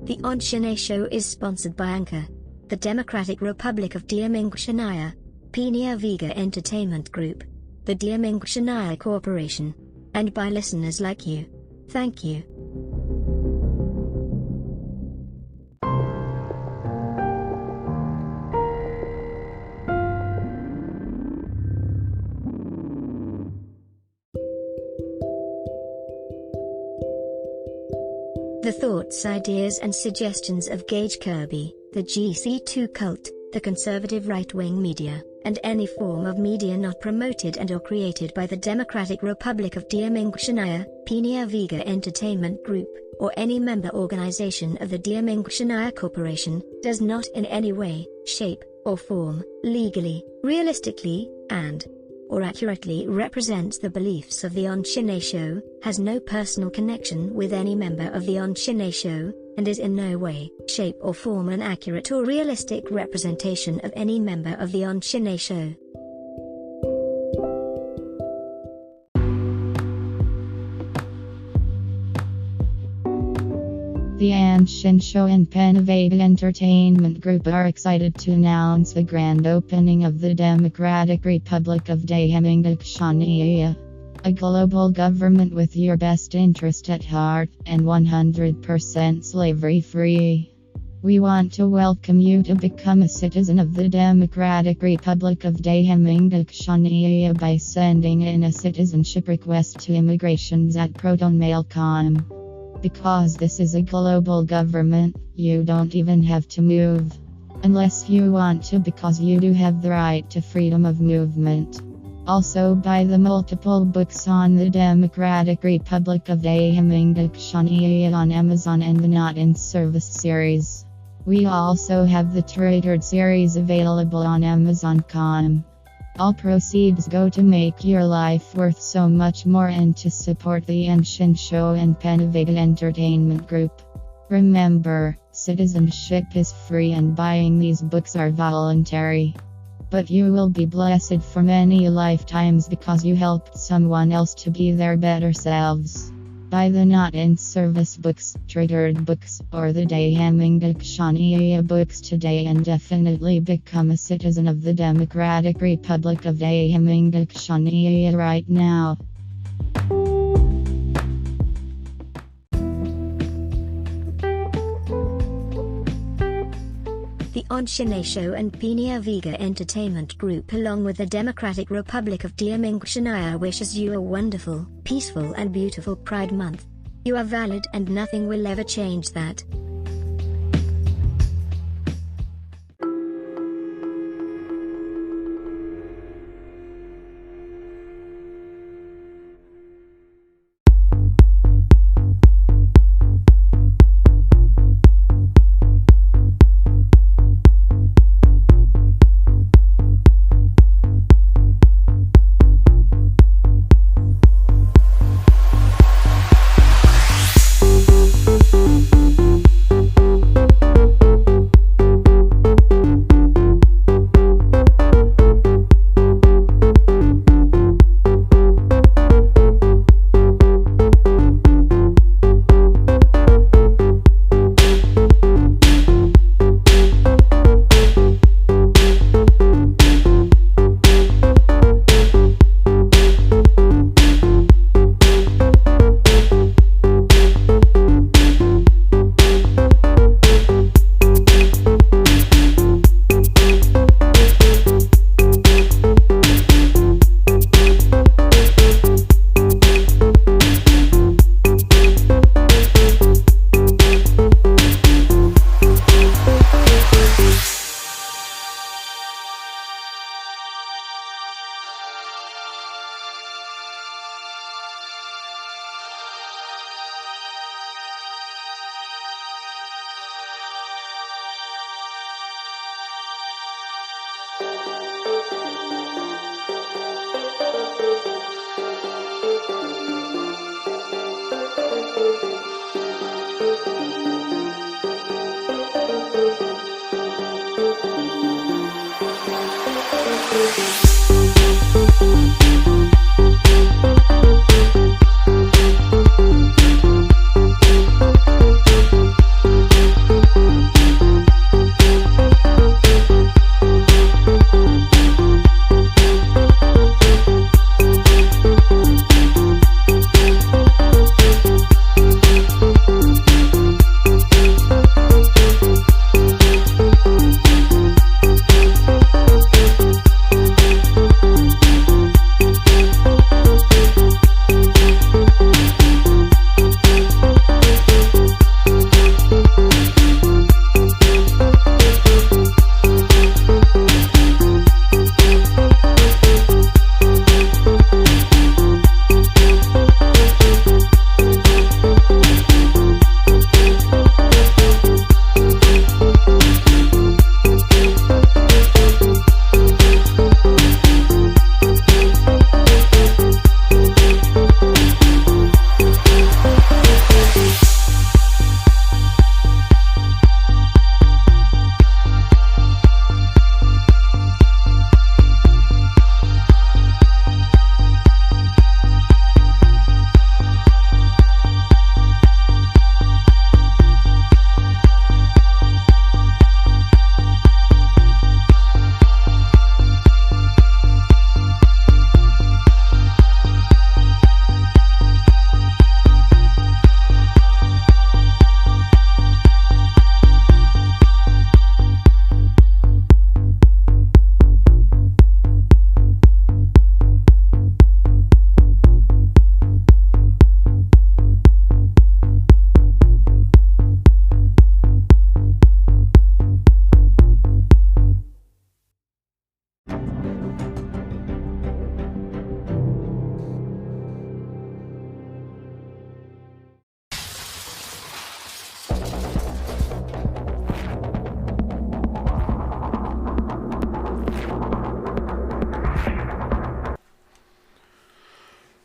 The Onshine Show is sponsored by Anchor, the Democratic Republic of Diamingshania, Penia Vega Entertainment Group, the Diamingshania Corporation, and by listeners like you. Thank you. The thoughts, ideas and suggestions of Gage Kirby, the GC2 cult, the conservative right-wing media, and any form of media not promoted and or created by the Democratic Republic of Diamingshania, Penia Vega Entertainment Group, or any member organization of the Diamingshania Corporation, does not in any way, shape, or form, legally, realistically, or accurately represents the beliefs of the Onshine Show, has no personal connection with any member of the Onshine Show, and is in no way, shape or form an accurate or realistic representation of any member of the Onshine Show. The Onshine Show and Penavega Entertainment Group are excited to announce the grand opening of the Democratic Republic of Diamingshania, a global government with your best interest at heart and 100% slavery-free. We want to welcome you to become a citizen of the Democratic Republic of Diamingshania by sending in a citizenship request to immigrations@protonmail.com. Because this is a global government, you don't even have to move. Unless you want to, because you do have the right to freedom of movement. Also buy the multiple books on the Democratic Republic of Diamingshania on Amazon and the Not in Service series. We also have the Triggered series available on Amazon.com. All proceeds go to make your life worth so much more and to support the Onshine Show and Penavega Entertainment Group. Remember, citizenship is free and buying these books are voluntary. But you will be blessed for many lifetimes because you helped someone else to be their better selves. Buy the Not in Service books, Triggered books, or the Diamingshania books today and definitely become a citizen of the Democratic Republic of Diamingshania right now. The Onshine Show and Penia Vega Entertainment Group along with the Democratic Republic of Diamingshania wishes you a wonderful, peaceful and beautiful Pride Month. You are valid and nothing will ever change that.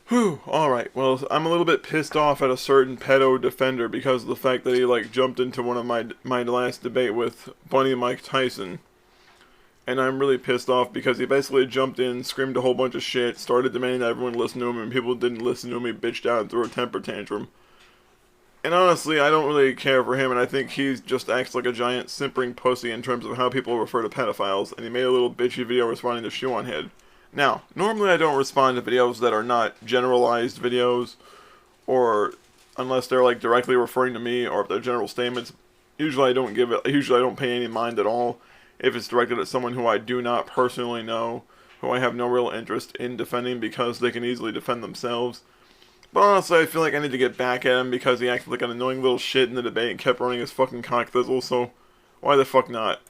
Whew, alright, well, I'm a little bit pissed off at a certain pedo defender because of the fact that he, like, jumped into one of my last debate with Bunny Mike Tyson. And I'm really pissed off because he basically jumped in, screamed a whole bunch of shit, started demanding that everyone listen to him, and people didn't listen to him, he bitched out and threw a temper tantrum. And honestly, I don't really care for him, and I think he just acts like a giant simpering pussy in terms of how people refer to pedophiles, and he made a little bitchy video responding to Shoe on Head. Now, normally I don't respond to videos that are not generalized videos, or unless they're like directly referring to me, or if they're general statements. Usually I don't pay any mind at all if it's directed at someone who I do not personally know, who I have no real interest in defending because they can easily defend themselves. But honestly, I feel like I need to get back at him because he acted like an annoying little shit in the debate and kept running his fucking cock thistle, so why the fuck not?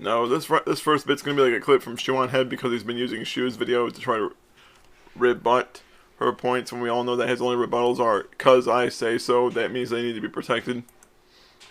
No, this first bit's gonna be like a clip from Shoe on Head because he's been using Shoe's videos to try to rebut her points, when we all know that his only rebuttals are, "'cause I say so, that means they need to be protected."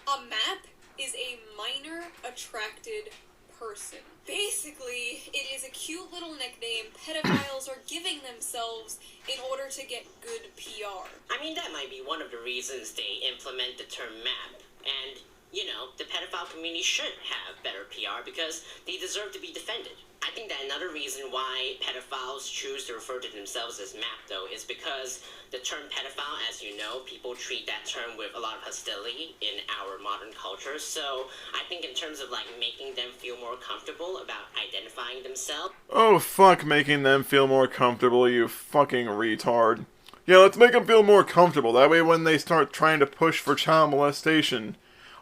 A map is a minor attracted person. Basically, it is a cute little nickname pedophiles are giving themselves in order to get good PR. I mean, that might be one of the reasons they implement the term map, and you know, the pedophile community should have better PR because they deserve to be defended. I think that another reason why pedophiles choose to refer to themselves as MAP, though, is because the term pedophile, as you know, people treat that term with a lot of hostility in our modern culture. So I think in terms of, like, making them feel more comfortable about identifying themselves. Oh, fuck making them feel more comfortable, you fucking retard. Yeah, let's make them feel more comfortable. That way when they start trying to push for child molestation,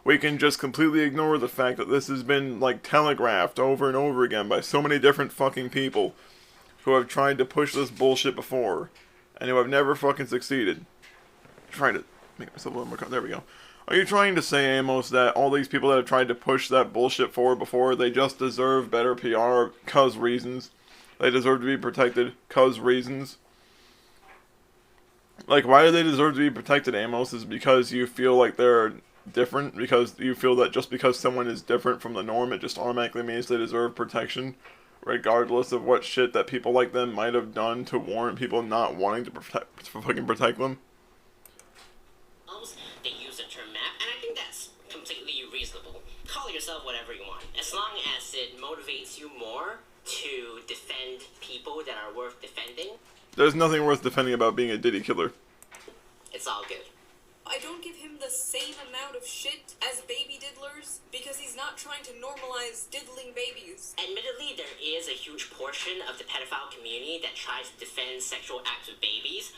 we can just completely ignore the fact that this has been, like, telegraphed over and over again by so many different fucking people who have tried to push this bullshit before, and who have never fucking succeeded. I'm trying to make myself a little more there we go. Are you trying to say, Amos, that all these people that have tried to push that bullshit forward before, they just deserve better PR 'cause reasons? They deserve to be protected 'cause reasons? Like, why do they deserve to be protected, Amos? Is because you feel like they're different, because you feel that just because someone is different from the norm, it just automatically means they deserve protection, regardless of what shit that people like them might have done to warrant people not wanting to protect them. They use the term map, and I think that's completely reasonable. Call yourself whatever you want, as long as it motivates you more to defend people that are worth defending. There's nothing worth defending about being a ditty killer. It's all good. I don't give him the same amount of shit as baby diddlers because he's not trying to normalize diddling babies. Admittedly, there is a huge portion of the pedophile community that tries to defend sexual acts with babies.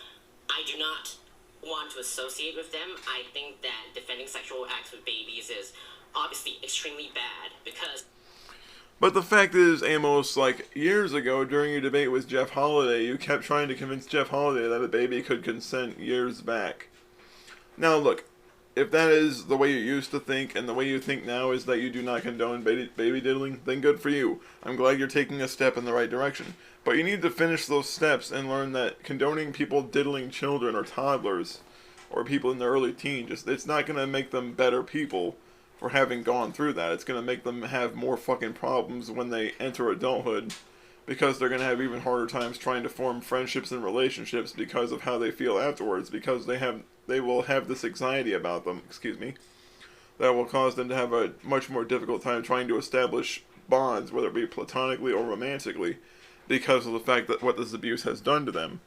I do not want to associate with them. I think that defending sexual acts with babies is obviously extremely bad because... But the fact is, Amos, like, years ago, during your debate with Jeff Holiday, you kept trying to convince Jeff Holiday that a baby could consent years back. Now, look, if that is the way you used to think, and the way you think now is that you do not condone baby diddling, then good for you. I'm glad you're taking a step in the right direction. But you need to finish those steps and learn that condoning people diddling children or toddlers, or people in their early teens, it's not going to make them better people for having gone through that. It's going to make them have more fucking problems when they enter adulthood, because they're going to have even harder times trying to form friendships and relationships because of how they feel afterwards, because they will have this anxiety about them, that will cause them to have a much more difficult time trying to establish bonds, whether it be platonically or romantically, because of the fact that what this abuse has done to them.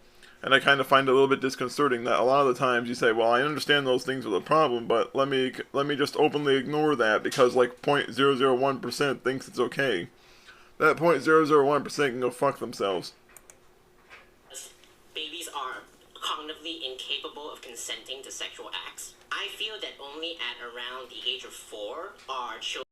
And I kind of find it a little bit disconcerting that a lot of the times you say, well, I understand those things are the problem, but let me just openly ignore that because like 0.001% thinks it's okay. That 0.001% can go fuck themselves. Babies are cognitively incapable of consenting to sexual acts. I feel that only at around the age of 4 are children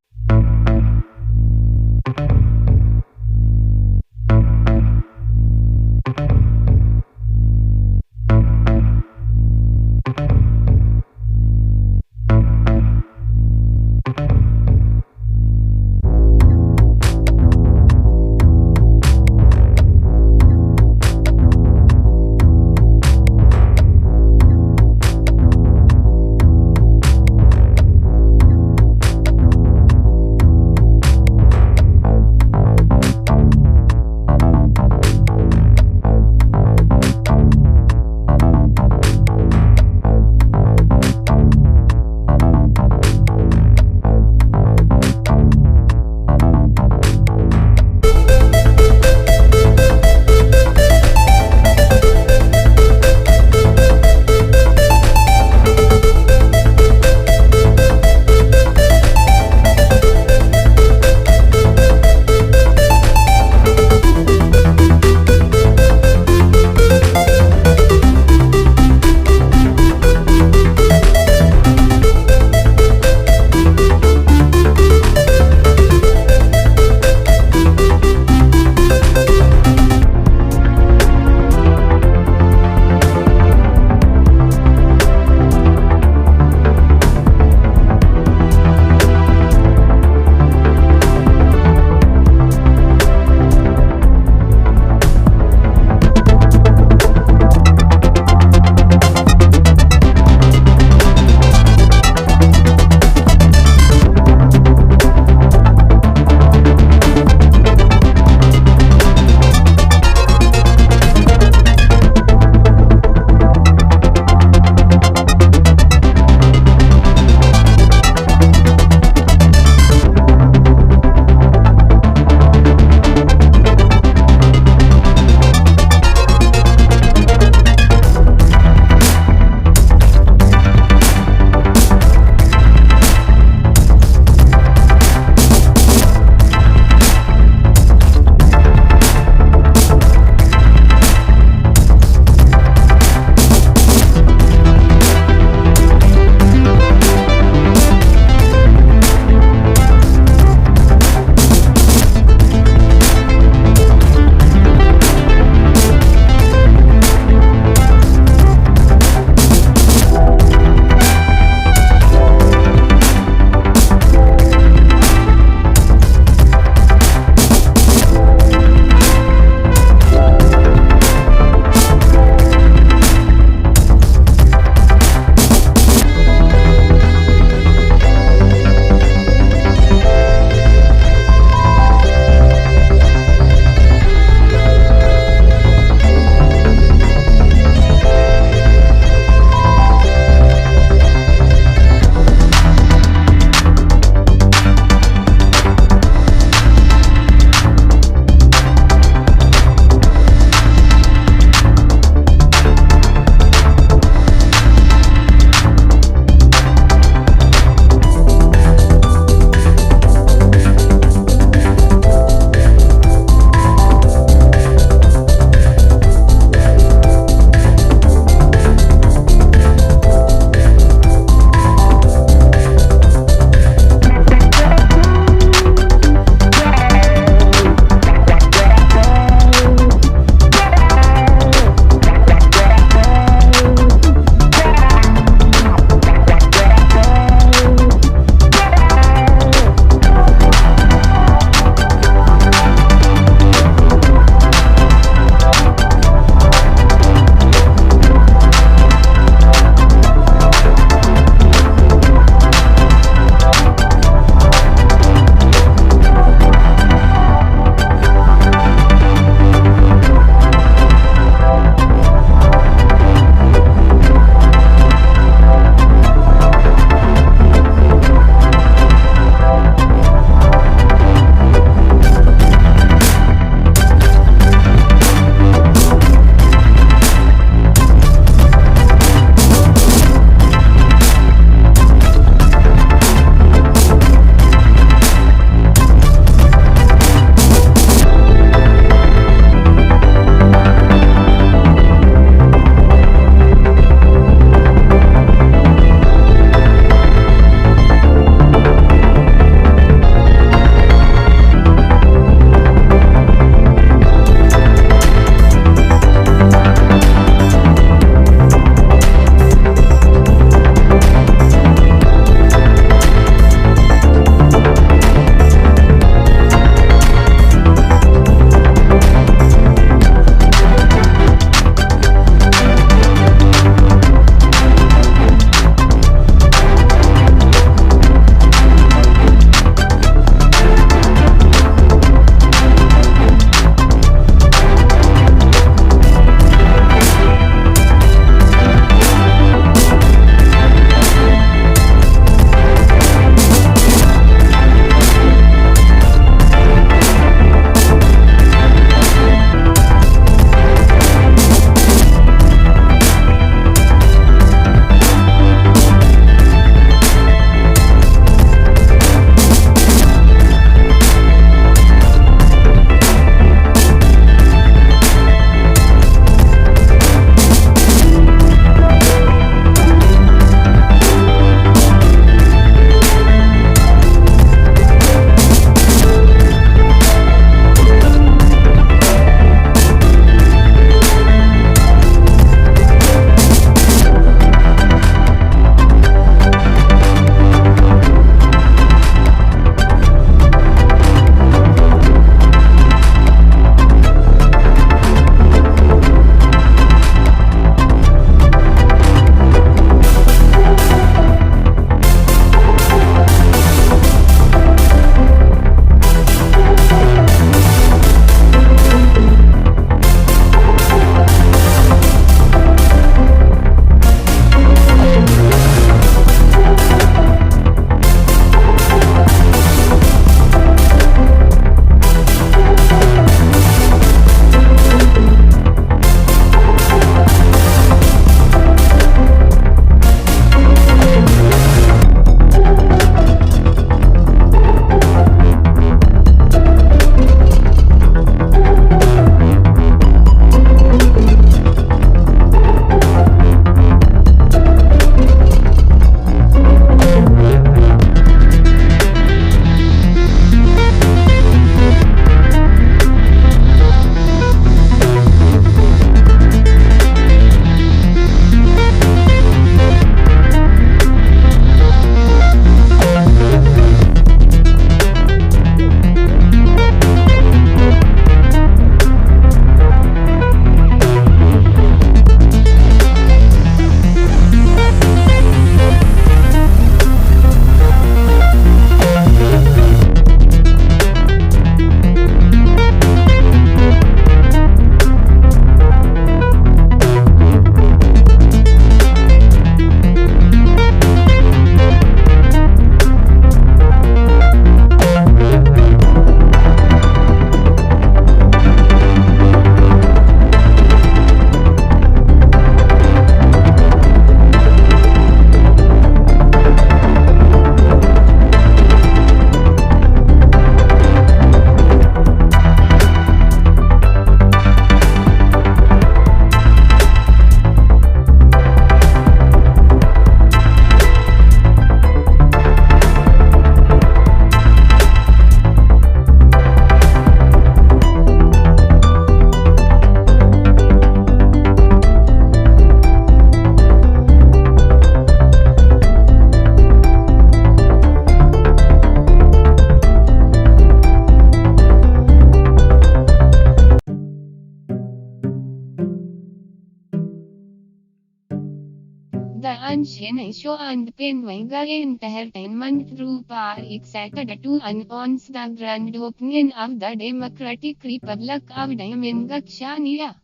The Unchained Show and Penwanga Entertainment Group are excited to announce the grand opening of the Democratic Republic of Chania,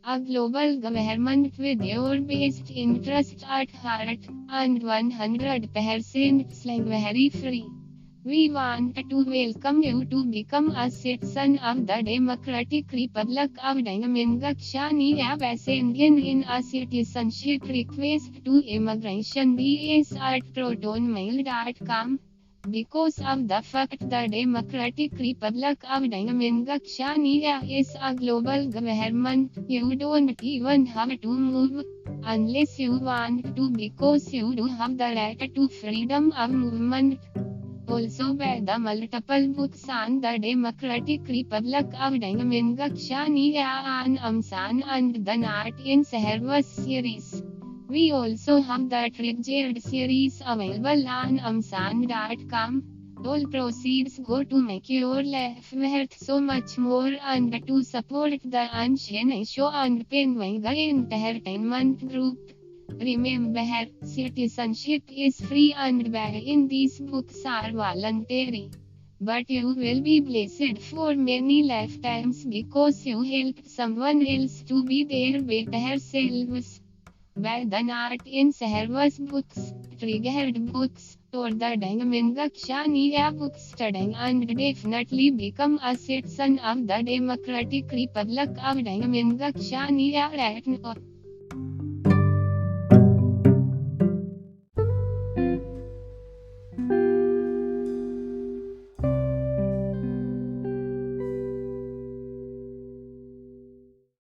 a global government with your best interests at heart, and 100% slavery free. We want to welcome you to become a citizen of the Democratic Republic of Chania by sending in a citizenship request to immigration.ds at protonmail.com. Because of the fact the Democratic Republic of Chania is a global government, you don't even have to move unless you want to, because you do have the right to freedom of movement. Also by the multiple books on the Democratic Republic of Chania on Amazon and the Not in Service series. We also have the Triggered series available on Amazon.com. All proceeds go to make your life worth so much more and to support the Unchained Show and Penwanga Entertainment Group. Remember, citizenship is free and buying these books are voluntary. But you will be blessed for many lifetimes because you helped someone else to be their better selves. By the Not in Service books, Triggered books, or the Chania books studying and definitely become a citizen of the Democratic Republic of Chania right now.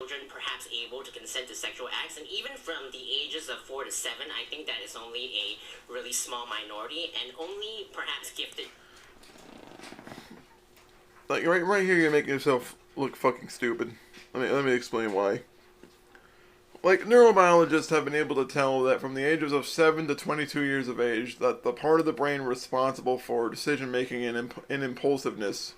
Children perhaps able to consent to sexual acts, and even from the ages of 4 to 7, I think that is only a really small minority, and only perhaps gifted. Like right here, you're making yourself look fucking stupid. Let me explain why. Like, neurobiologists have been able to tell that from the ages of 7 to 22 years of age, that the part of the brain responsible for decision making and impulsiveness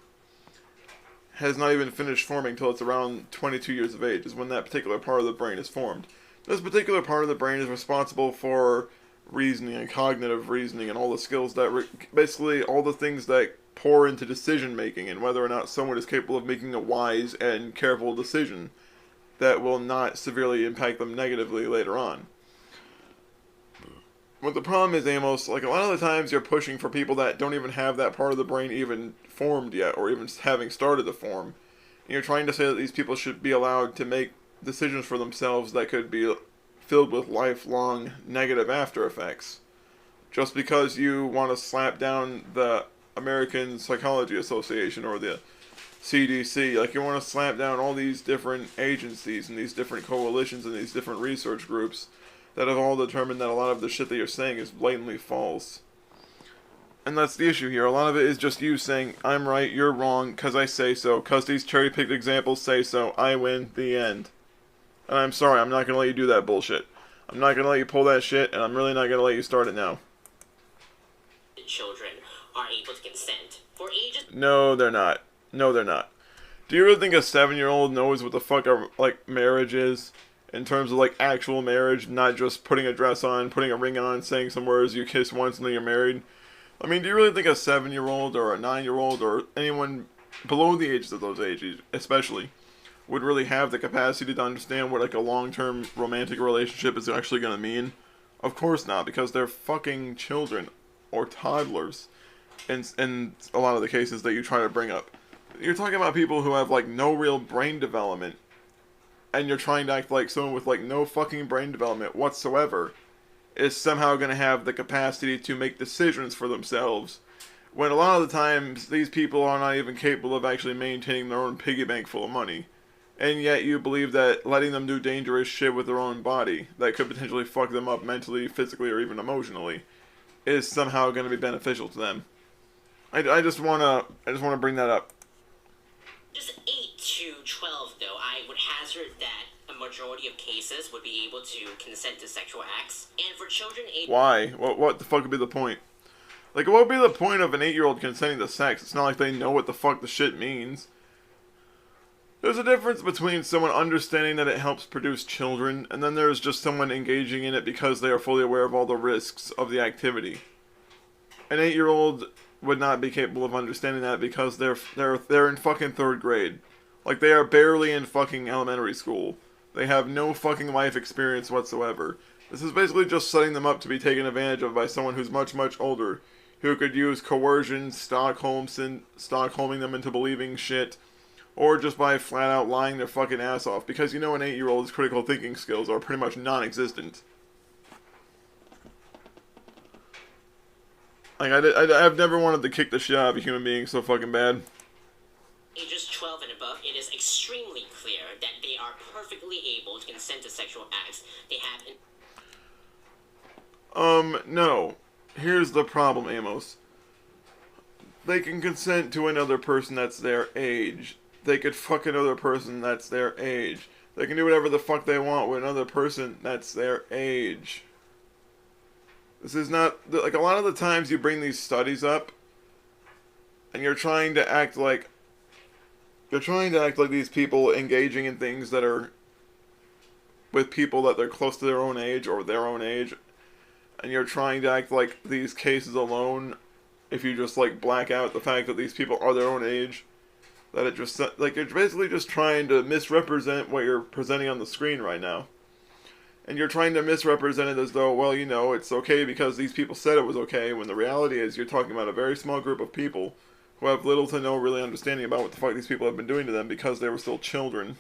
has not even finished forming till it's around 22 years of age, is when that particular part of the brain is formed. This particular part of the brain is responsible for reasoning and cognitive reasoning and all the skills that, basically all the things that pour into decision making and whether or not someone is capable of making a wise and careful decision that will not severely impact them negatively later on. But the problem is, Amos, like, a lot of the times you're pushing for people that don't even have that part of the brain even formed yet, or even having started to form. And you're trying to say that these people should be allowed to make decisions for themselves that could be filled with lifelong negative after effects. Just because you want to slap down the American Psychology Association or the CDC, like, you want to slap down all these different agencies and these different coalitions and these different research groups that have all determined that a lot of the shit that you're saying is blatantly false. And that's the issue here. A lot of it is just you saying, I'm right, you're wrong, because I say so, because these cherry-picked examples say so, I win, the end. And I'm sorry, I'm not going to let you do that bullshit. I'm not going to let you pull that shit, and I'm really not going to let you start it now. Children are able to consent for ages. No, they're not. No, they're not. Do you really think a 7-year-old knows what the fuck marriage is? In terms of, like, actual marriage, not just putting a dress on, putting a ring on, saying some words, you kiss once and then you're married? I mean, do you really think a 7-year-old or a 9-year-old or anyone below the ages of those ages, especially, would really have the capacity to understand what, like, a long-term romantic relationship is actually going to mean? Of course not, because they're fucking children or toddlers in a lot of the cases that you try to bring up. You're talking about people who have, like, no real brain development, and you're trying to act like someone with, like, no fucking brain development whatsoever is somehow going to have the capacity to make decisions for themselves, when a lot of the times these people are not even capable of actually maintaining their own piggy bank full of money. And yet you believe that letting them do dangerous shit with their own body that could potentially fuck them up mentally, physically, or even emotionally is somehow going to be beneficial to them. I just want to bring that up. Just 8 to 12, though, I would hazard that a majority of cases would be able to consent to sexual acts. And for children 8... Why? What the fuck would be the point? Like, what would be the point of an 8-year-old consenting to sex? It's not like they know what the fuck the shit means. There's a difference between someone understanding that it helps produce children, and then there's just someone engaging in it because they are fully aware of all the risks of the activity. An 8-year-old would not be capable of understanding that because they're in fucking 3rd grade. Like, they are barely in fucking elementary school. They have no fucking life experience whatsoever. This is basically just setting them up to be taken advantage of by someone who's much, much older, who could use coercion, Stockholming them into believing shit, or just by flat out lying their fucking ass off, because you know an 8-year-old's critical thinking skills are pretty much non-existent. Like, I've never wanted to kick the shit out of a human being so fucking bad. Ages 12 and above, it is extremely clear that they are perfectly able to consent to sexual acts they have in... No. Here's the problem, Amos. They can consent to another person that's their age. They could fuck another person that's their age. They can do whatever the fuck they want with another person that's their age. This is not... Like, a lot of the times you bring these studies up, and you're trying to act like these people engaging in things that are with people that they're close to their own age or their own age, and you're trying to act like these cases alone, if you just, like, black out the fact that these people are their own age, that it just, like, you're basically just trying to misrepresent what you're presenting on the screen right now. And you're trying to misrepresent it as though, well, you know, it's okay because these people said it was okay, when the reality is you're talking about a very small group of people who have little to no really understanding about what the fuck these people have been doing to them because they were still children.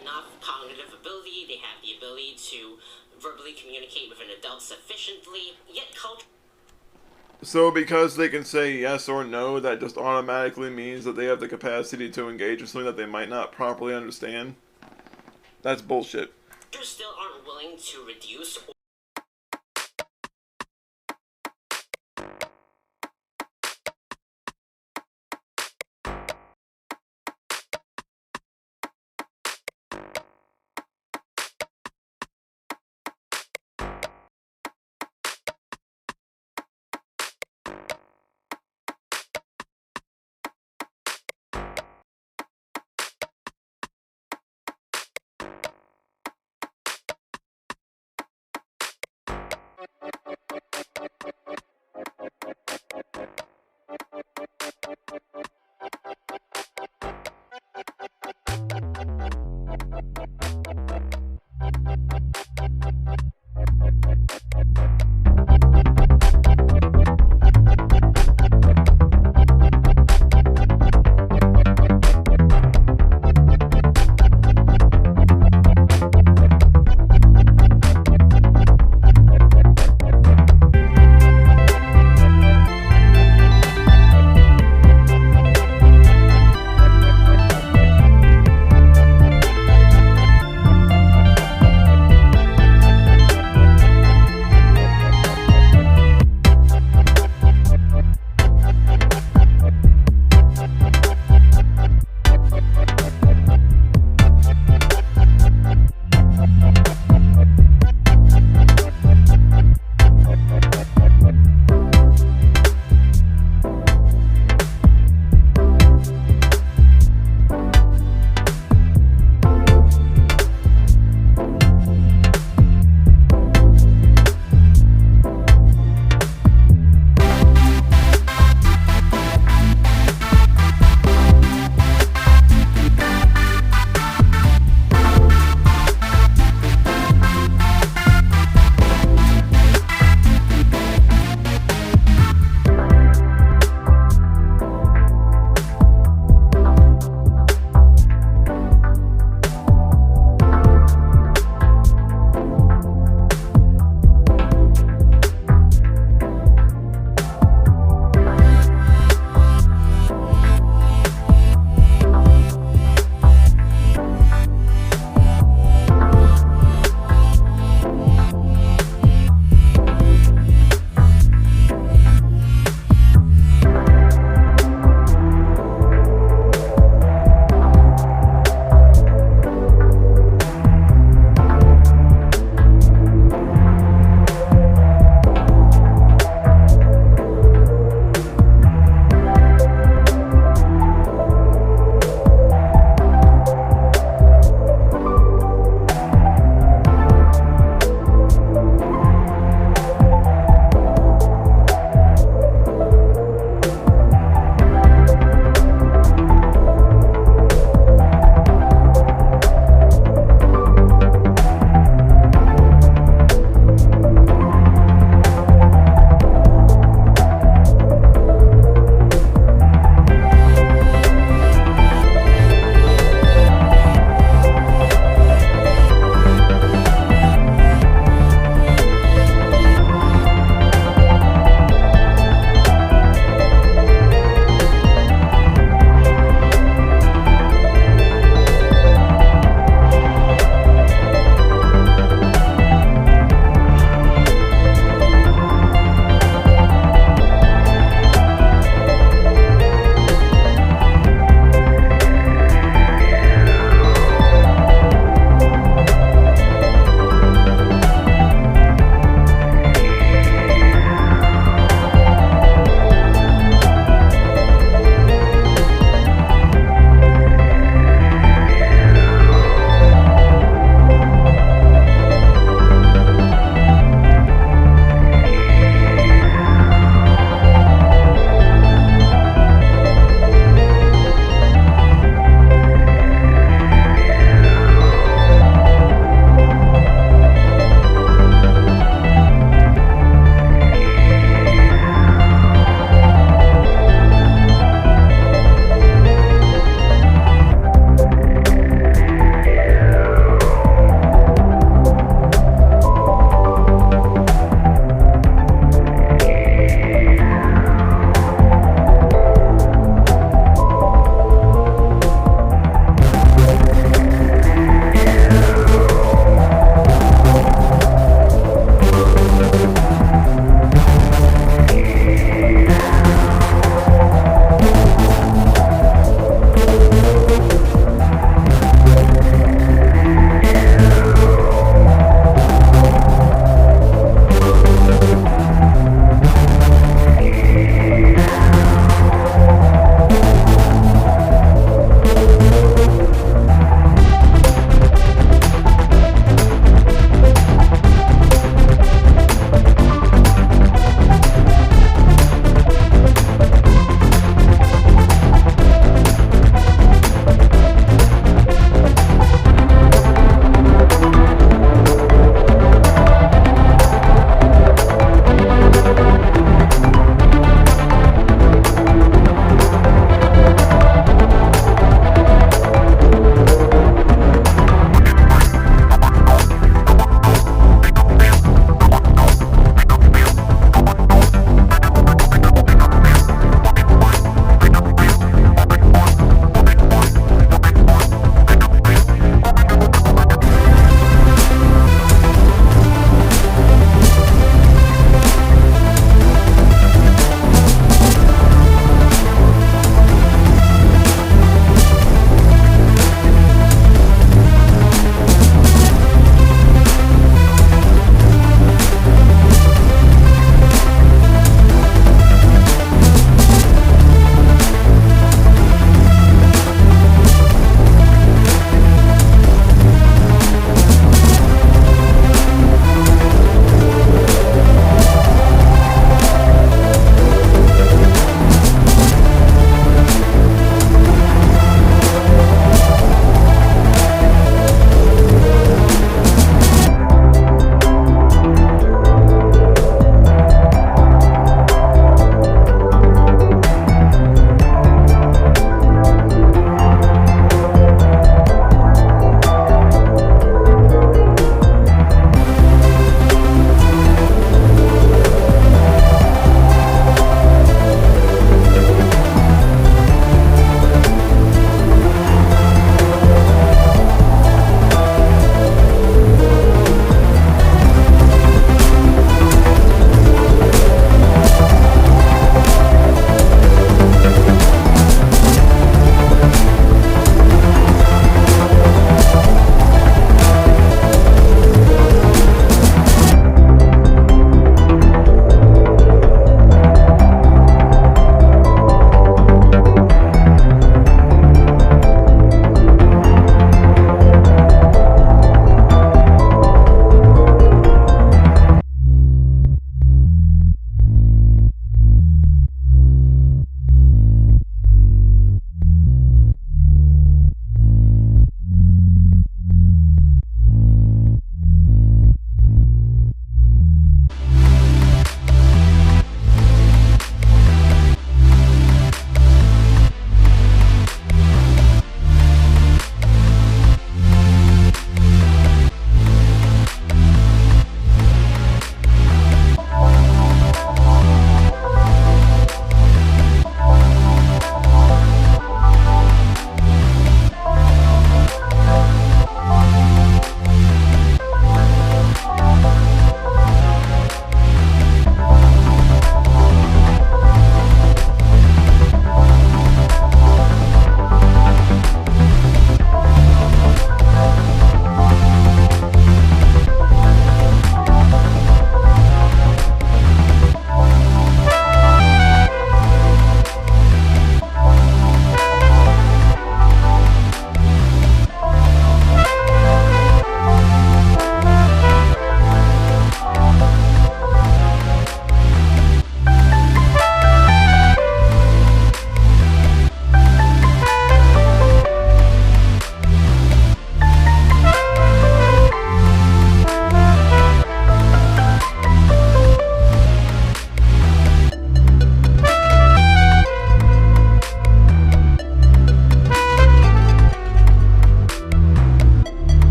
enough cognitive ability, they have the ability to verbally communicate with an adult sufficiently, yet culture... So because they can say yes or no, that just automatically means that they have the capacity to engage in something that they might not properly understand? That's bullshit. still aren't willing to reduce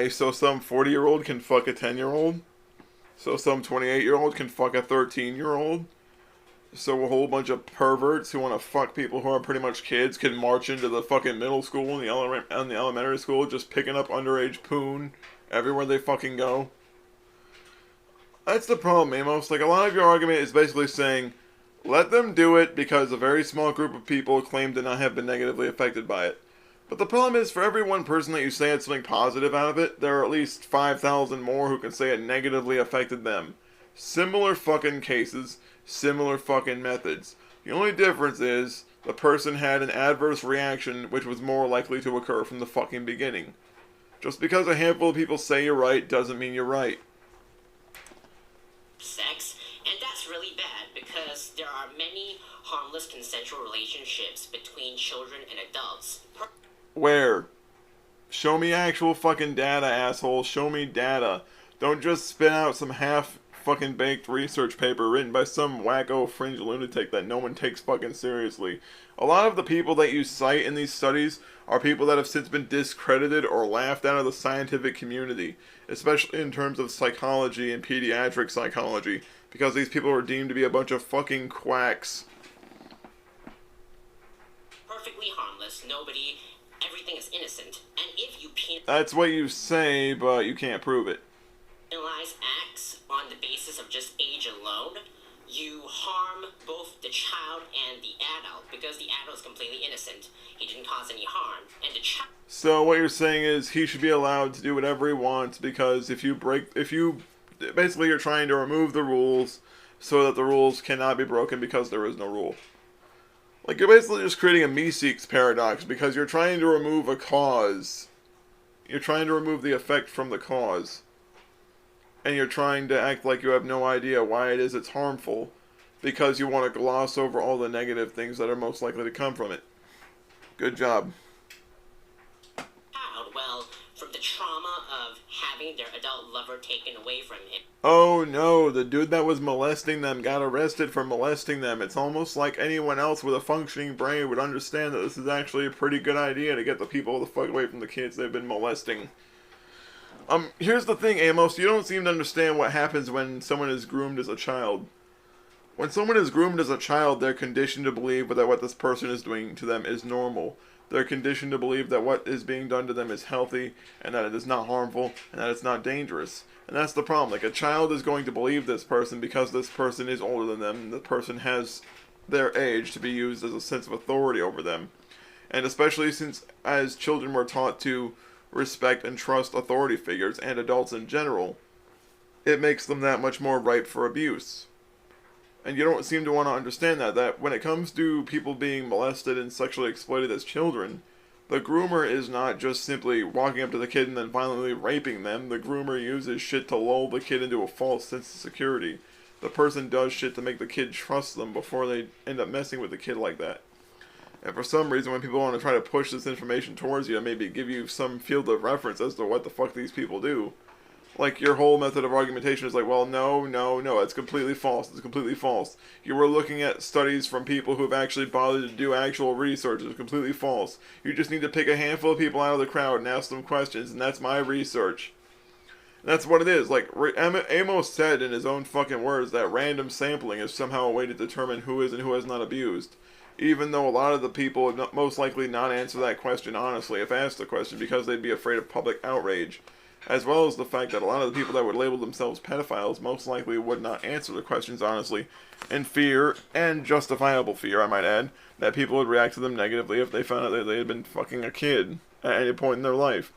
Why? So some 40-year-old can fuck a 10-year-old? So some 28-year-old can fuck a 13-year-old? So a whole bunch of perverts who want to fuck people who are pretty much kids can march into the fucking middle school and the elementary school just picking up underage poon everywhere they fucking go? That's the problem, Amos. Like, a lot of your argument is basically saying, let them do it because a very small group of people claim to not have been negatively affected by it. But the problem is, for every one person that you say had something positive out of it, there are at least 5,000 more who can say it negatively affected them. Similar fucking cases, similar fucking methods. The only difference is, the person had an adverse reaction which was more likely to occur from the fucking beginning. Just because a handful of people say you're right doesn't mean you're right. Sex, and that's really bad because there are many harmless consensual relationships between children and adults. Where? Show me actual fucking data, asshole. Show me data. Don't just spit out some half fucking baked research paper written by some wacko fringe lunatic that no one takes fucking seriously. A lot of the people that you cite in these studies are people that have since been discredited or laughed out of the scientific community, especially in terms of psychology and pediatric psychology, because these people are deemed to be a bunch of fucking quacks. Perfectly harmless, everything is innocent, and if you That's what you say, but you can't prove it. Penalize acts on the basis of just age alone, you harm both the child and the adult, because the adult is completely innocent. He didn't cause any harm, and the child... So what you're saying is he should be allowed to do whatever he wants, because basically you're trying to remove the rules so that the rules cannot be broken because there is no rule. Like, you're basically just creating a Meeseeks paradox, because you're trying to remove a cause. You're trying to remove the effect from the cause. And you're trying to act like you have no idea why it is it's harmful, because you want to gloss over all the negative things that are most likely to come from it. Good job. Well, from the trauma of having their adult lover taken away from him. Oh no, the dude that was molesting them got arrested for molesting them. It's almost like anyone else with a functioning brain would understand that this is actually a pretty good idea to get the people the fuck away from the kids they've been molesting. Here's the thing, Amos, you don't seem to understand what happens when someone is groomed as a child. When someone is groomed as a child, they're conditioned to believe that what this person is doing to them is normal. They're conditioned to believe that what is being done to them is healthy, and that it is not harmful, and that it's not dangerous. And that's the problem. Like, a child is going to believe this person because this person is older than them, and the person has their age to be used as a sense of authority over them. And especially since, as children, were taught to respect and trust authority figures, and adults in general, it makes them that much more ripe for abuse. And you don't seem to want to understand that when it comes to people being molested and sexually exploited as children, the groomer is not just simply walking up to the kid and then violently raping them. The groomer uses shit to lull the kid into a false sense of security. The person does shit to make the kid trust them before they end up messing with the kid like that. And for some reason, when people want to try to push this information towards you and maybe give you some field of reference as to what the fuck these people do, like, your whole method of argumentation is like, well, no, it's completely false. It's completely false. You were looking at studies from people who have actually bothered to do actual research. It's completely false. You just need to pick a handful of people out of the crowd and ask them questions, and that's my research. And that's what it is. Like, Amos said in his own fucking words that random sampling is somehow a way to determine who is and who has not abused. Even though a lot of the people would most likely not answer that question honestly if asked the question because they'd be afraid of public outrage. As well as the fact that a lot of the people that would label themselves pedophiles most likely would not answer the questions honestly, in fear, and justifiable fear, I might add, that people would react to them negatively if they found out that they had been fucking a kid at any point in their life.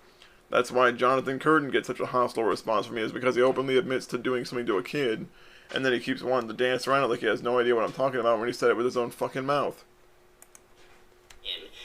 That's why Jonathan Curtin gets such a hostile response from me, is because he openly admits to doing something to a kid, and then he keeps wanting to dance around it like he has no idea what I'm talking about when he said it with his own fucking mouth.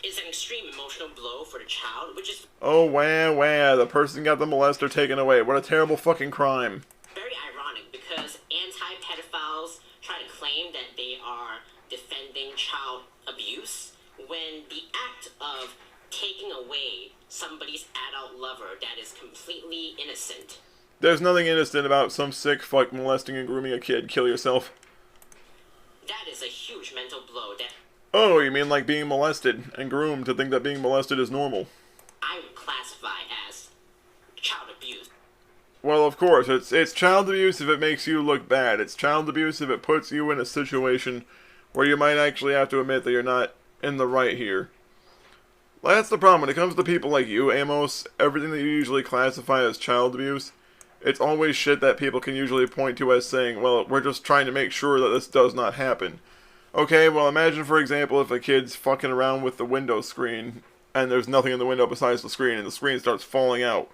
Is an extreme emotional blow for the child, which is... Oh, wah, the person got the molester taken away. What a terrible fucking crime. Very ironic, because anti-pedophiles try to claim that they are defending child abuse, when the act of taking away somebody's adult lover that is completely innocent. There's nothing innocent about some sick fuck molesting and grooming a kid. Kill yourself. That is a huge mental blow that... Oh, you mean like being molested and groomed to think that being molested is normal? I would classify as child abuse. Well, of course, it's child abuse if it makes you look bad. It's child abuse if it puts you in a situation where you might actually have to admit that you're not in the right here. That's the problem. When it comes to people like you, Amos, everything that you usually classify as child abuse, it's always shit that people can usually point to as saying, well, we're just trying to make sure that this does not happen. Okay, well, imagine, for example, if a kid's fucking around with the window screen, and there's nothing in the window besides the screen, and the screen starts falling out.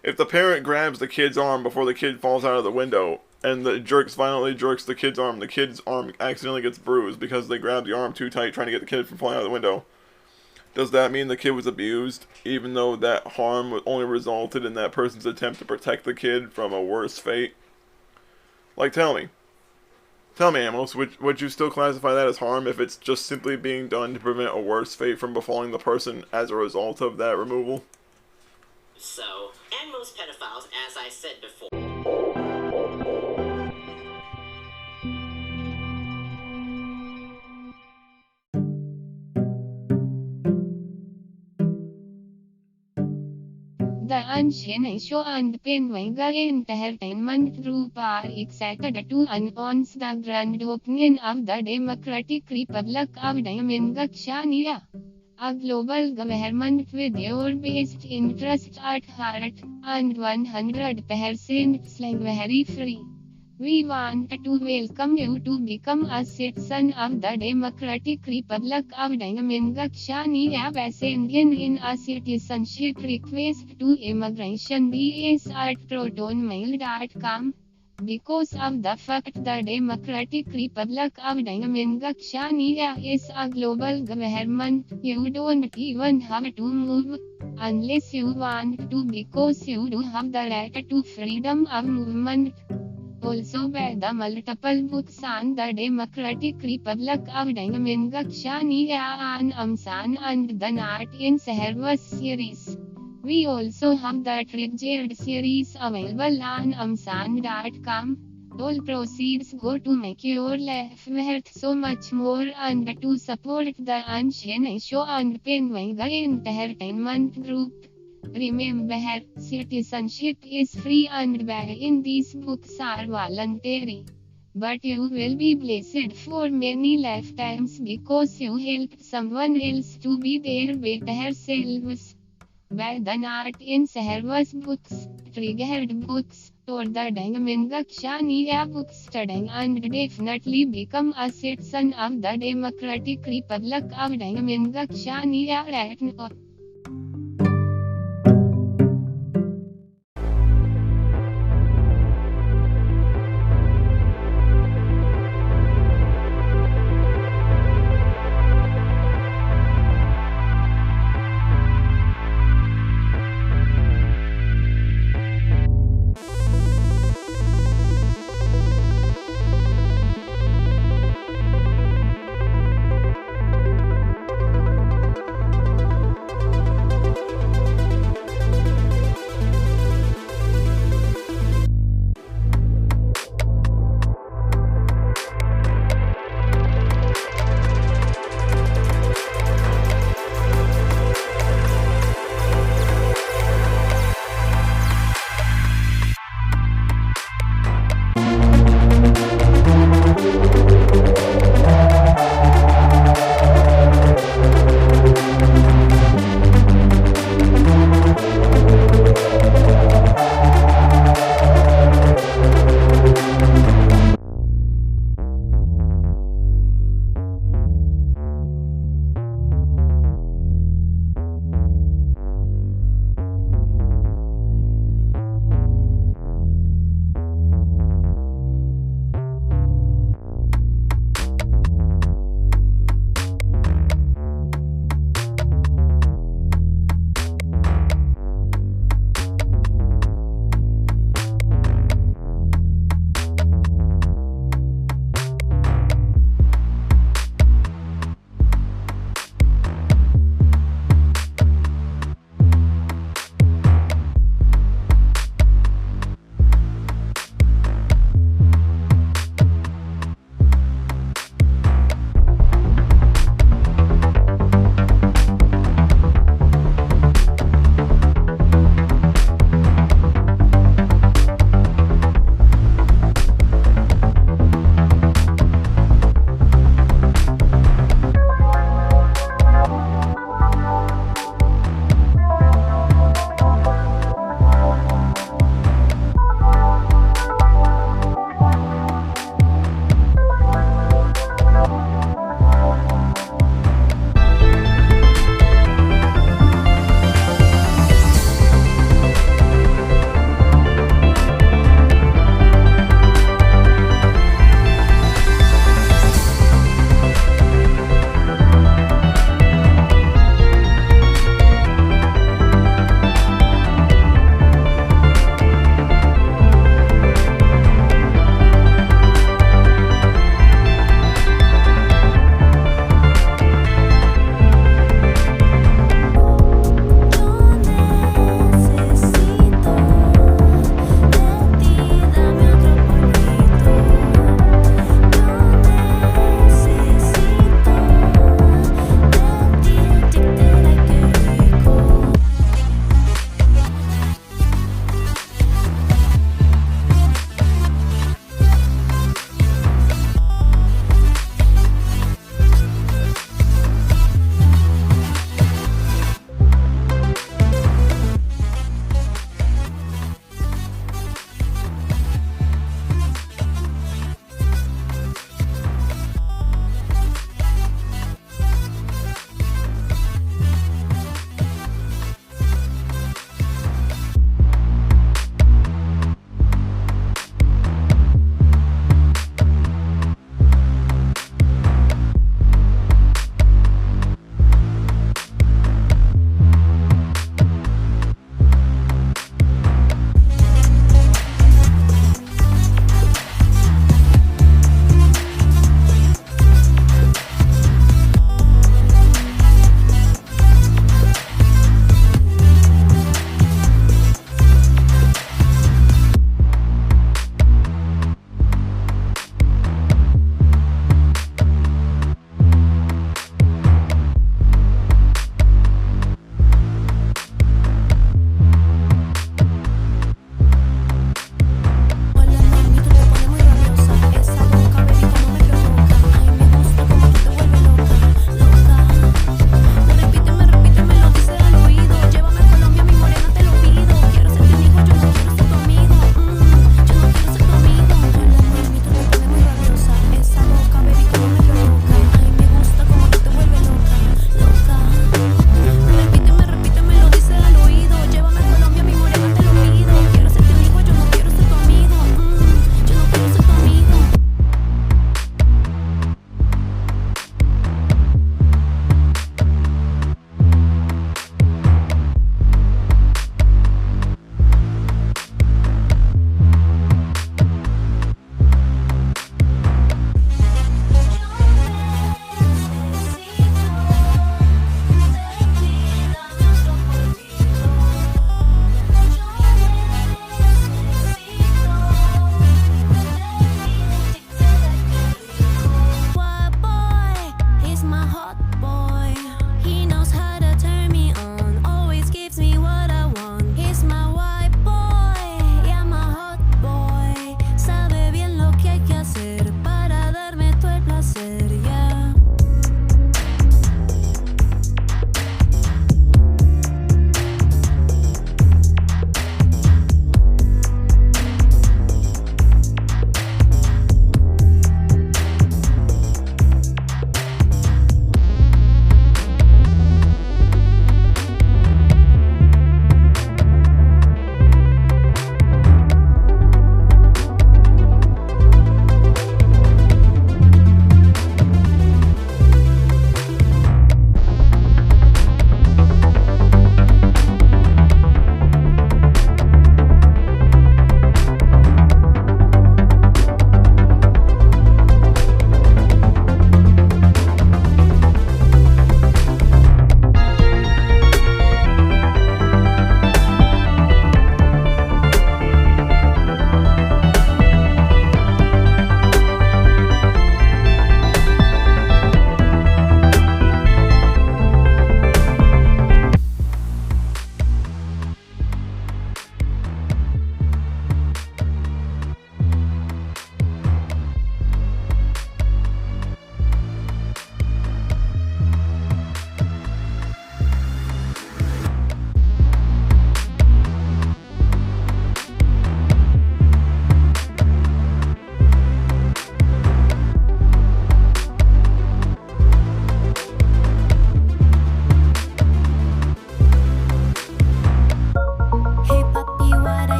If the parent grabs the kid's arm before the kid falls out of the window, and the violently jerks the kid's arm accidentally gets bruised because they grabbed the arm too tight trying to get the kid from falling out of the window, does that mean the kid was abused, even though that harm only resulted in that person's attempt to protect the kid from a worse fate? Like, tell me, Amos, would you still classify that as harm if it's just simply being done to prevent a worse fate from befalling the person as a result of that removal? So, and most pedophiles, as I said before. The Unchained Show and Penwanga Entertainment Group are excited to announce the grand opening of the Democratic Republic of Chania, a global government with your best interests at heart, and 100% slavery free. We want to welcome you to become a citizen of the Democratic Republic of Chania by sending in a citizenship request to immigration@protonmail.com. Because of the fact the Democratic Republic of Chania is a global government, you don't even have to move, unless you want to, because you do have the right to freedom of movement. Also by the multiple books on the Democratic Republic of Chania and Amsan and the Not in Service series. We also have the Treasured series available on Amsan.com. All proceeds go to make your life worth so much more and to support the Unchained Show and Penwanga Entertainment Group. Remember, citizenship is free and buying these books are voluntary. But you will be blessed for many lifetimes because you helped someone else to be their better selves. By the Not in Service books, Triggered books, or the Chania books studying and definitely become a citizen of the Democratic Republic of Chania right now.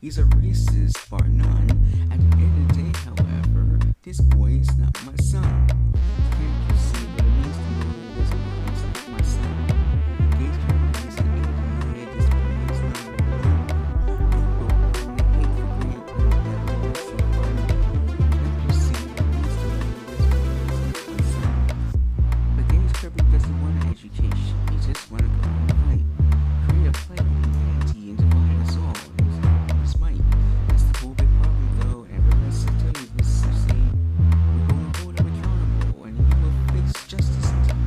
He's a racist, bar none. At the end of the day, however, this boy is not my son. Can't you see what it means to me? This boy is not my son. Gage Kirby is an idiot. This boy is not my son. People want to hate for great, but that is so funny. Can't you see what it means to me? This boy is not my son. But Gage Kirby doesn't want an education. He just want to go and fight. Create a play humanity and divide us all. His might. That's the whole big problem though. Ever since I tell you this, I'm saying we're going to hold him accountable and he will face justice in time.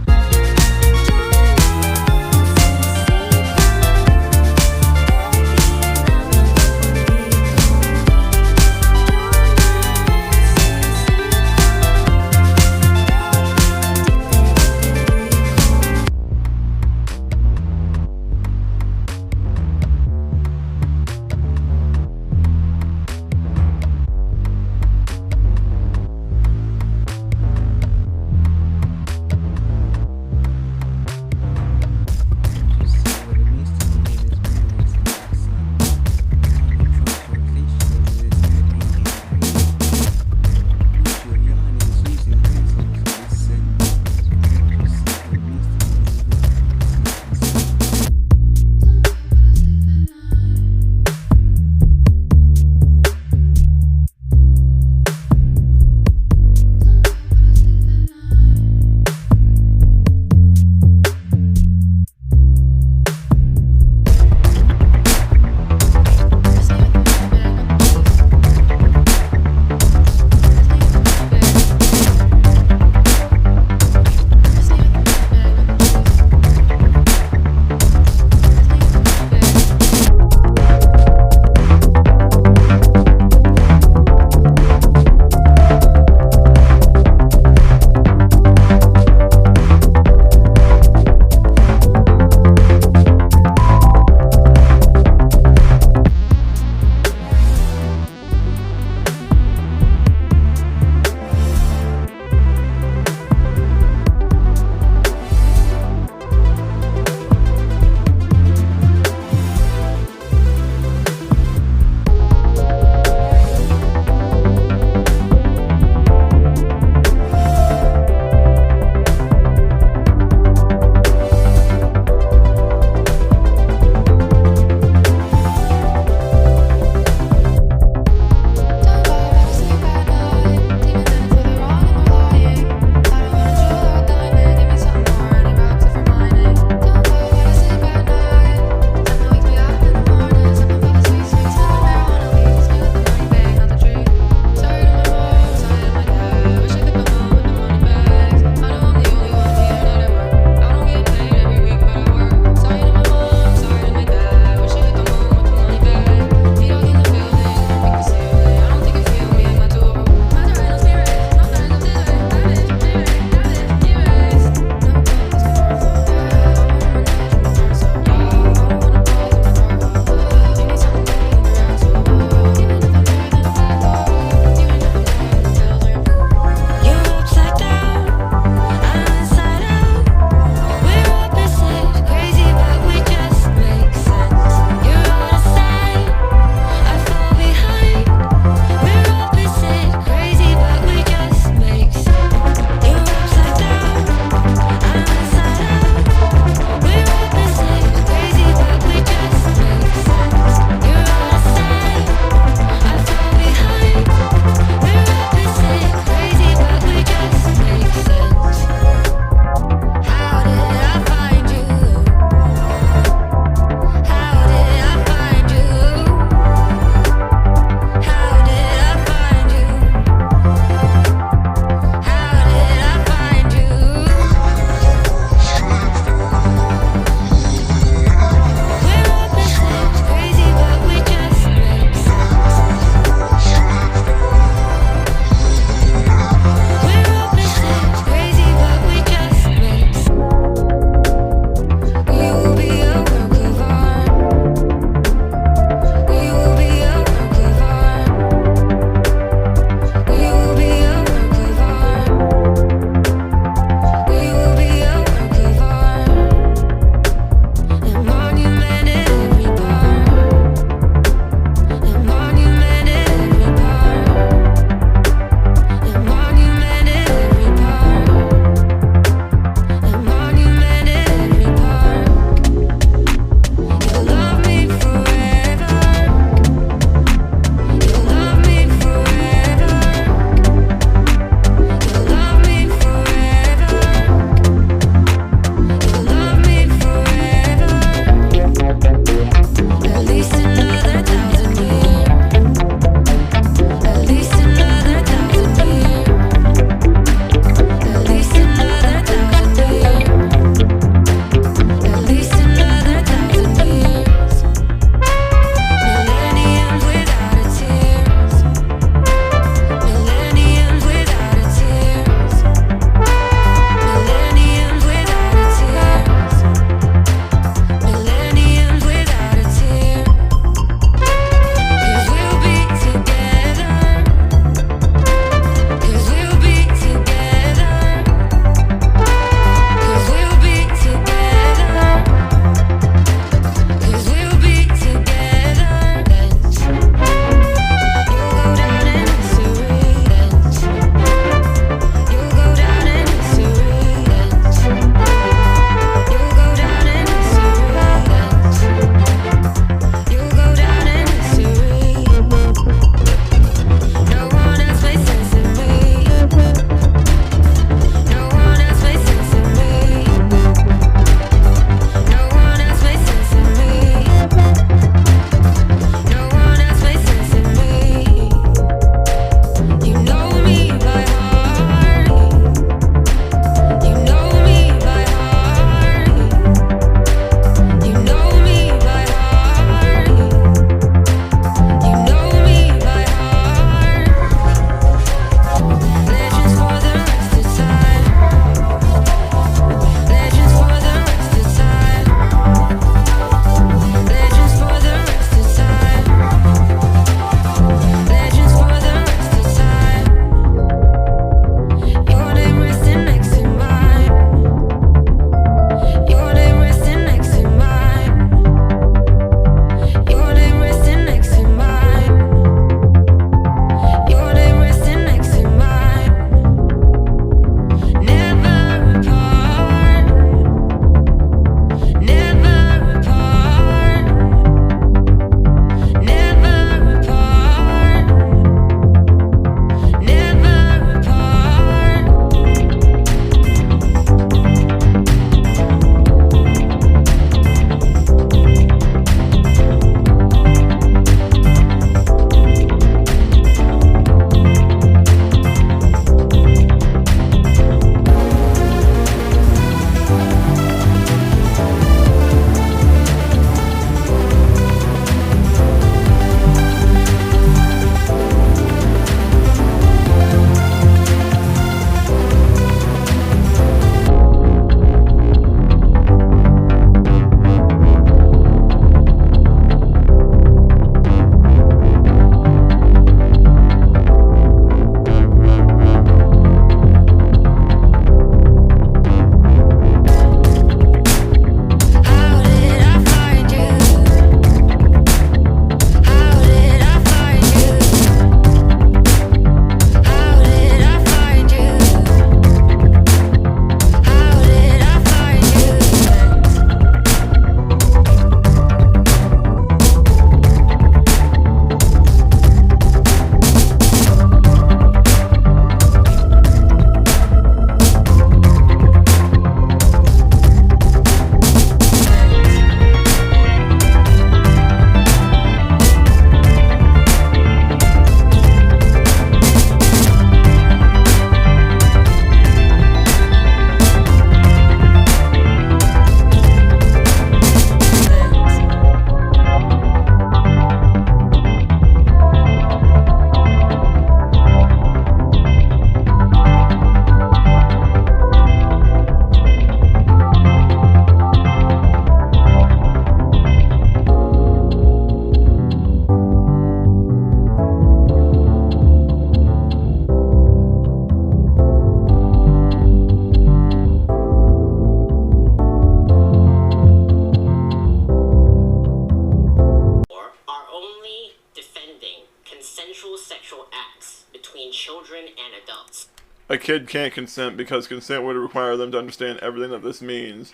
a kid can't consent because consent would require them to understand everything that this means,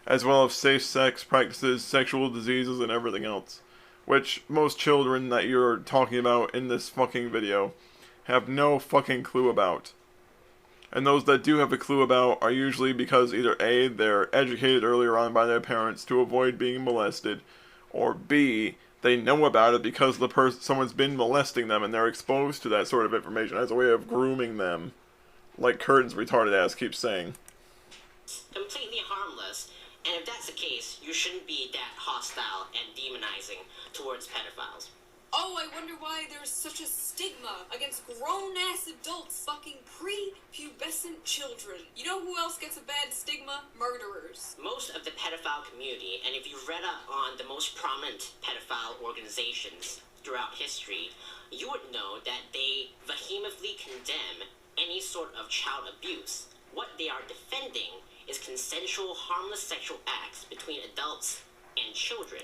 as well as safe sex practices, sexual diseases, and everything else. Which most children that you're talking about in this fucking video have no fucking clue about. And those that do have a clue about are usually because either A, they're educated earlier on by their parents to avoid being molested, or B, they know about it because someone's been molesting them and they're exposed to that sort of information as a way of grooming them. Like Curtin's retarded ass keeps saying. Completely harmless, and if that's the case, you shouldn't be that hostile and demonizing towards pedophiles. Oh, I wonder why there's such a stigma against grown-ass adults fucking pre-pubescent children. You know who else gets a bad stigma? Murderers. Most of the pedophile community, and if you've read up on the most prominent pedophile organizations throughout history, you would know that they vehemently condemn any sort of child abuse. What they are defending is consensual, harmless sexual acts between adults and children.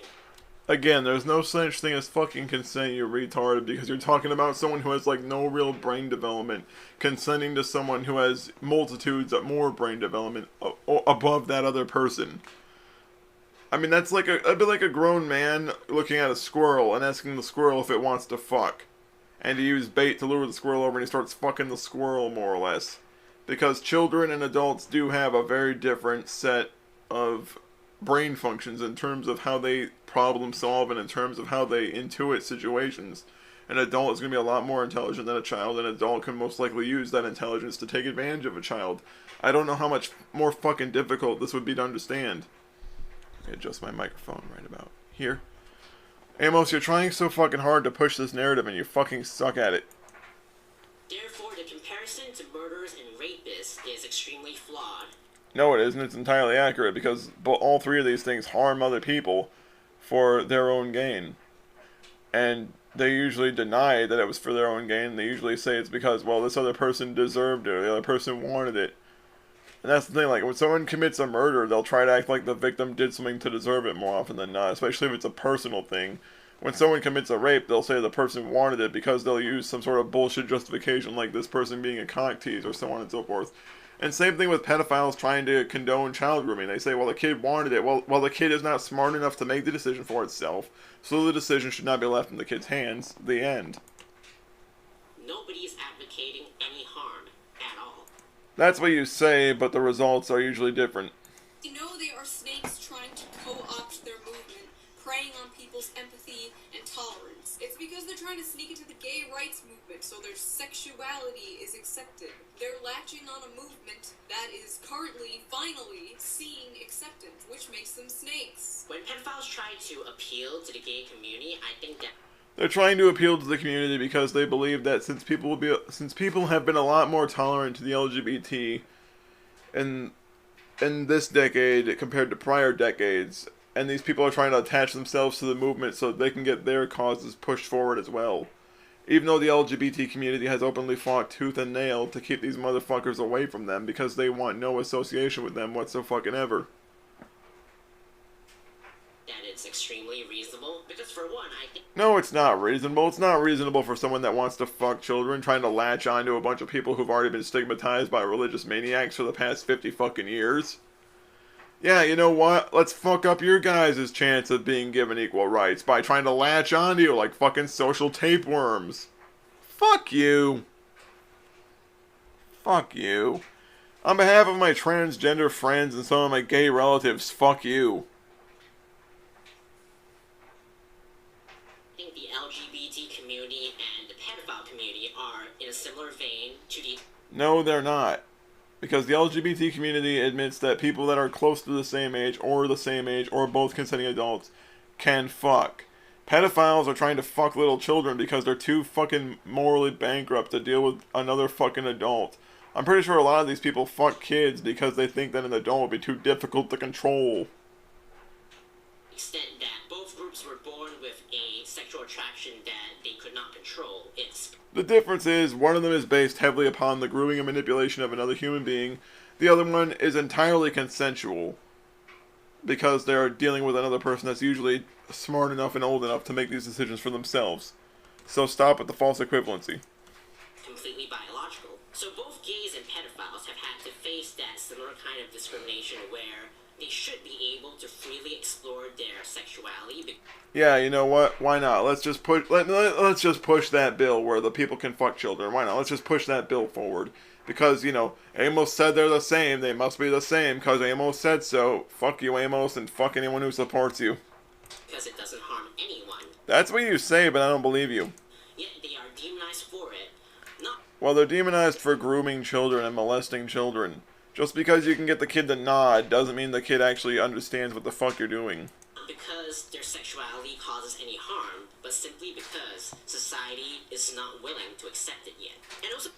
Again, there's no such thing as fucking consent, you retarded, because you're talking about someone who has, like, no real brain development consenting to someone who has multitudes of more brain development above that other person. I mean, that's like a bit like a grown man looking at a squirrel and asking the squirrel if it wants to fuck. And to use bait to lure the squirrel over and he starts fucking the squirrel, more or less. Because children and adults do have a very different set of brain functions in terms of how they problem solve and in terms of how they intuit situations. An adult is going to be a lot more intelligent than a child. An adult can most likely use that intelligence to take advantage of a child. I don't know how much more fucking difficult this would be to understand. Let me adjust my microphone right about here. Amos, you're trying so fucking hard to push this narrative and you fucking suck at it. Therefore, the comparison to murderers and rapists is extremely flawed. No, it isn't. It's entirely accurate because all three of these things harm other people for their own gain. And they usually deny that it was for their own gain. They usually say it's because, well, this other person deserved it or the other person wanted it. And that's the thing, like, when someone commits a murder, they'll try to act like the victim did something to deserve it more often than not, especially if it's a personal thing. When someone commits a rape, they'll say the person wanted it because they'll use some sort of bullshit justification like this person being a cock tease or so on and so forth. And same thing with pedophiles trying to condone child grooming. They say, well, the kid wanted it. Well, the kid is not smart enough to make the decision for itself, so the decision should not be left in the kid's hands. The end. Nobody is advocating any harm at all. That's what you say, but the results are usually different. You know they are snakes trying to co-opt their movement, preying on people's empathy and tolerance. It's because they're trying to sneak into the gay rights movement so their sexuality is accepted. They're latching on a movement that is currently, finally, seeing acceptance, which makes them snakes. When pedophiles try to appeal to the gay community, I think that They're trying to appeal to the community because they believe that since people have been a lot more tolerant to the LGBT in this decade compared to prior decades, and these people are trying to attach themselves to the movement so that they can get their causes pushed forward as well. Even though the LGBT community has openly fought tooth and nail to keep these motherfuckers away from them because they want no association with them whatsoever. that it's extremely reasonable, because for one, I think No, it's not reasonable. It's not reasonable for someone that wants to fuck children trying to latch onto a bunch of people who've already been stigmatized by religious maniacs for the past 50 fucking years. Yeah, you know what? Let's fuck up your guys' chance of being given equal rights by trying to latch onto you like fucking social tapeworms. Fuck you. Fuck you. On behalf of my transgender friends and some of my gay relatives, fuck you. the LGBT community and the pedophile community are in a similar vein to the... No, they're not. Because the LGBT community admits that people that are close to the same age or both consenting adults can fuck. Pedophiles are trying to fuck little children because they're too fucking morally bankrupt to deal with another fucking adult. I'm pretty sure a lot of these people fuck kids because they think that an adult would be too difficult to control. extent that both groups were born with a sexual attraction that they could not control. The difference is, one of them is based heavily upon the grooming and manipulation of another human being. The other one is entirely consensual, because they're dealing with another person that's usually smart enough and old enough to make these decisions for themselves. So stop with the false equivalency. completely biological. So both gays and pedophiles have had to face that similar kind of discrimination where they should be able to freely explore their sexuality. Yeah, you know what? Why not? Let's just let's just push that bill where the people can fuck children. Why not? Let's just push that bill forward. Because, you know, Amos said they're the same. They must be the same because Amos said so. Fuck you, Amos, and fuck anyone who supports you. Because it doesn't harm anyone. That's what you say, but I don't believe you. Yet they are demonized for it. Not Well, they're demonized for grooming children and molesting children. Just because you can get the kid to nod doesn't mean the kid actually understands what the fuck you're doing. because their sexuality causes any harm, but simply because society is not willing to accept it yet. And also,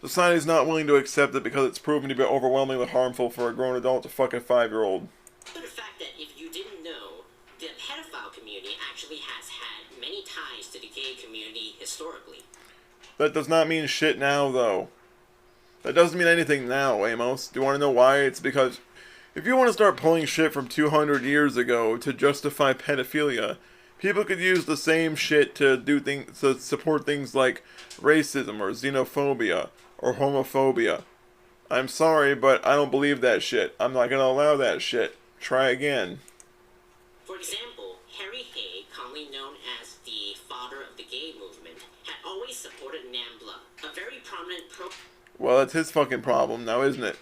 Society's not willing to accept it because it's proven to be overwhelmingly harmful for a grown adult to fuck a 5-year-old. the fact that if you didn't know, the pedophile community actually has had many ties to the gay community historically. That does not mean shit now, though. That doesn't mean anything now, Amos. Do you want to know why? It's because if you want to start pulling shit from 200 years ago to justify pedophilia, people could use the same shit to do things to support things like racism or xenophobia or homophobia. I'm sorry, but I don't believe that shit. I'm not gonna allow that shit. Try again. For example, Harry Hay, commonly known as the father of the gay movement, had always supported NAMBLA, a very prominent Well, that's his fucking problem now, isn't it?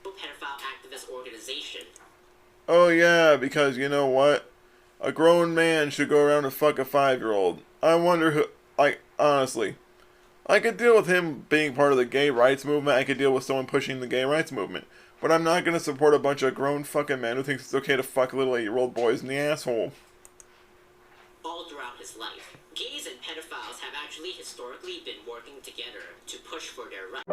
pro-pedophile activist organization. Oh yeah, because you know what? A grown man should go around and fuck a 5-year-old. I wonder who, like, honestly. I could deal with him being part of the gay rights movement, I could deal with someone pushing the gay rights movement. But I'm not gonna support a bunch of grown fucking men who thinks it's okay to fuck little 8-year-old boys in the asshole. All throughout his life, gays and pedophiles have actually historically been working together to push for their rights.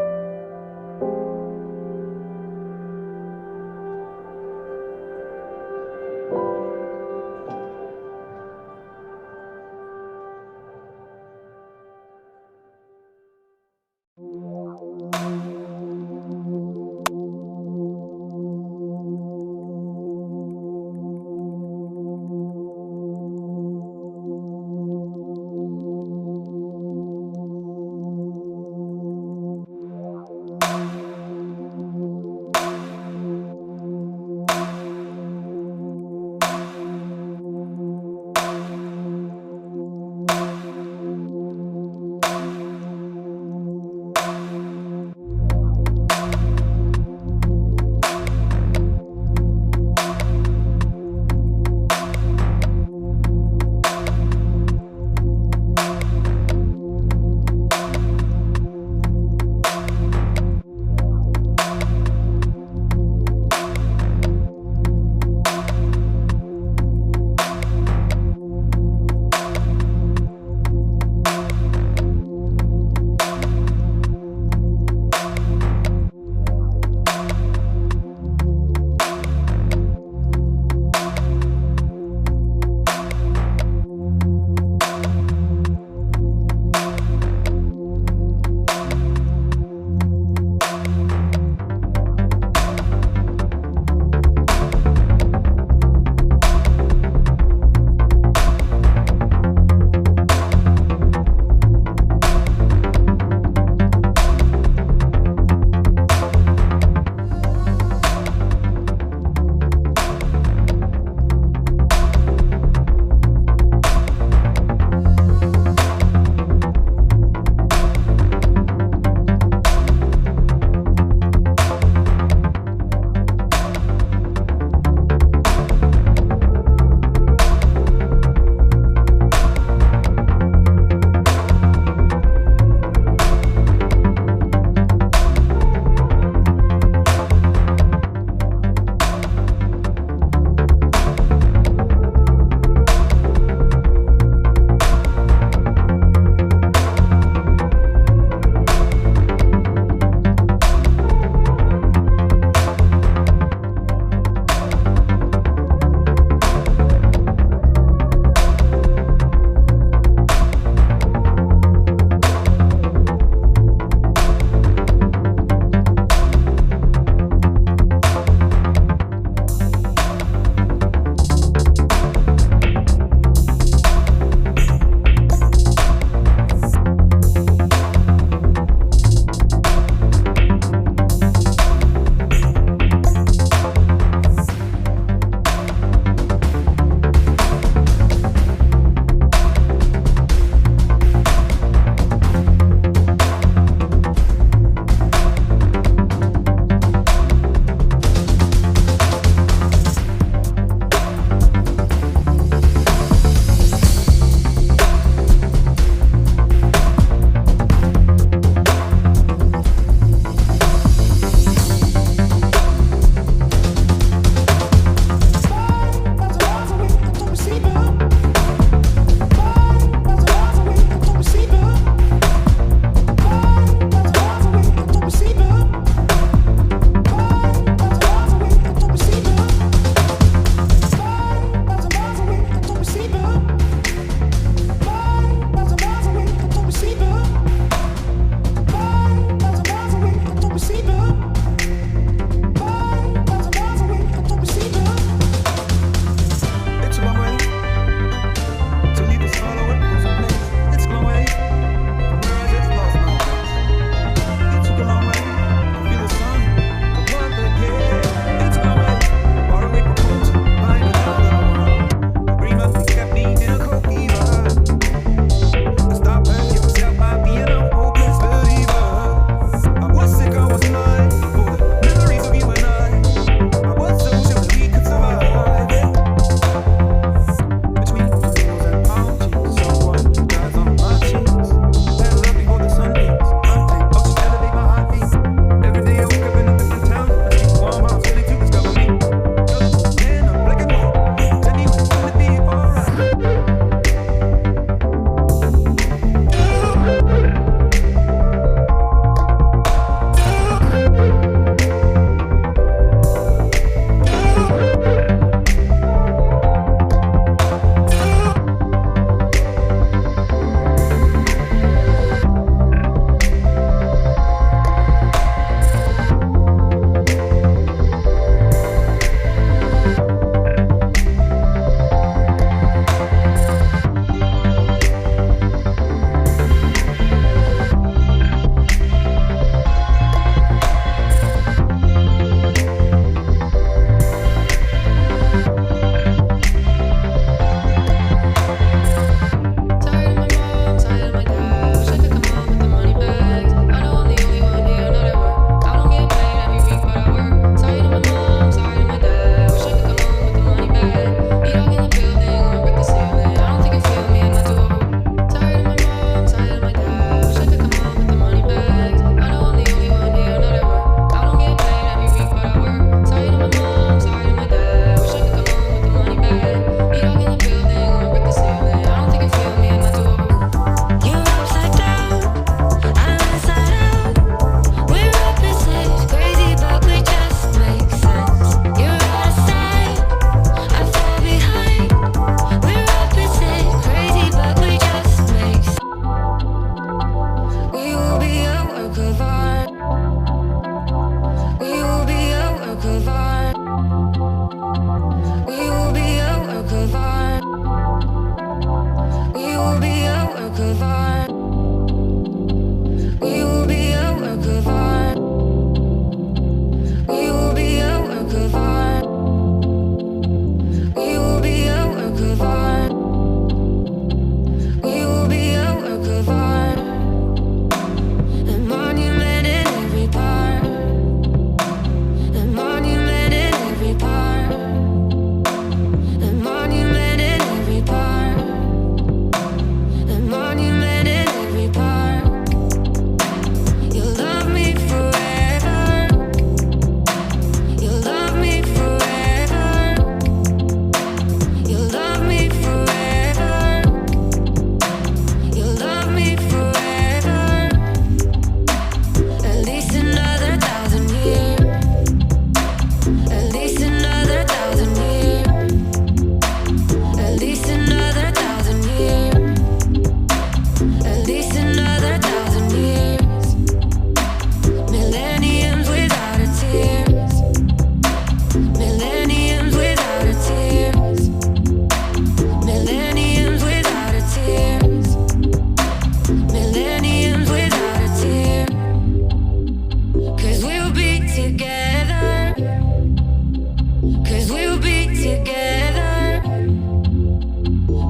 together.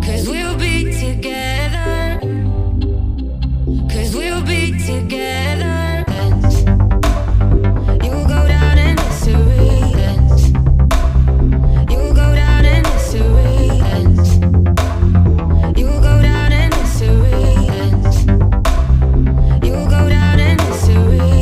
'Cause we'll be together. 'Cause we'll be together. You'll go down in history. You'll go down in history. You'll go down in history. You'll go down in history.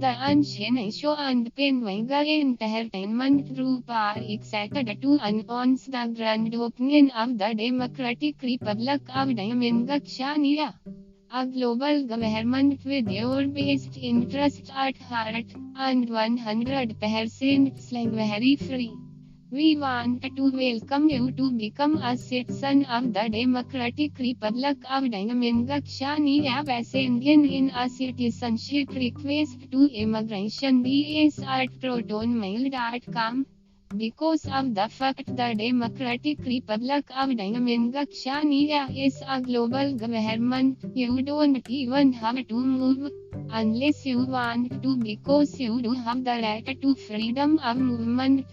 The Unchained Show and Penwanga Entertainment Group are excited to announce the grand opening of the Democratic Republic of Chania, a global government with your best interests at heart, and 100% slavery free. We want to welcome you to become a citizen of the Democratic Republic of Chania by sending in a citizenship request to immigration.ds at protonmail.com. Because of the fact the Democratic Republic of Chania is a global government, you don't even have to move unless you want to, because you do have the right to freedom of movement.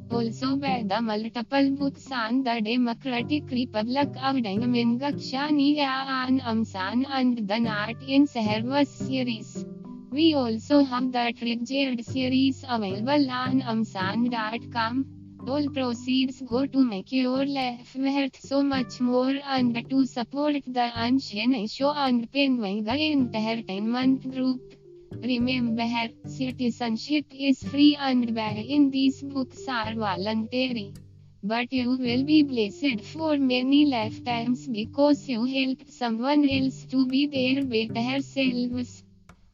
Also by the multiple books on the Democratic Republic of Chania and Amsan and the Not in Service series. We also have the Treasured series available on amsan.com. All proceeds go to make your life worth so much more and to support the Unchained Show and Penwanga Entertainment Group. Remember, citizenship is free and buying these books are voluntary. But you will be blessed for many lifetimes because you helped someone else to be their better selves.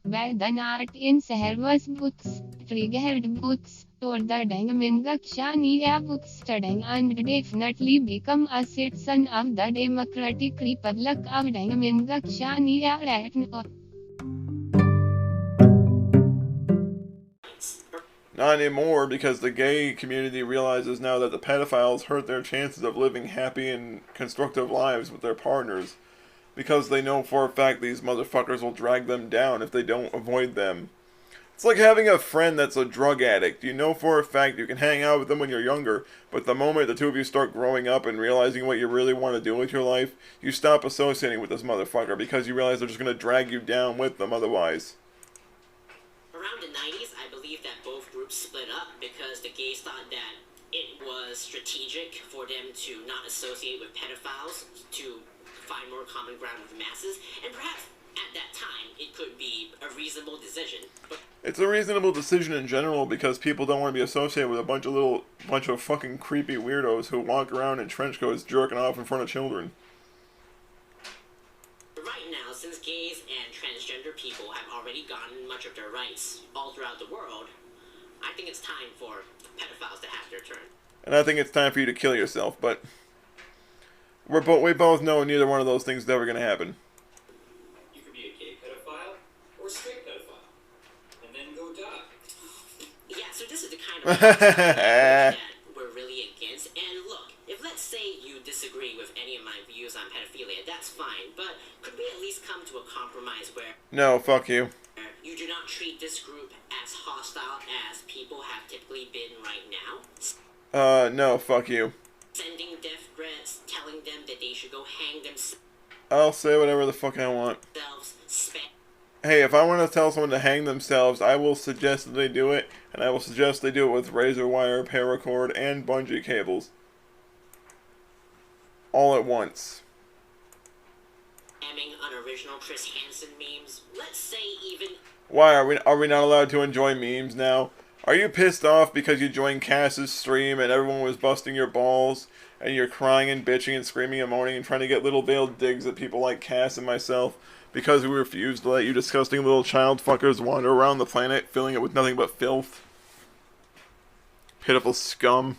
By the Not in Service books, Triggered books, or the Chania books studying and definitely become a citizen of the Democratic Republic of Chania right now. Not anymore, because the gay community realizes now that the pedophiles hurt their chances of living happy and constructive lives with their partners, because they know for a fact these motherfuckers will drag them down if they don't avoid them. It's like having a friend that's a drug addict. You know for a fact you can hang out with them when you're younger, but the moment the two of you start growing up and realizing what you really want to do with your life, you stop associating with this motherfucker because you realize they're just going to drag you down with them otherwise. Around the 90s, I believe that both groups split up because the gays thought that it was strategic for them to not associate with pedophiles to find more common ground with the masses, and perhaps at that time it could be a reasonable decision. But it's a reasonable decision in general because people don't want to be associated with a bunch of fucking creepy weirdos who walk around in trench coats jerking off in front of children. Right now, since gays and transgender people have already gotten much of their rights all throughout the world, I think it's time for pedophiles to have their turn. And I think it's time for you to kill yourself, but we both know neither one of those things is ever going to happen. You could be a gay pedophile or a straight pedophile, and then go die. Yeah, so this is the kind of that we're really against. And look, if let's say you disagree with any of my views on pedophilia, that's fine, but could we at least come to a compromise where No, fuck you. You do not treat this group as hostile as people have typically been right now? No, fuck you. Sending death threats, telling them that they should go hang themselves. I'll say whatever the fuck I want. Hey, if I want to tell someone to hang themselves, I will suggest that they do it, and I will suggest they do it with razor wire, paracord, and bungee cables. All at once. Spamming unoriginal Chris Hansen memes. Let's say even... Why, are we not allowed to enjoy memes now? Are you pissed off because you joined Cass's stream and everyone was busting your balls, and you're crying and bitching and screaming and moaning and trying to get little veiled digs at people like Cass and myself because we refuse to let you disgusting little child fuckers wander around the planet filling it with nothing but filth? Pitiful scum.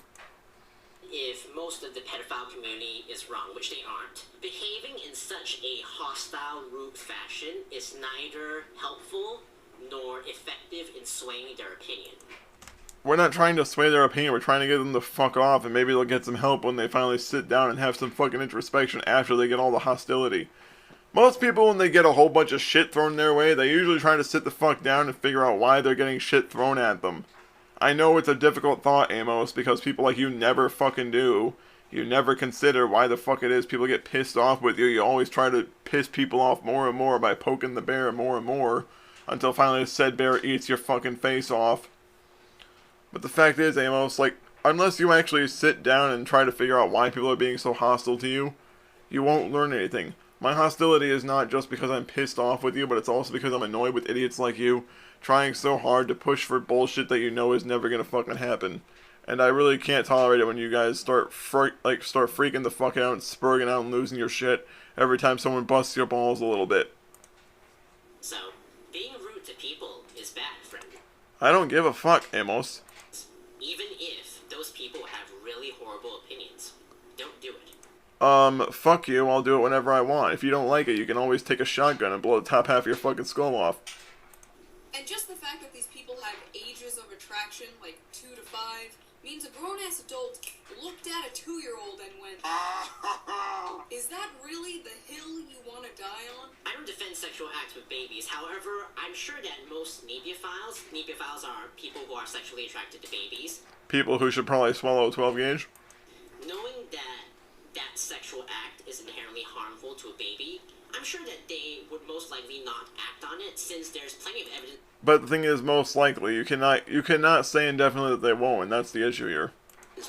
If most of the pedophile community is wrong, which they aren't, behaving in such a hostile, rude fashion is neither helpful nor effective in swaying their opinion. We're not trying to sway their opinion, we're trying to get them to fuck off, and maybe they'll get some help when they finally sit down and have some fucking introspection after they get all the hostility. Most people, when they get a whole bunch of shit thrown their way, they usually try to sit the fuck down and figure out why they're getting shit thrown at them. I know it's a difficult thought, Amos, because people like you never fucking do. You never consider why the fuck it is people get pissed off with you. You always try to piss people off more and more by poking the bear more and more, until finally said bear eats your fucking face off. But the fact is, Amos, like, unless you actually sit down and try to figure out why people are being so hostile to you, you won't learn anything. My hostility is not just because I'm pissed off with you, but it's also because I'm annoyed with idiots like you, trying so hard to push for bullshit that you know is never gonna fucking happen. And I really can't tolerate it when you guys start freaking the fuck out and spurging out and losing your shit every time someone busts your balls a little bit. So, being rude to people is bad, friend. I don't give a fuck, Amos. Even if those people have really horrible opinions, don't do it. Fuck you, I'll do it whenever I want. If you don't like it, you can always take a shotgun and blow the top half of your fucking skull off. And just the fact that these people have ages of attraction, like 2 to 5, means a grown-ass adult looked at a 2-year-old and went, is that really the hill you want to die on? I don't defend sexual acts with babies. However, I'm sure that most nepiophiles are people who are sexually attracted to babies. People who should probably swallow a 12 gauge. Knowing that that sexual act is inherently harmful to a baby, I'm sure that they would most likely not act on it, since there's plenty of evidence. But the thing is, most likely, you cannot say indefinitely that they won't, and that's the issue here.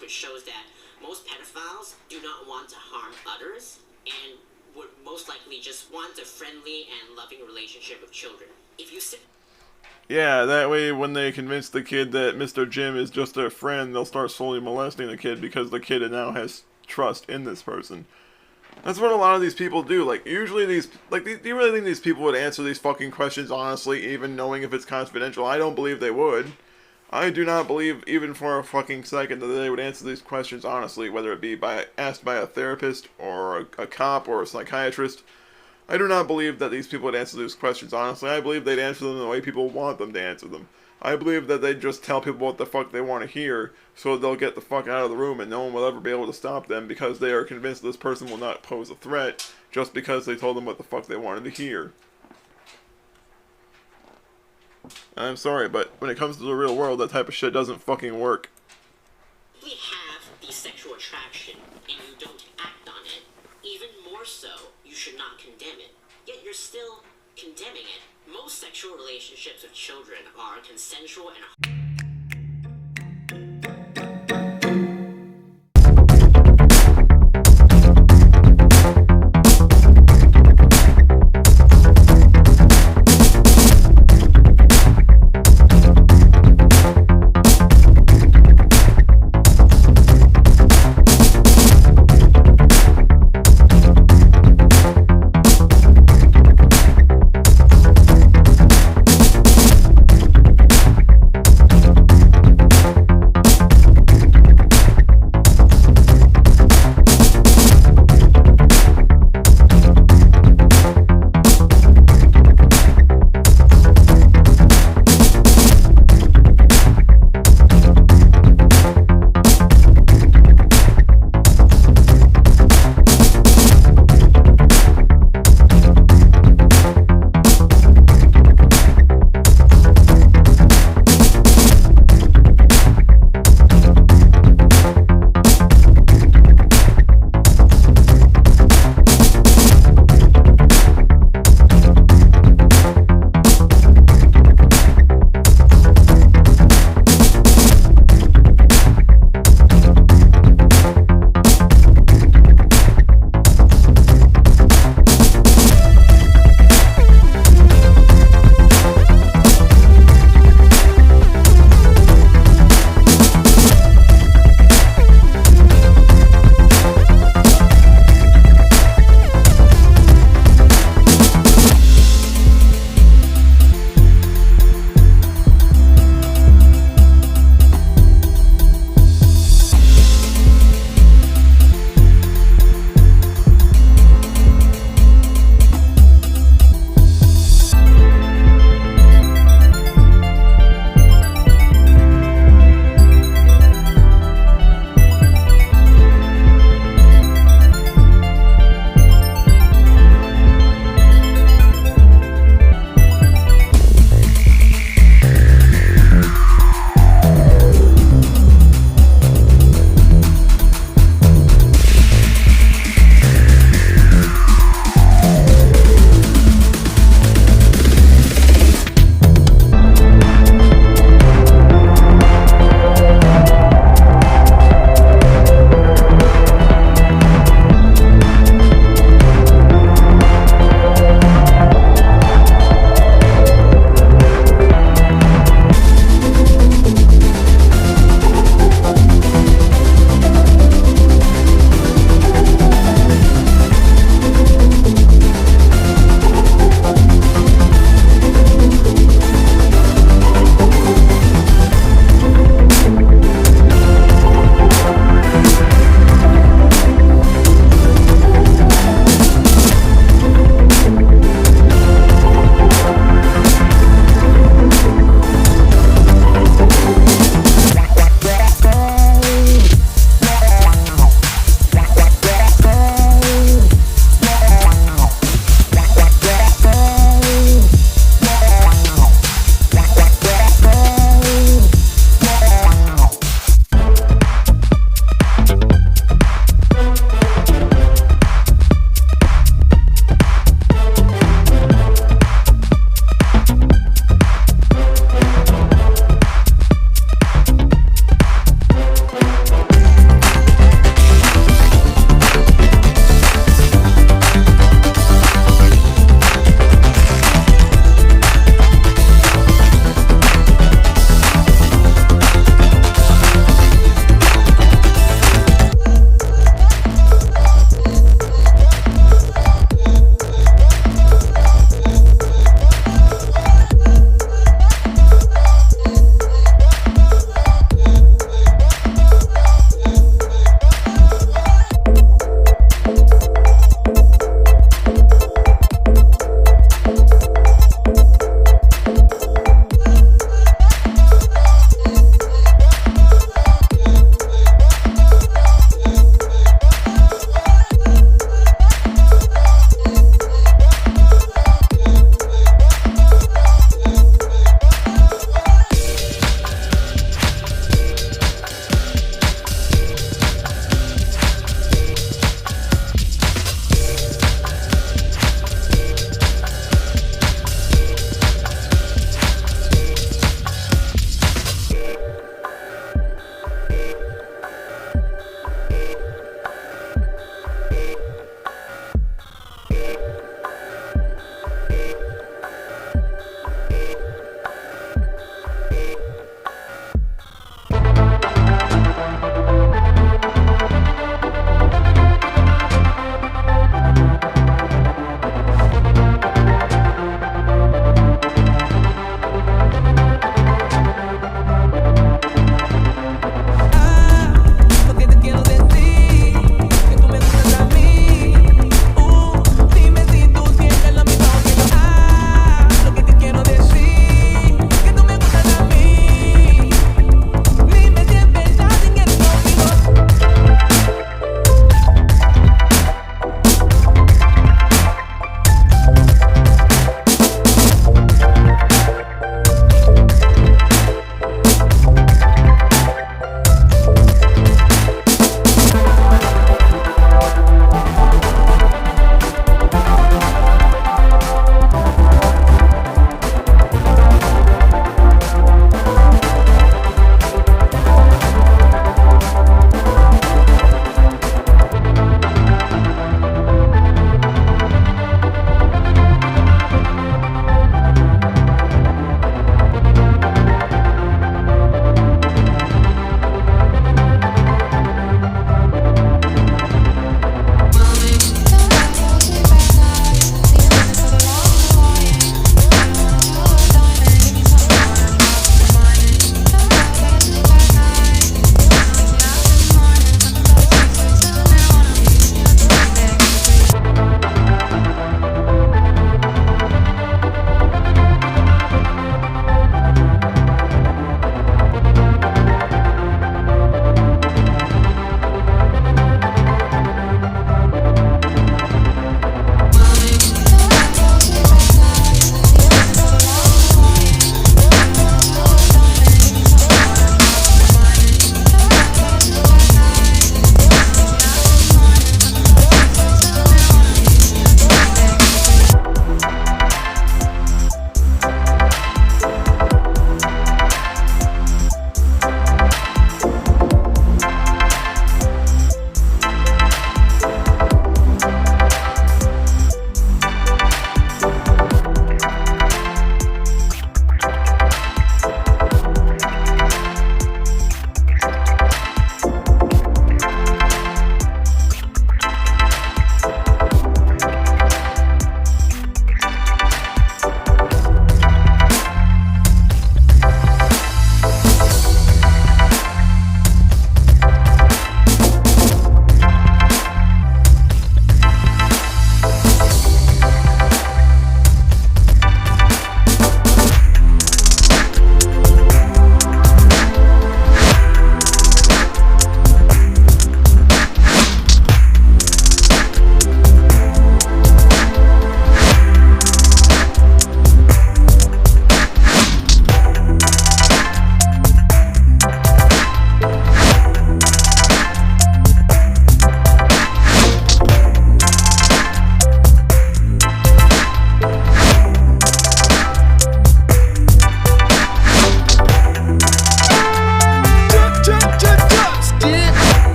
Which shows that most pedophiles do not want to harm others, and would most likely just want a friendly and loving relationship with children. If you sit... Yeah, that way when they convince the kid that Mr. Jim is just their friend, they'll start slowly molesting the kid because the kid now has trust in this person. That's what a lot of these people do. Like, usually do you really think these people would answer these fucking questions honestly, even knowing if it's confidential? I don't believe they would. I do not believe, even for a fucking second, that they would answer these questions honestly, whether it be asked by a therapist, or a cop, or a psychiatrist. I do not believe that these people would answer these questions honestly. I believe they'd answer them the way people want them to answer them. I believe that they'd just tell people what the fuck they want to hear, so they'll get the fuck out of the room and no one will ever be able to stop them because they are convinced this person will not pose a threat just because they told them what the fuck they wanted to hear. I'm sorry, but when it comes to the real world, that type of shit doesn't fucking work. We have the sexual attraction, and you don't act on it. Even more so, you should not condemn it. Yet you're still condemning it. Most sexual relationships with children are consensual and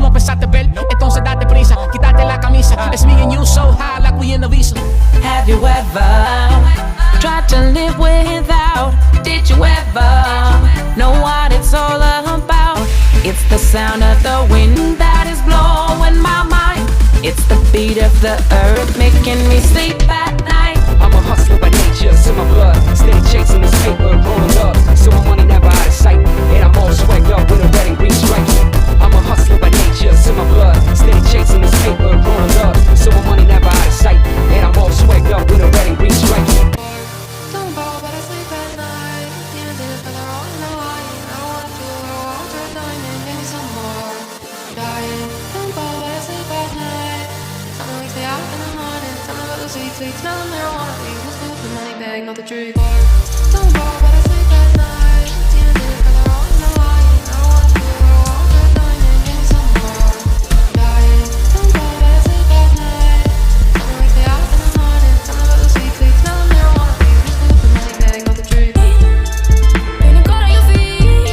¿Cómo pensaste ver? Entonces date prisa, quítate la camisa. It's me and you so high like we in the visa. Have you ever tried to live without? Did you ever know what it's all about? It's the sound of the wind that is blowing my mind. It's the beat of the earth making me sleep at night. I'm a hustler by nature, it's in my blood. Steady chasing this paper, rolling up. So my money never out of sight. And I'm all swagged up with a red and green stripe. I'm a hustler by nature, it's in my blood. Steady chasing this paper, rolling up. So my money never out of sight. And I'm all swagged up with a red and green stripe. Don't bother, but I sleep at night. Demons in the feather all in the light. I don't wanna do it, I want to diamond. Give me some more. I'm dying. Don't bother, but I sleep at night. Something wakes me up in the morning. Something about the sweet, sweet smell of marijuana. Who's good the money bag, not the tree bar. Don't bother, but I sleep at night. Demons in the feather all in the light. I don't wanna do it, I want to diamond. Give me some more. I'm dying. Don't bother, but I sleep at night. Something wakes me up in the morning. Something about the sweet, sweet smell of marijuana. Who's good the money bag, not the tree bar. When you got on your feet,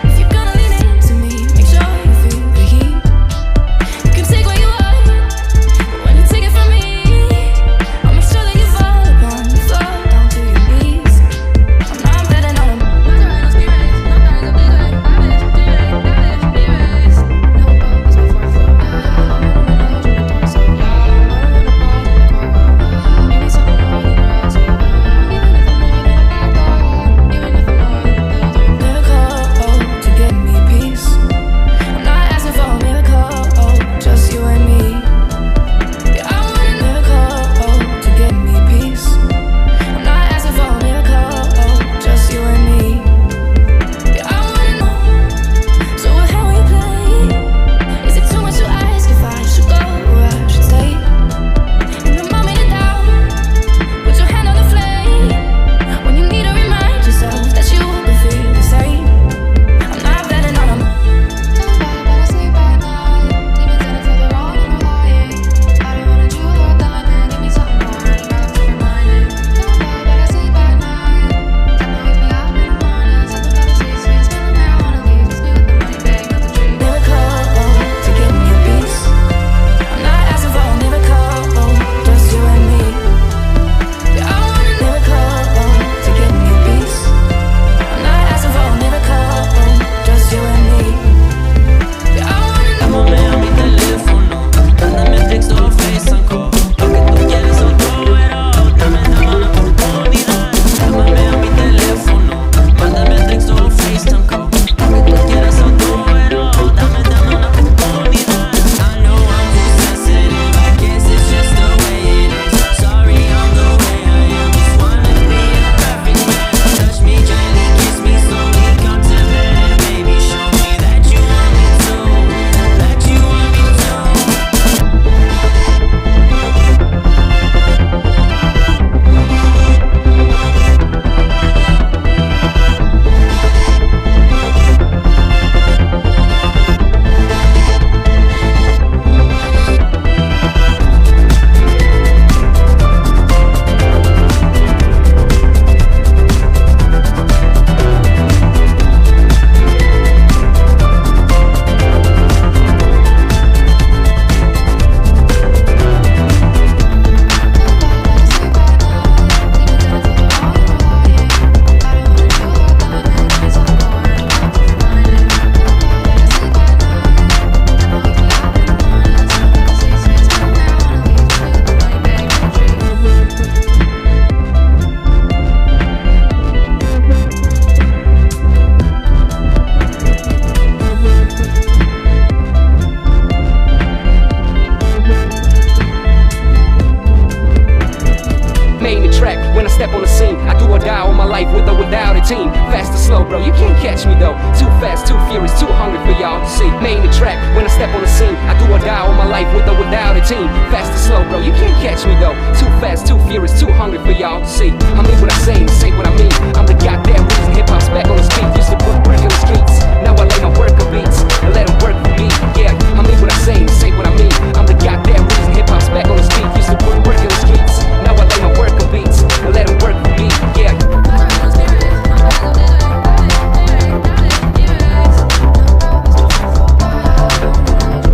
if you're gonna lean into me, make sure you feel the heat. You can take what you want, but when you take it from me, I'll make sure that you fall upon the floor, down to your knees. I'm not betting on them. Miracle to give me peace. I'm not asking for a miracle, just you and me. Yeah, I want a miracle to give me peace. I'm not asking for a miracle, just you and me. Yeah, I wanna know. So how will you play? Is it too much to ask if I should go or I should stay? In the moment of doubt, put your hand on the flame. When you need to remind yourself that you will feel the same. I'm not betting on them. Don't bother, but I sleep at night. Demons in the feather all in the light. I don't wanna jewel or diamond. Give me something more, I'd rather be reminded. Don't bother, but I sleep at night. Something wakes me up in the morning. Something about the sweet, sweet smell of marijuana leaves me with the money bag, not the tree. Miracle to give me a piece. I'm not asking for a miracle, just you and me. Yeah, I want a miracle to give me a piece. I'm not asking for a miracle, just you and me. Yeah, I want a Llámame a mi teléfono, mándame texto o FaceTime. Lo que tú quieres son todo, dame una oportunidad. Llámame a mi teléfono, mándame texto o FaceTime. Lo que tú quieres son todo, dame una oportunidad. I know I'm too sensitive, I guess it's just the way it is. Sorry, I'm the way I am, just wanna be a perfect man. Touch me gently, kiss me slowly, come to bed, baby, show me that you want me to, that you want me to. Main the track, when I step on the scene, I do or die all my life with or without a team. Fast or slow, bro, you can't catch me though. Too fast, too furious, too hungry for y'all to see. Main the track, when I step on the scene, I do or die all my life with or without a team. Fast or slow, bro, you can't catch me though. Too fast, too furious, too hungry for y'all to see. I mean what I say what I mean. I'm the goddamn reason hip-hop's back on the street. Used to put brick in the streets, now I lay my work on beats and let them work for me. Yeah, I mean what I say what I mean. I'm the goddamn reason hip-hop's back on the street. Used to put brick in the streets, now I lay my work on beats and let them work for me. Yeah. miracle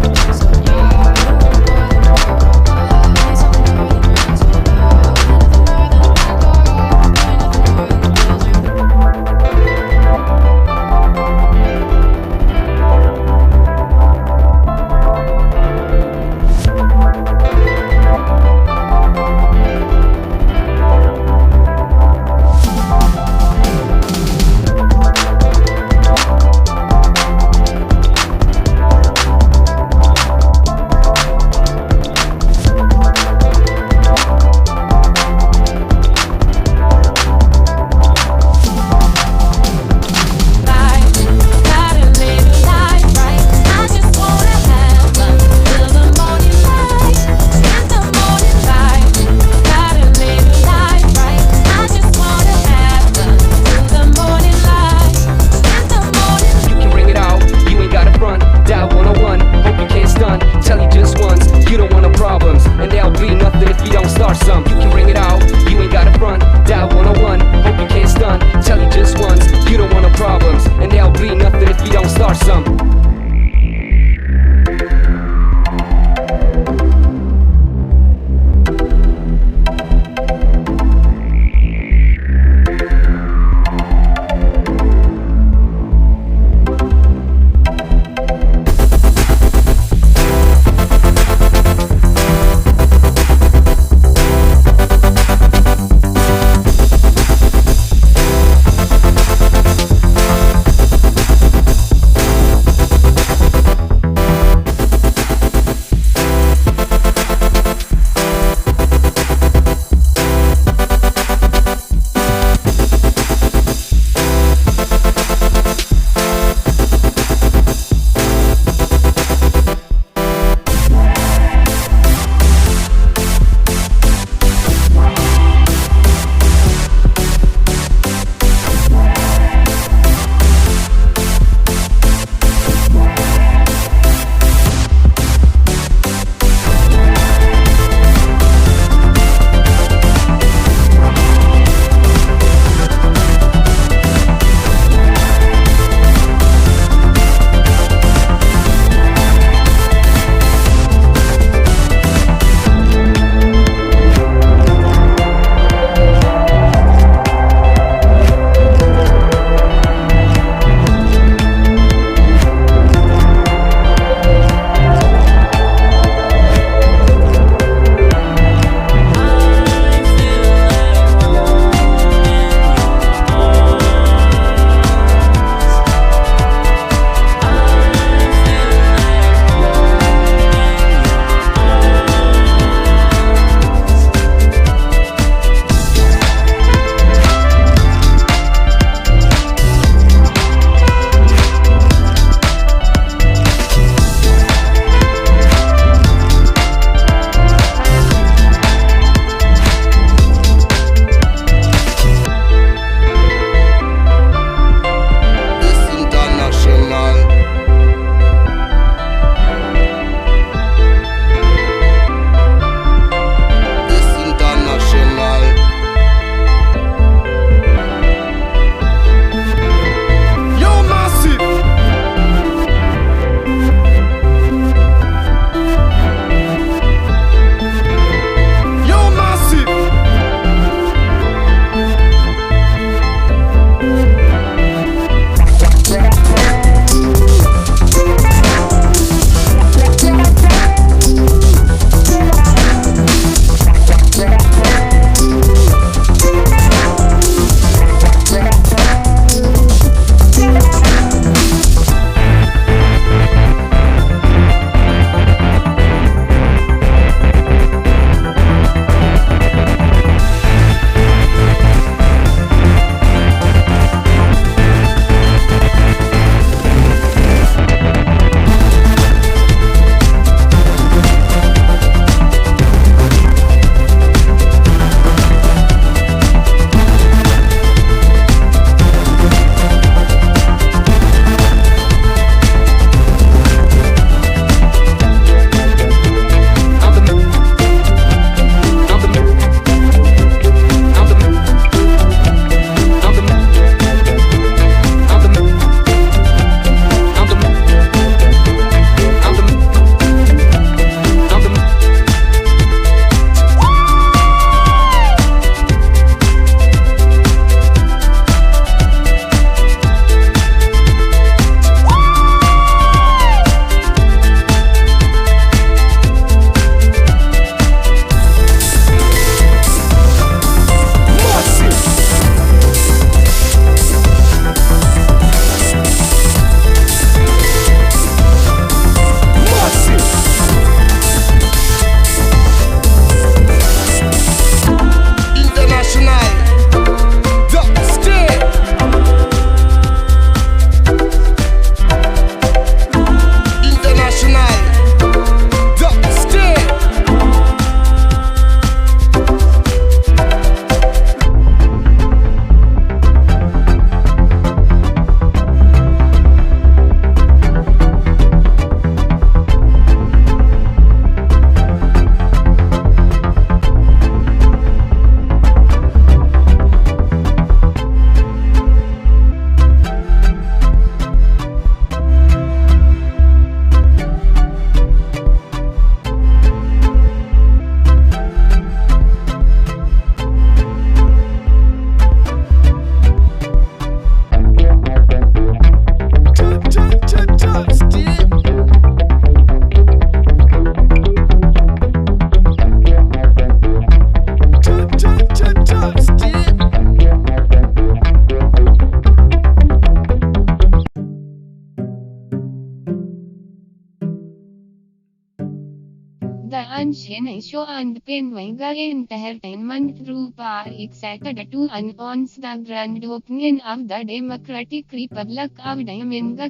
the unfinished show and Penguin Entertainment Group are excited to announce the grand opening of the Democratic Republic of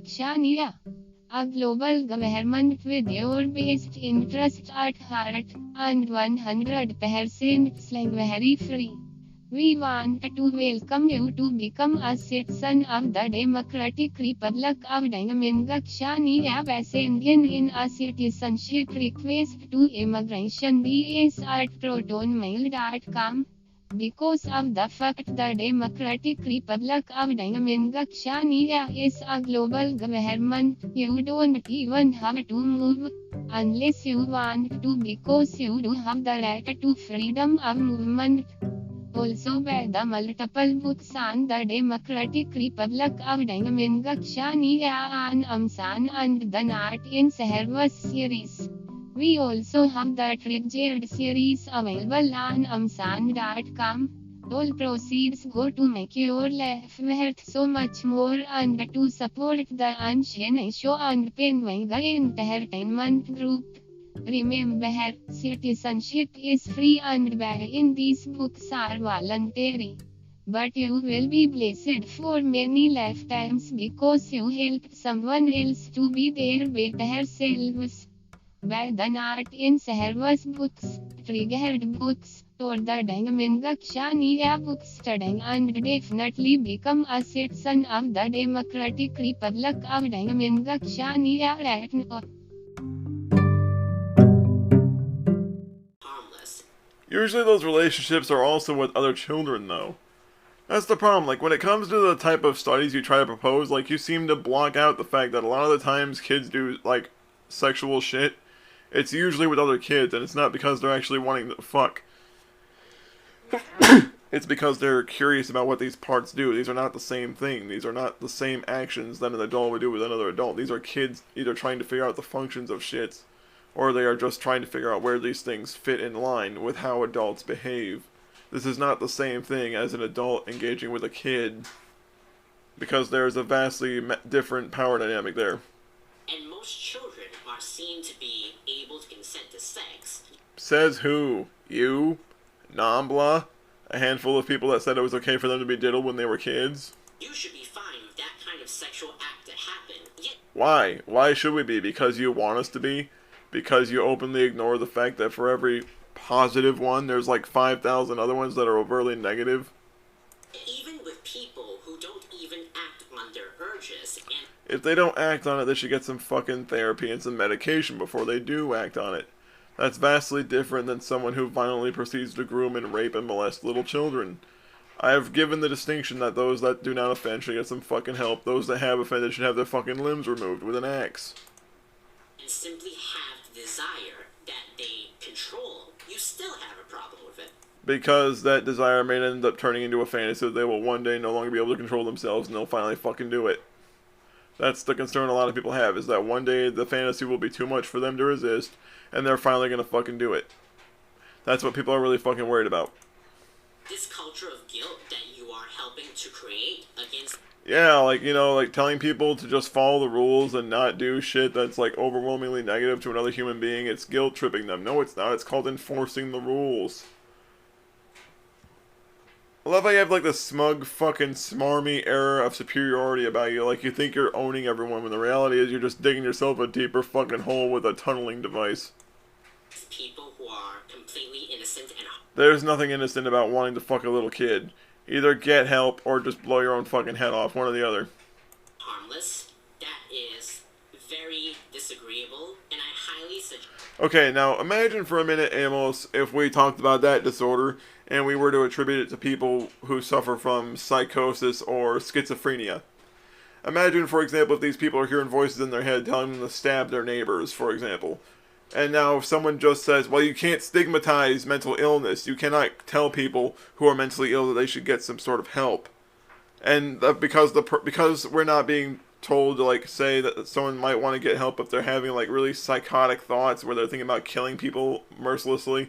China, a global government with your best interests at heart, and 100% slavery free. We want to welcome you to become a citizen of the Democratic Republic of China by sending in a citizenship request to immigration@protonmail.com. Because of the fact the Democratic Republic of China is a global government, you don't even have to move unless you want to, because you do have the right to freedom of movement. Also by the multiple books on the Democratic Republic of China and and the Not in Service series. We also have the Triggered series available on Amazon.com. All proceeds go to make your life worth so much more and to support the Unchained Show and Penguin Entertainment Group. Remember, citizenship is free and buying these books are voluntary. But you will be blessed for many lifetimes because you helped someone else to be their better selves. By the Not in Service books, Triggered books, or the China books studying and definitely become a citizen of the Democratic Republic of China right now. Usually those relationships are also with other children, though. That's the problem. Like, when it comes to the type of studies you try to propose, like, you seem to block out the fact that a lot of the times kids do, like, sexual shit. It's usually with other kids, and it's not because they're actually wanting to fuck. It's because they're curious about what these parts do. These are not the same thing. These are not the same actions that an adult would do with another adult. These are kids either trying to figure out the functions of shits, or they are just trying to figure out where these things fit in line with how adults behave. This is not the same thing as an adult engaging with a kid, because there's a vastly different power dynamic there. And most children are seen to be able to consent to sex. Says who? You? Nambla? A handful of people that said it was okay for them to be diddled when they were kids? You should be fine with that kind of sexual act to happen. Why? Why should we be? Because you want us to be? Because you openly ignore the fact that for every positive one, there's like 5,000 other ones that are overtly negative? Even with people who don't even act on their urges and... If they don't act on it, they should get some fucking therapy and some medication before they do act on it. That's vastly different than someone who violently proceeds to groom and rape and molest little children. I have given the distinction that those that do not offend should get some fucking help. Those that have offended should have their fucking limbs removed with an axe. And simply have the desire that they control, you still have a problem with it. Because that desire may end up turning into a fantasy that they will one day no longer be able to control themselves and they'll finally fucking do it. That's the concern a lot of people have, is that one day the fantasy will be too much for them to resist, and they're finally gonna fucking do it. That's what people are really fucking worried about. This culture of guilt that you are helping to create against... Yeah, like, you know, like telling people to just follow the rules and not do shit that's like overwhelmingly negative to another human being, it's guilt tripping them. No, it's not. It's called enforcing the rules. I love how you have like this smug fucking smarmy air of superiority about you, like you think you're owning everyone when the reality is you're just digging yourself a deeper fucking hole with a tunneling device. People who are completely innocent and... There's nothing innocent about wanting to fuck a little kid. Either get help or just blow your own fucking head off, one or the other. Harmless. That is very disagreeable, and I highly suggest... Okay, now imagine for a minute, Amos, if we talked about that disorder and we were to attribute it to people who suffer from psychosis or schizophrenia. Imagine, for example, if these people are hearing voices in their head telling them to stab their neighbors, for example. And now if someone just says, well, you can't stigmatize mental illness, you cannot tell people who are mentally ill that they should get some sort of help. And because we're not being told to, like, say that someone might want to get help if they're having, like, really psychotic thoughts where they're thinking about killing people mercilessly.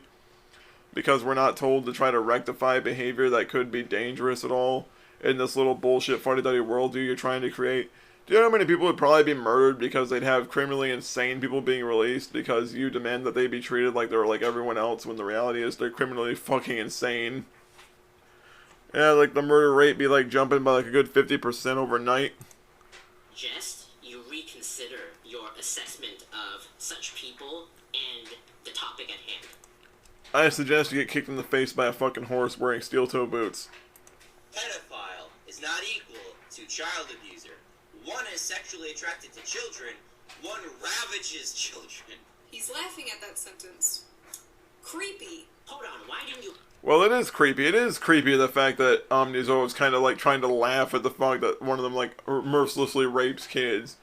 Because we're not told to try to rectify behavior that could be dangerous at all in this little bullshit fuddy-duddy worldview you're trying to create. Do you know how many people would probably be murdered because they'd have criminally insane people being released because you demand that they be treated like they're like everyone else when the reality is they're criminally fucking insane? Yeah, like the murder rate be like jumping by like a good 50% overnight. Suggest you reconsider your assessment of such people and the topic at hand. I suggest you get kicked in the face by a fucking horse wearing steel-toe boots. Pedophile is not equal to child abuser. One is sexually attracted to children, one ravages children. He's laughing at that sentence. Creepy. Hold on, why didn't you... Well, it is creepy. It is creepy the fact that Omnizo is kind of like trying to laugh at the fact that one of them like mercilessly rapes kids.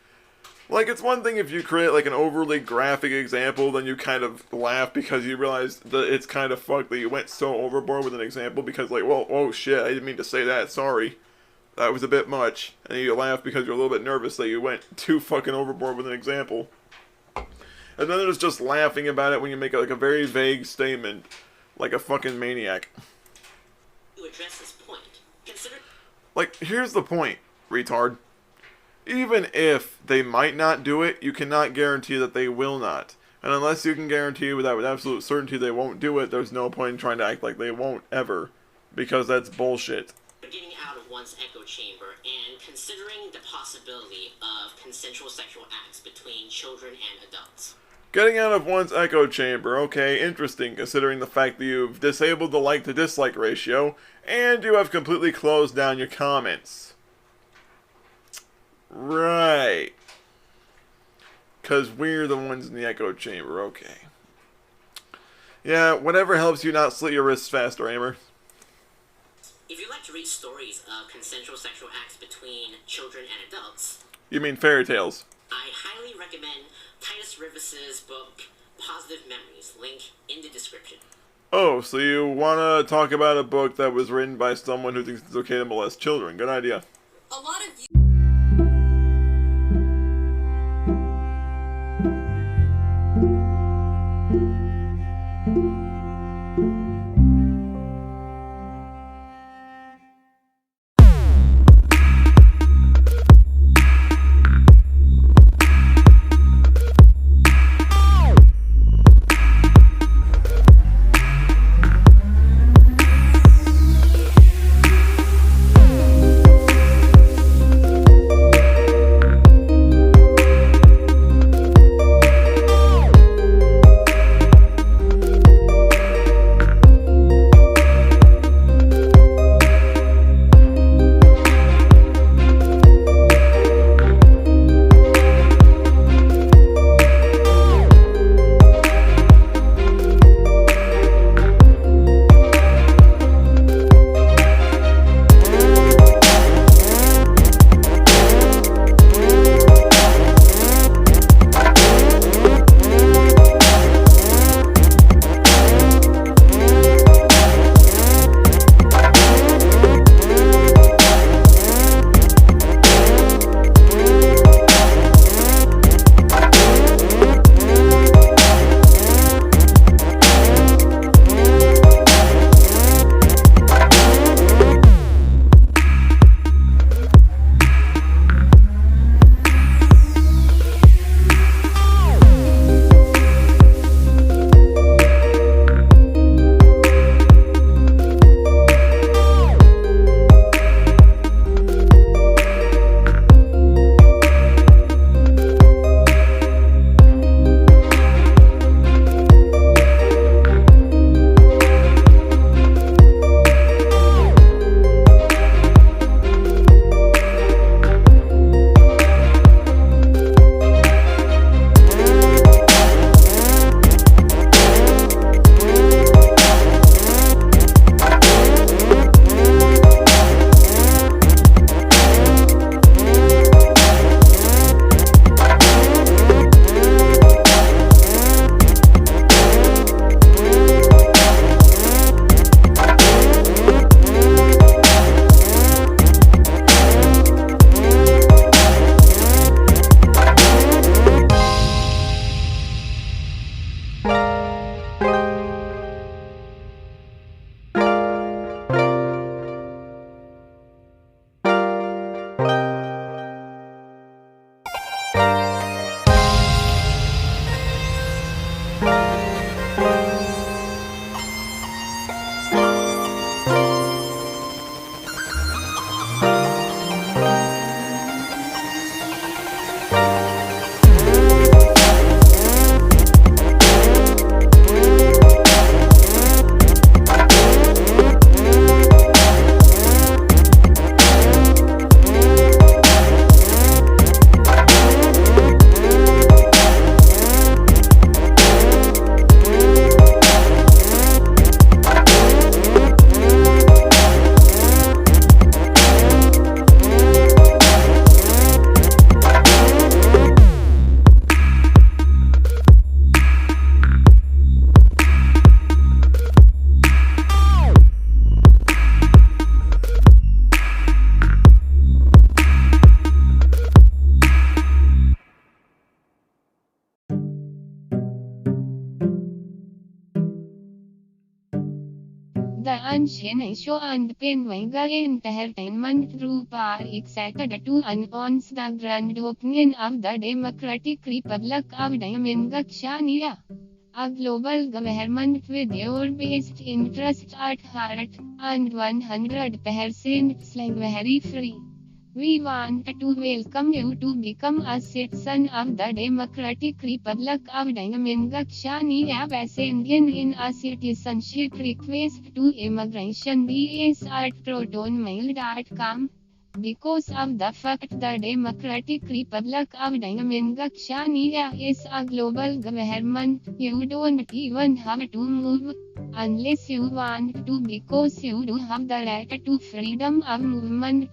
Like, it's one thing if you create like an overly graphic example, then you kind of laugh because you realize that it's kind of fucked that you went so overboard with an example because like, well, oh shit, I didn't mean to say that, sorry. That was a bit much. And you laugh because you're a little bit nervous that you went too fucking overboard with an example. And then there's just laughing about it when you make like a very vague statement. Like a fucking maniac. You address this point. Consider... Like, here's the point, retard. Even if they might not do it, you cannot guarantee that they will not. And unless you can guarantee with absolute certainty they won't do it, there's no point in trying to act like they won't ever. Because that's bullshit. Getting out of one's echo chamber and considering the possibility of consensual sexual acts between children and adults. Getting out of one's echo chamber, okay, interesting, considering the fact that you've disabled the like to dislike ratio, and you have completely closed down your comments. Right. Because we're the ones in the echo chamber, okay. Yeah, whatever helps you not slit your wrists faster, Aimer. If you'd like to read stories of consensual sexual acts between children and adults... You mean fairy tales? I highly recommend Titus Rivers' book, Positive Memories, link in the description. Oh, so you want to talk about a book that was written by someone who thinks it's okay to molest children. Good idea. A lot of you... The Unshination and Penwanga Entertainment Group are excited to announce the grand opening of the Democratic Republic of Chania, a global government with your best interests at heart, and 100% slavery free. We want to welcome you to become a citizen of the Democratic Republic of Chania by sending in a citizenship request to immigration.ds at protonmail.com. Because of the fact the Democratic Republic of Chania is a global government, you don't even have to move unless you want to, because you do have the right to freedom of movement.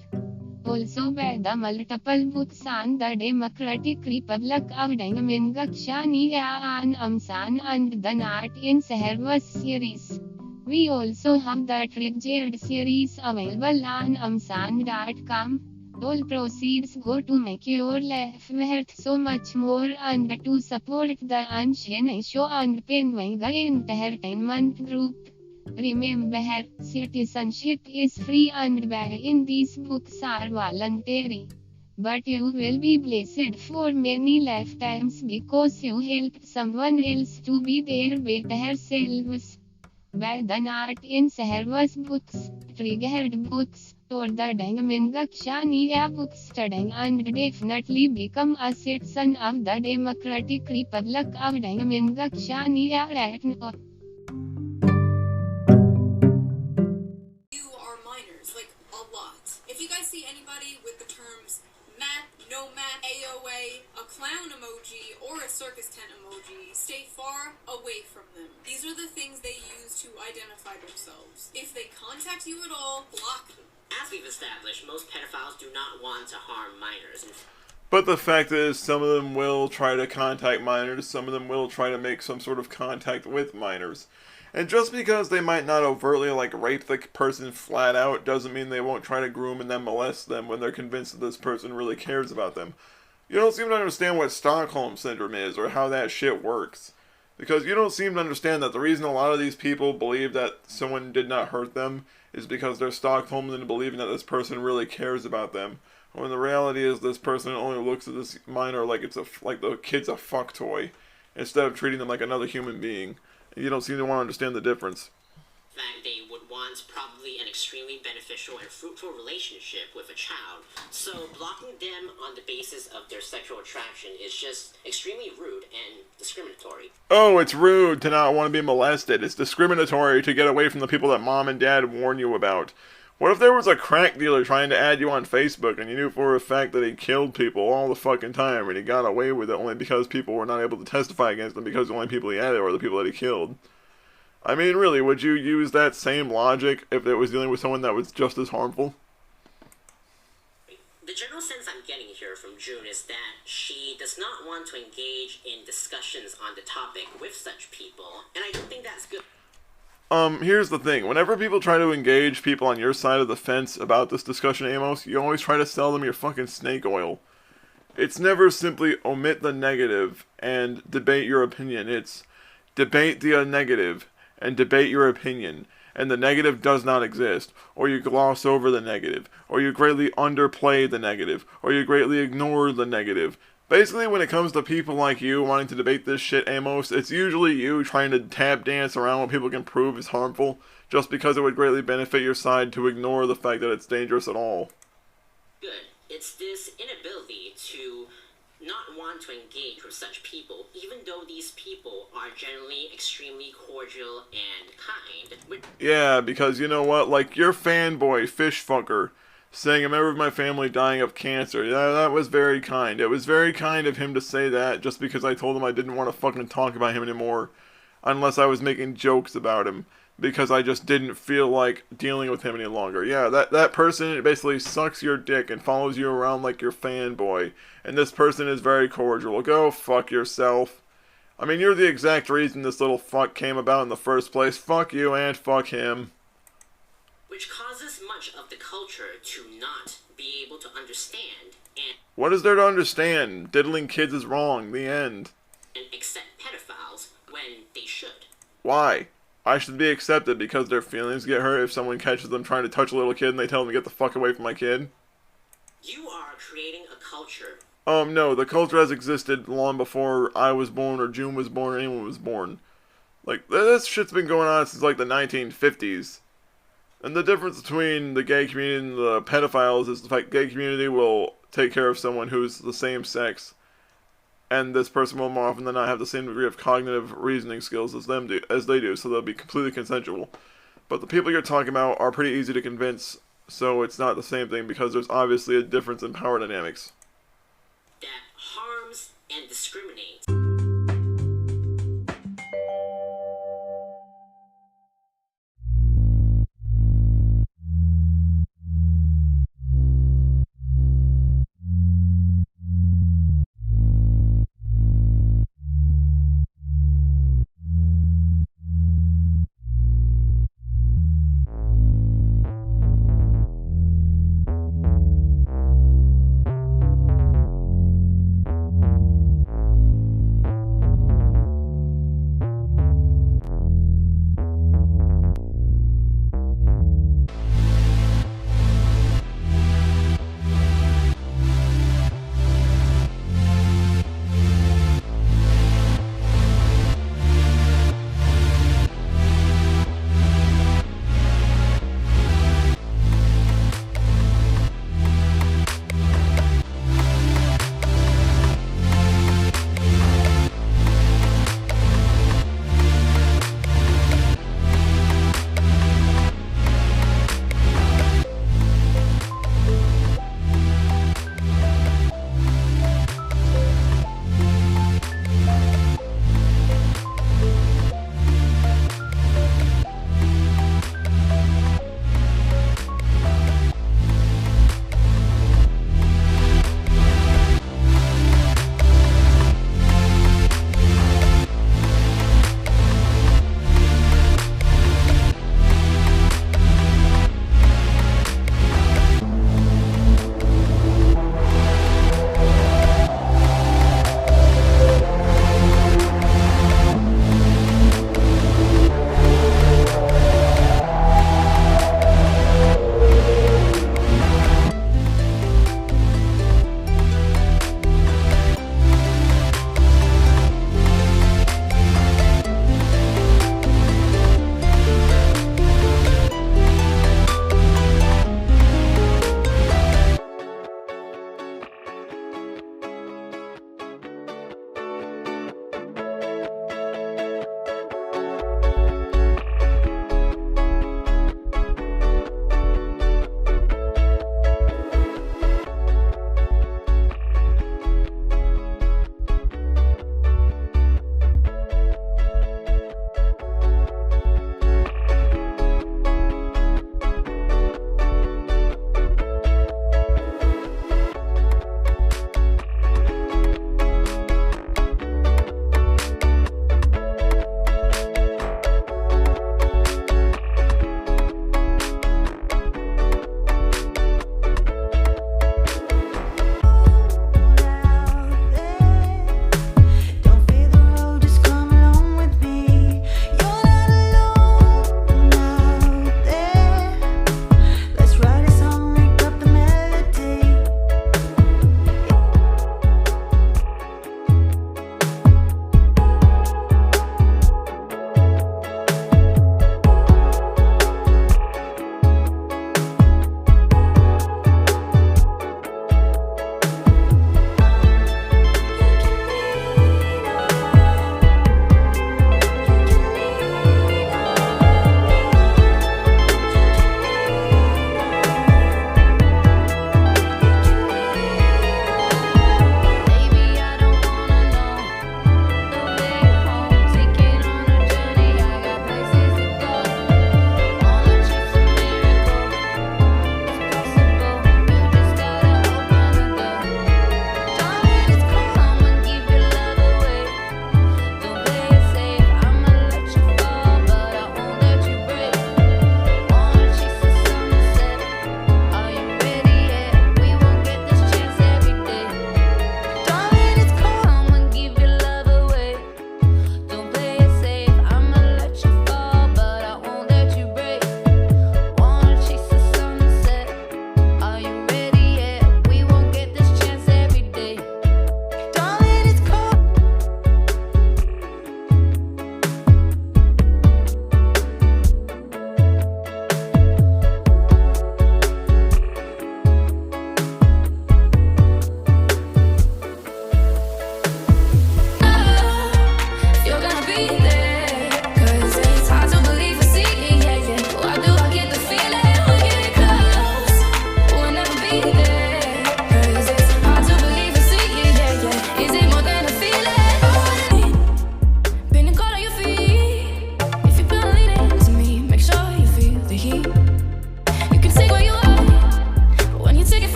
Also by the multiple books on the Democratic Republic of Chania and Amsan and the Not in Service series. We also have the Triggered series available on Amsan.com. All proceeds go to make your life worth so much more and to support the Unshination and Penwanga Entertainment Group. Remember, citizenship is free and buying these books are voluntary. But you will be blessed for many lifetimes because you helped someone else to be their better selves. By the Not in Service books, Triggered books, or the Chania books studying and definitely become a citizen of the Democratic Republic of Chania right now. If you guys see anybody with the terms map, no map, AOA, a clown emoji, or a circus tent emoji, stay far away from them. These are the things they use to identify themselves. If they contact you at all, block them. As we've established, most pedophiles do not want to harm minors. But the fact is, some of them will try to contact minors, some of them will try to make some sort of contact with minors. And just because they might not overtly, rape the person flat out, doesn't mean they won't try to groom and then molest them when they're convinced that this person really cares about them. You don't seem to understand what Stockholm Syndrome is, or how that shit works. Because you don't seem to understand that the reason a lot of these people believe that someone did not hurt them is because they're Stockholm and believing that this person really cares about them. When the reality is this person only looks at this minor like the kid's a fuck toy, instead of treating them like another human being. You don't seem to want to understand the difference. In fact, they would want probably an extremely beneficial and fruitful relationship with a child. So blocking them on the basis of their sexual attraction is just extremely rude and discriminatory. Oh, it's rude to not want to be molested. It's discriminatory to get away from the people that mom and dad warn you about. What if there was a crack dealer trying to add you on Facebook and you knew for a fact that he killed people all the fucking time and he got away with it only because people were not able to testify against him because the only people he added were the people that he killed? I mean, really, would you use that same logic if it was dealing with someone that was just as harmful? The general sense I'm getting here from June is that she does not want to engage in discussions on the topic with such people, and I don't think that's good. Here's the thing. Whenever people try to engage people on your side of the fence about this discussion, Amos, you always try to sell them your fucking snake oil. It's never simply omit the negative and debate your opinion. It's debate the negative and debate your opinion. And the negative does not exist. Or you gloss over the negative. Or you greatly underplay the negative. Or you greatly ignore the negative. Basically, when it comes to people like you wanting to debate this shit, Amos, it's usually you trying to tap dance around what people can prove is harmful, just because it would greatly benefit your side to ignore the fact that it's dangerous at all. Good. It's this inability to not want to engage with such people, even though these people are generally extremely cordial and kind. Yeah, because you know what? Like your fanboy, Fishfucker, saying a member of my family dying of cancer. Yeah, that was very kind. It was very kind of him to say that just because I told him I didn't want to fucking talk about him anymore. Unless I was making jokes about him. Because I just didn't feel like dealing with him any longer. Yeah, that person basically sucks your dick and follows you around like your fanboy. And this person is very cordial. Go fuck yourself. I mean, you're the exact reason this little fuck came about in the first place. Fuck you and fuck him. Which causes much of the culture to not be able to understand and... What is there to understand? Diddling kids is wrong. The end. And accept pedophiles when they should. Why? I should be accepted because their feelings get hurt if someone catches them trying to touch a little kid and they tell them to get the fuck away from my kid. You are creating a culture. No, the culture has existed long before I was born or June was born or anyone was born. Like, this shit's been going on since like the 1950s. And the difference between the gay community and the pedophiles is the fact the gay community will take care of someone who's the same sex, and this person will more often than not have the same degree of cognitive reasoning skills as they do, so they'll be completely consensual. But the people you're talking about are pretty easy to convince, so it's not the same thing because there's obviously a difference in power dynamics. That harms and discriminates.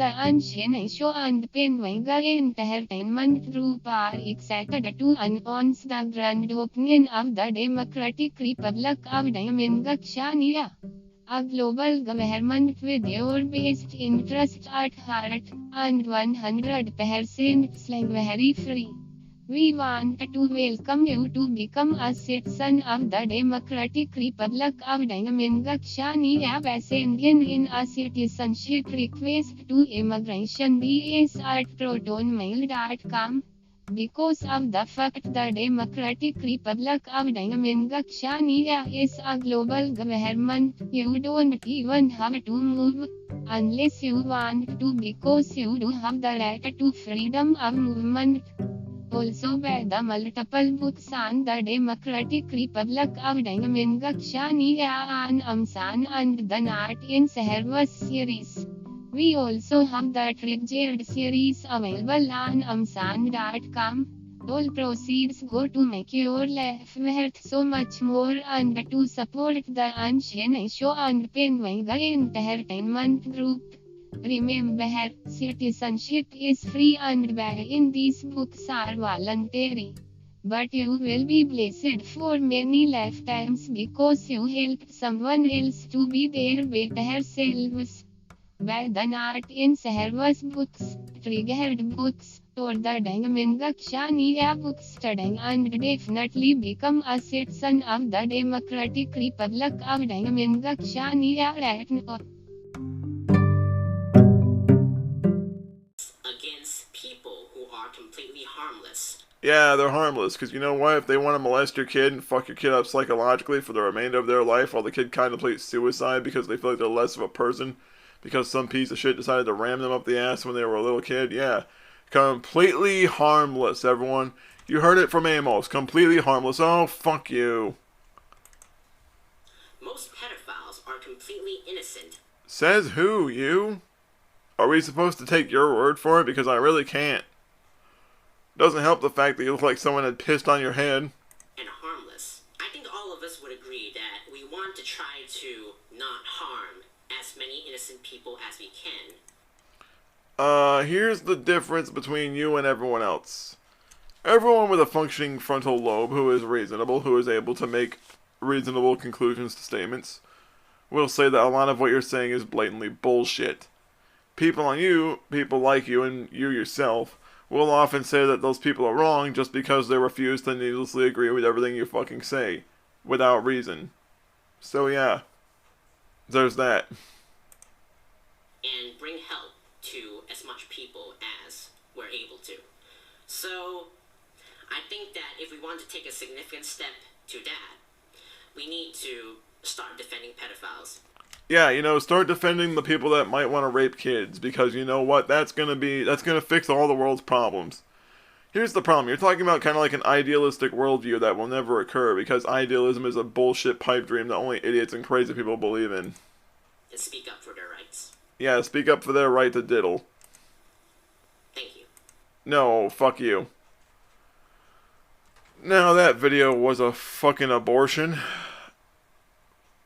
The Unchained Show and Penwanga Entertainment Group are excited to announce the grand opening of the Democratic Republic of Chania, a global government with your best interests at heart, and 100% slavery free. We want to welcome you to become a citizen of the Democratic Republic of Chania by sending in a citizenship request to immigration@protonmail.com. Because of the fact the Democratic Republic of Chania is a global government, you don't even have to move unless you want to, because you do have the right to freedom of movement. Also by the multiple books on the Democratic Republic of Chania and Amsan and the Not in Service series. We also have the Triggered series available on Amazon.com. All proceeds go to make your life worth so much more and to support the Unseen Show and Penguin Entertainment Group. Remember, citizenship is free and buying these books are voluntary. But you will be blessed for many lifetimes because you helped someone else to be their better selves. Buy the art in Servus books, Triggered books, or the Dangamengakshanaya books studying and definitely become a citizen of the Democratic Republic of Dangamengakshanaya right now. Against people who are completely harmless. Yeah, they're harmless, because you know what? If they want to molest your kid and fuck your kid up psychologically for the remainder of their life while the kid contemplates suicide because they feel like they're less of a person, because some piece of shit decided to ram them up the ass when they were a little kid, yeah. Completely harmless, everyone. You heard it from Amos. Completely harmless. Oh, fuck you. Most pedophiles are completely innocent. Says who, you? Are we supposed to take your word for it? Because I really can't. Doesn't help the fact that you look like someone had pissed on your head. And harmless. I think all of us would agree that we want to try to not harm as many innocent people as we can. Here's the difference between you and everyone else. Everyone with a functioning frontal lobe who is reasonable, who is able to make reasonable conclusions to statements, will say that a lot of what you're saying is blatantly bullshit. People like you and you yourself, will often say that those people are wrong just because they refuse to needlessly agree with everything you fucking say, without reason. So yeah, there's that. And bring help to as much people as we're able to. So, I think that if we want to take a significant step to that, we need to start defending pedophiles. Yeah, start defending the people that might want to rape kids, because you know what? That's gonna fix all the world's problems. Here's the problem. You're talking about kind of like an idealistic worldview that will never occur, because idealism is a bullshit pipe dream that only idiots and crazy people believe in. And speak up for their rights. Yeah, speak up for their right to diddle. Thank you. No, fuck you. Now that video was a fucking abortion.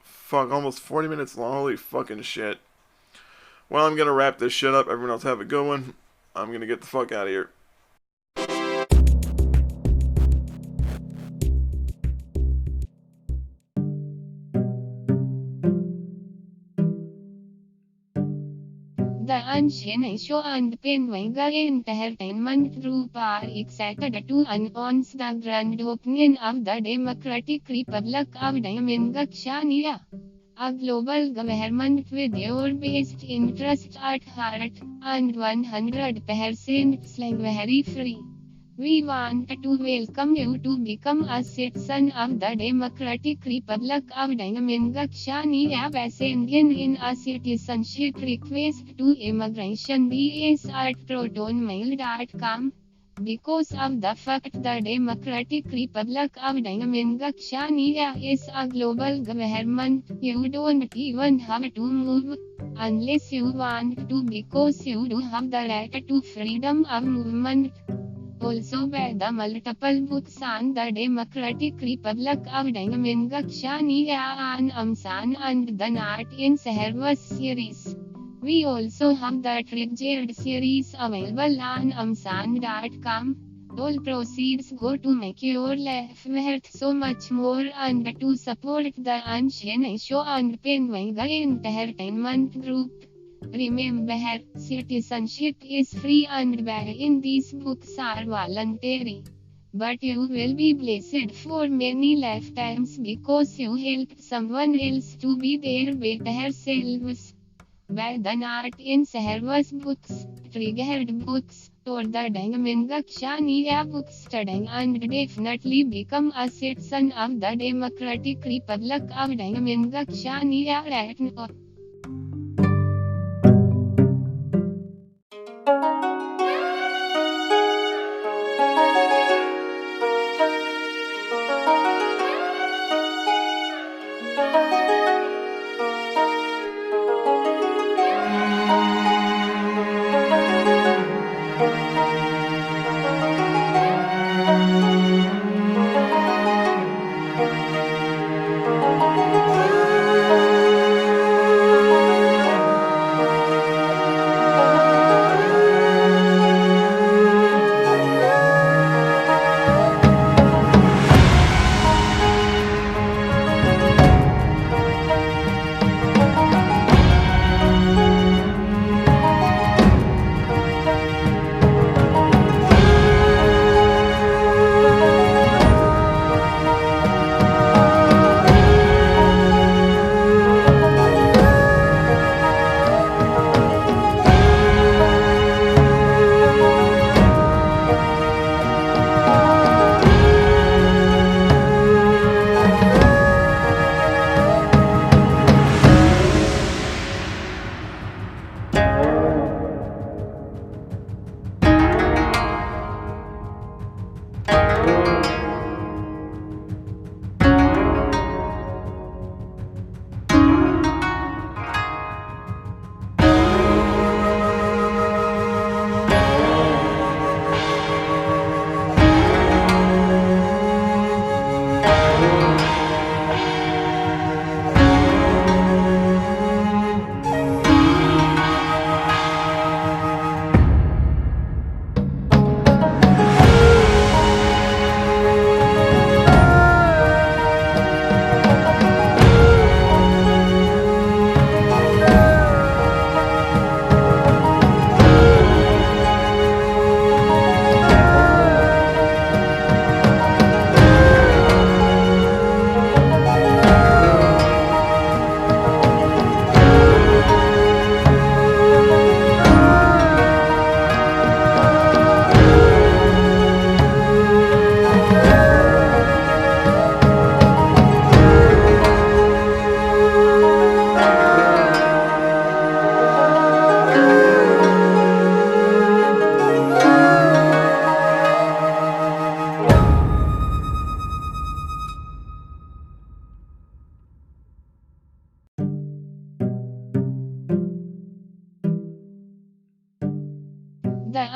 Fuck, almost 40 minutes long. Holy fucking shit. Well, I'm gonna wrap this shit up. Everyone else have a good one. I'm gonna get the fuck out of here. The Unseen Show and Penguin Entertainment Group are excited to announce the grand opening of the Democratic Republic of Dangamengakshanaya, a global government with your best interests at heart, and 100% slavery free. We want to welcome you to become a citizen of the Democratic Republic of Dangamengakshanaya by sending in a citizenship request to immigrationds@protonmail.com. Because of the fact the Democratic Republic of Dangamengakshanaya is a global government, you don't even have to move unless you want to, because you do have the right to freedom of movement. Also by the multiple books on the Democratic Republic of Dangamengakshanaya on Amazon and the Art in Servus series. We also have the Triggered series available on Amazon.com. All proceeds go to make your life worth so much more and to support the Unseen Show and Penguin Entertainment Group. Remember, citizenship is free and buying these books are voluntary. But you will be blessed for many lifetimes because you helped someone else to be their better selves. Buy the Art in Servus books, Triggered books, or the Dangamengakshanaya books studying and definitely become a citizen of the Democratic Republic of Dangamengakshanaya right now.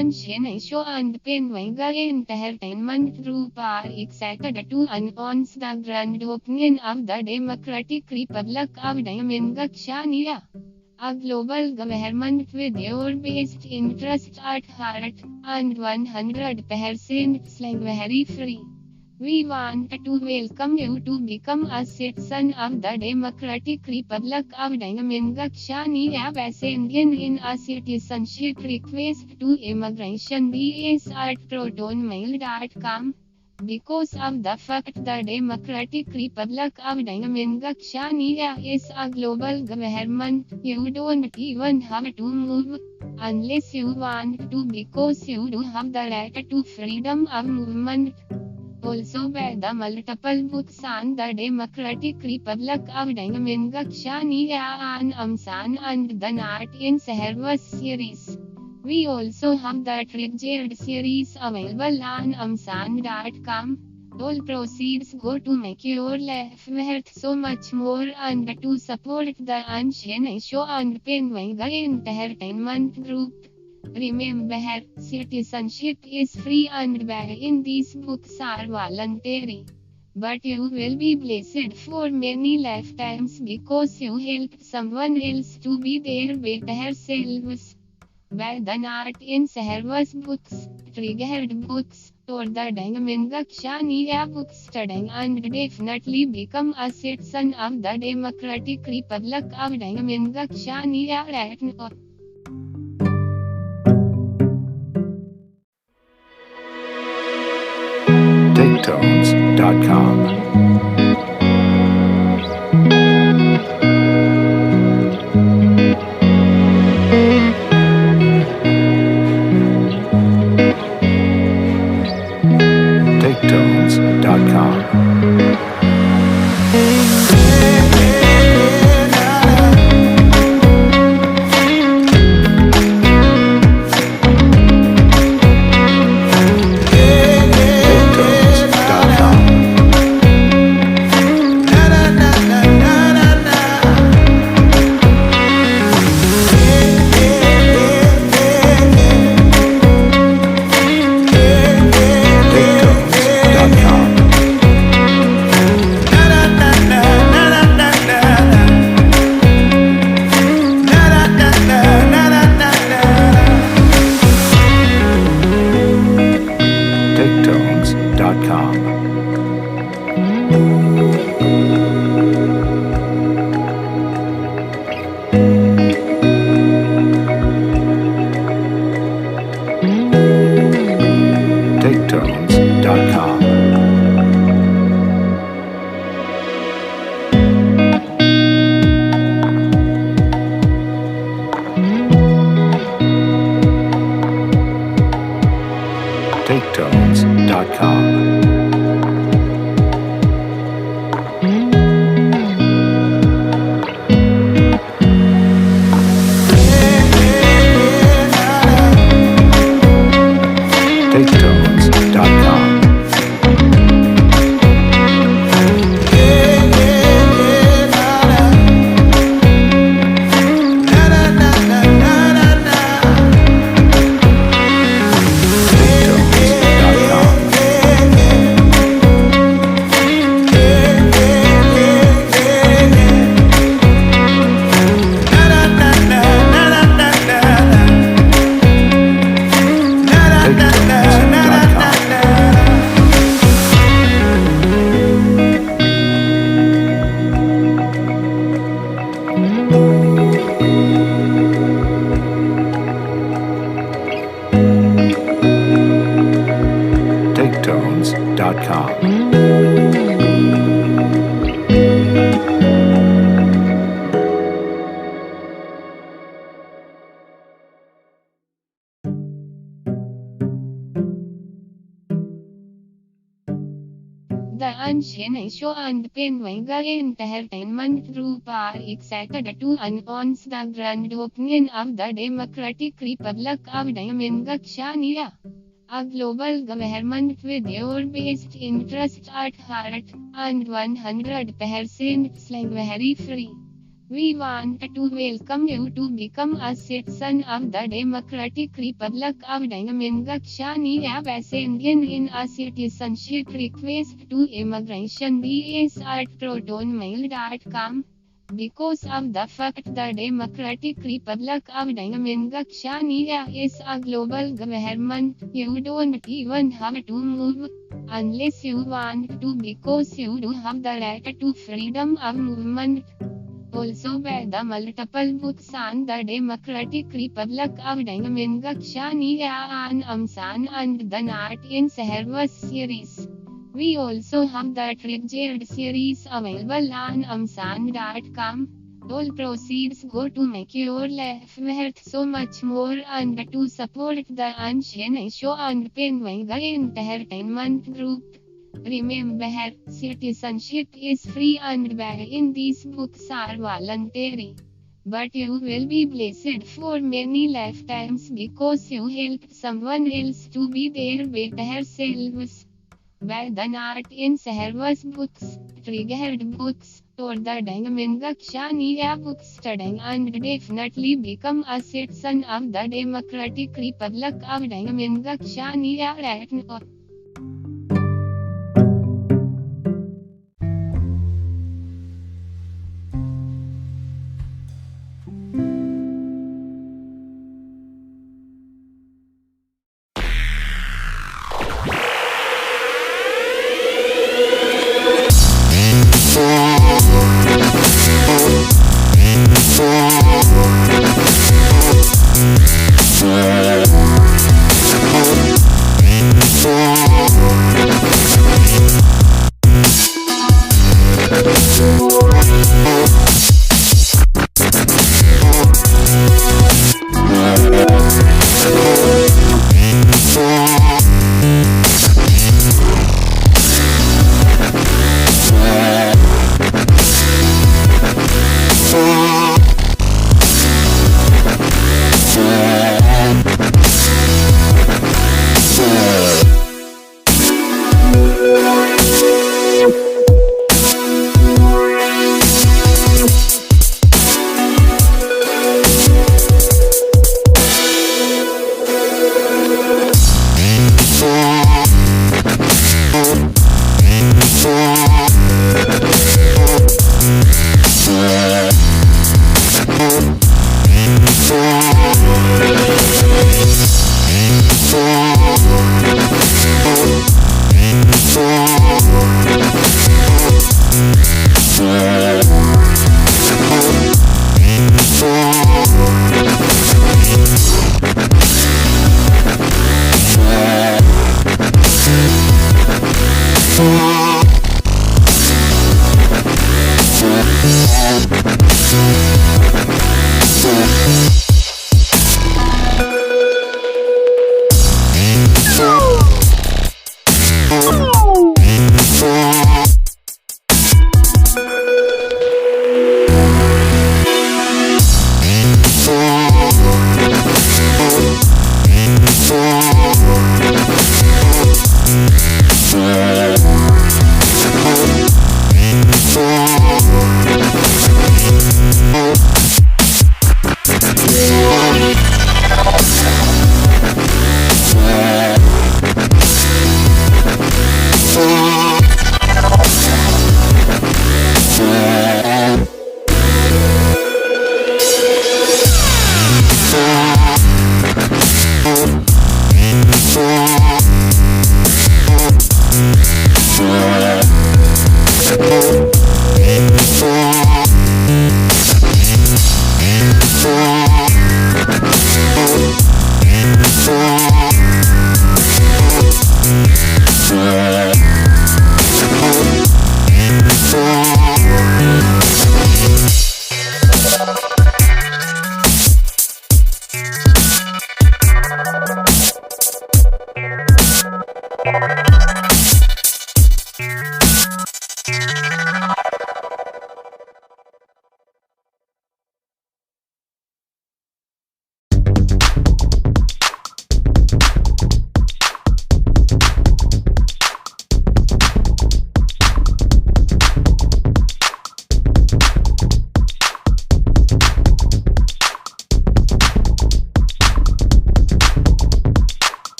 unchained show and Penwanga Entertainment Group are excited to announce the grand opening of the Democratic Republic of Chania, a global government with your best interest at heart, and 100% slavery free. We want to welcome you to become a citizen of the Democratic Republic of Chania by sending in a citizenship request to immigration@protonmail.com. Because of the fact the Democratic Republic of Chania is a global government, you don't even have to move unless you want to, because you do have the right to freedom of movement. Also by the multiple books on the Democratic Republic of Chania and Amsan and the Not in Service series. We also have the Treasured series available on amsan.com. All proceeds go to make your life worth so much more and to support the Unchained Show and Penwanga Entertainment Group. Remember, citizenship is free and buying these books are voluntary. But you will be blessed for many lifetimes because you helped someone else to be their better selves. By the Not in Service books, Triggered books, or the Chania books studying and definitely become a citizen of the Democratic Republic of Chania right now. Taketones.com. The Unchained Show and Penwanga Entertainment Group are excited to announce the grand opening of the Democratic Republic of Chania, a global government with your best interest at heart, and 100% slavery free. We want to welcome you to become a citizen of the Democratic Republic of Dynamingakshania as Indian in a citizenship request to immigration DS at protonmail.com. Because of the fact the Democratic Republic of Dynamingakshania is a global government, you don't even have to move unless you want to because you do have the right to freedom of movement. Also by the multiple books on the Democratic Republic of Dynamingakshania and Amsan and the Not in Service series. We also have the Triggered series available on Amsan.com. All proceeds go to make your life worth so much more and to support the Unseen Show and Penwanga Entertainment Group. Remember, citizenship is free and buying these books are voluntary. But you will be blessed for many lifetimes because you helped someone else to be their better selves. By the Not in Service books, Triggered books, or the Dynamingakshania books studying and definitely become a citizen of the Democratic Republic of Dynamingakshania right now.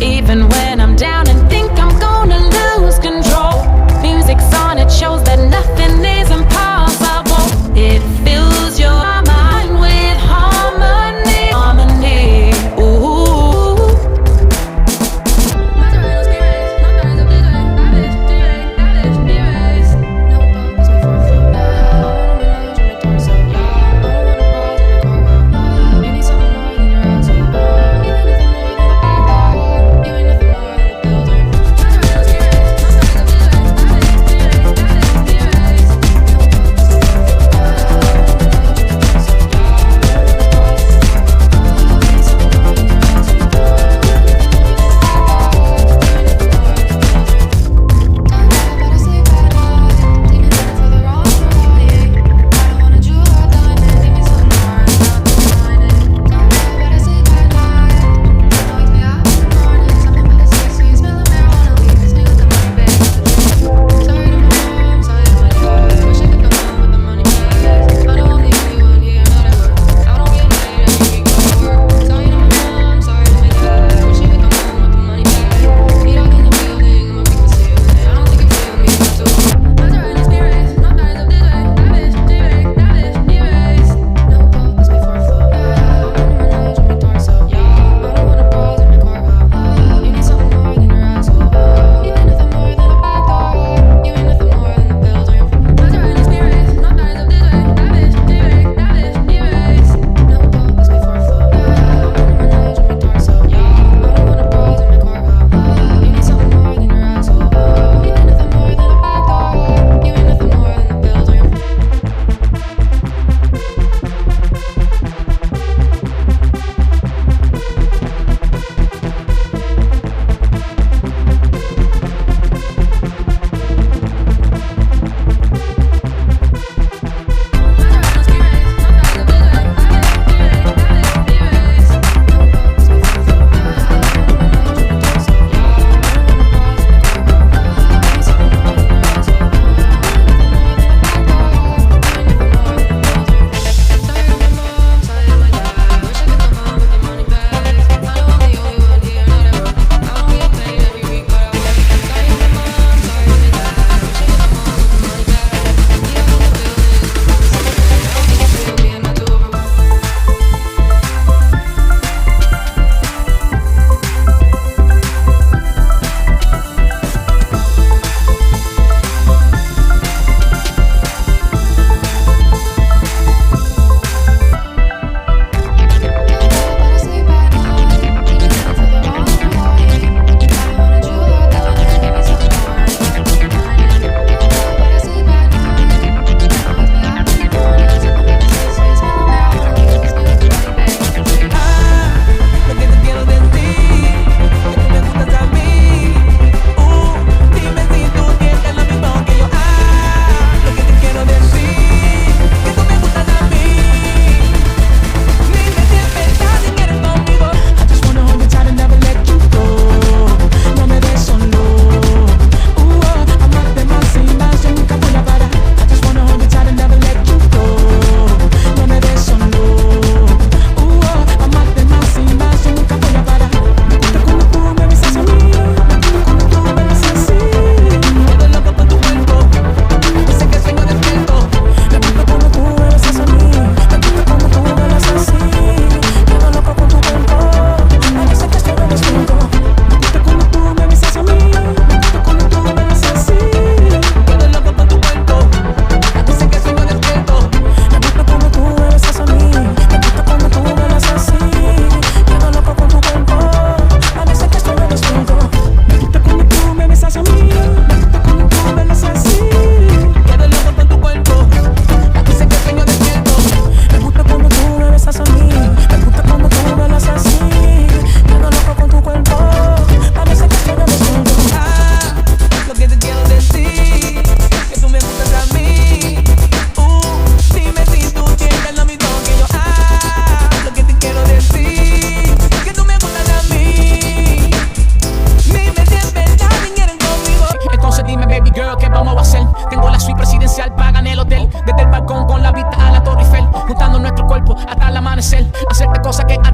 Even when I'm down and think I'm gonna lose control, music's on, it shows that nothing is impossible. It fills your mind with harmony.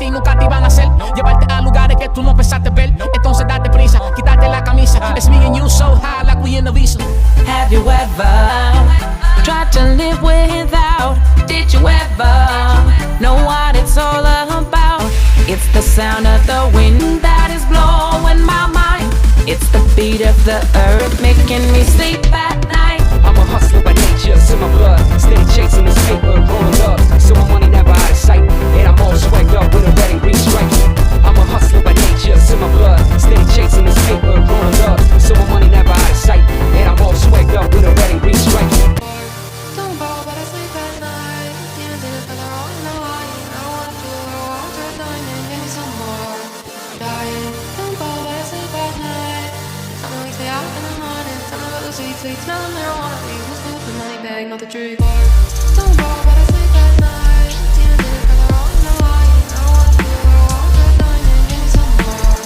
ti nunca te iban a hacer. Llevarte a lugares que tú no pensaste ver. Entonces date prisa, quítate la camisa. It's me and you so high like we in the visa. Have you ever tried to live without? Did you ever know what it's all about? It's the sound of the wind that is blowing my mind. It's the beat of the earth making me sleep at night. I'm a hustler by nature, it's in my blood. Steady chasing this paper, rolling up. So my money never out of sight. And I'm all swagged up with a red and green stripe. I'm a hustler by nature, it's in my blood. Steady chasing this paper, rolling up. So my money never out of sight. And I'm all swagged up with a red and green stripe. Don't fall, but I sleep at night. Demons in it for the wrong and the lying. I don't wanna do it, I want to dine and give me some more. Dying. Don't fall, but I sleep at night. Something wakes me up in the morning. Something about the sweet, sweet smell of marijuana. Leave the scoop, the money bag, not the tree bar. Don't fall, but I sleep at night. Demons in it for the wrong and the lying. I don't wanna do it, I want to dine and give me some more.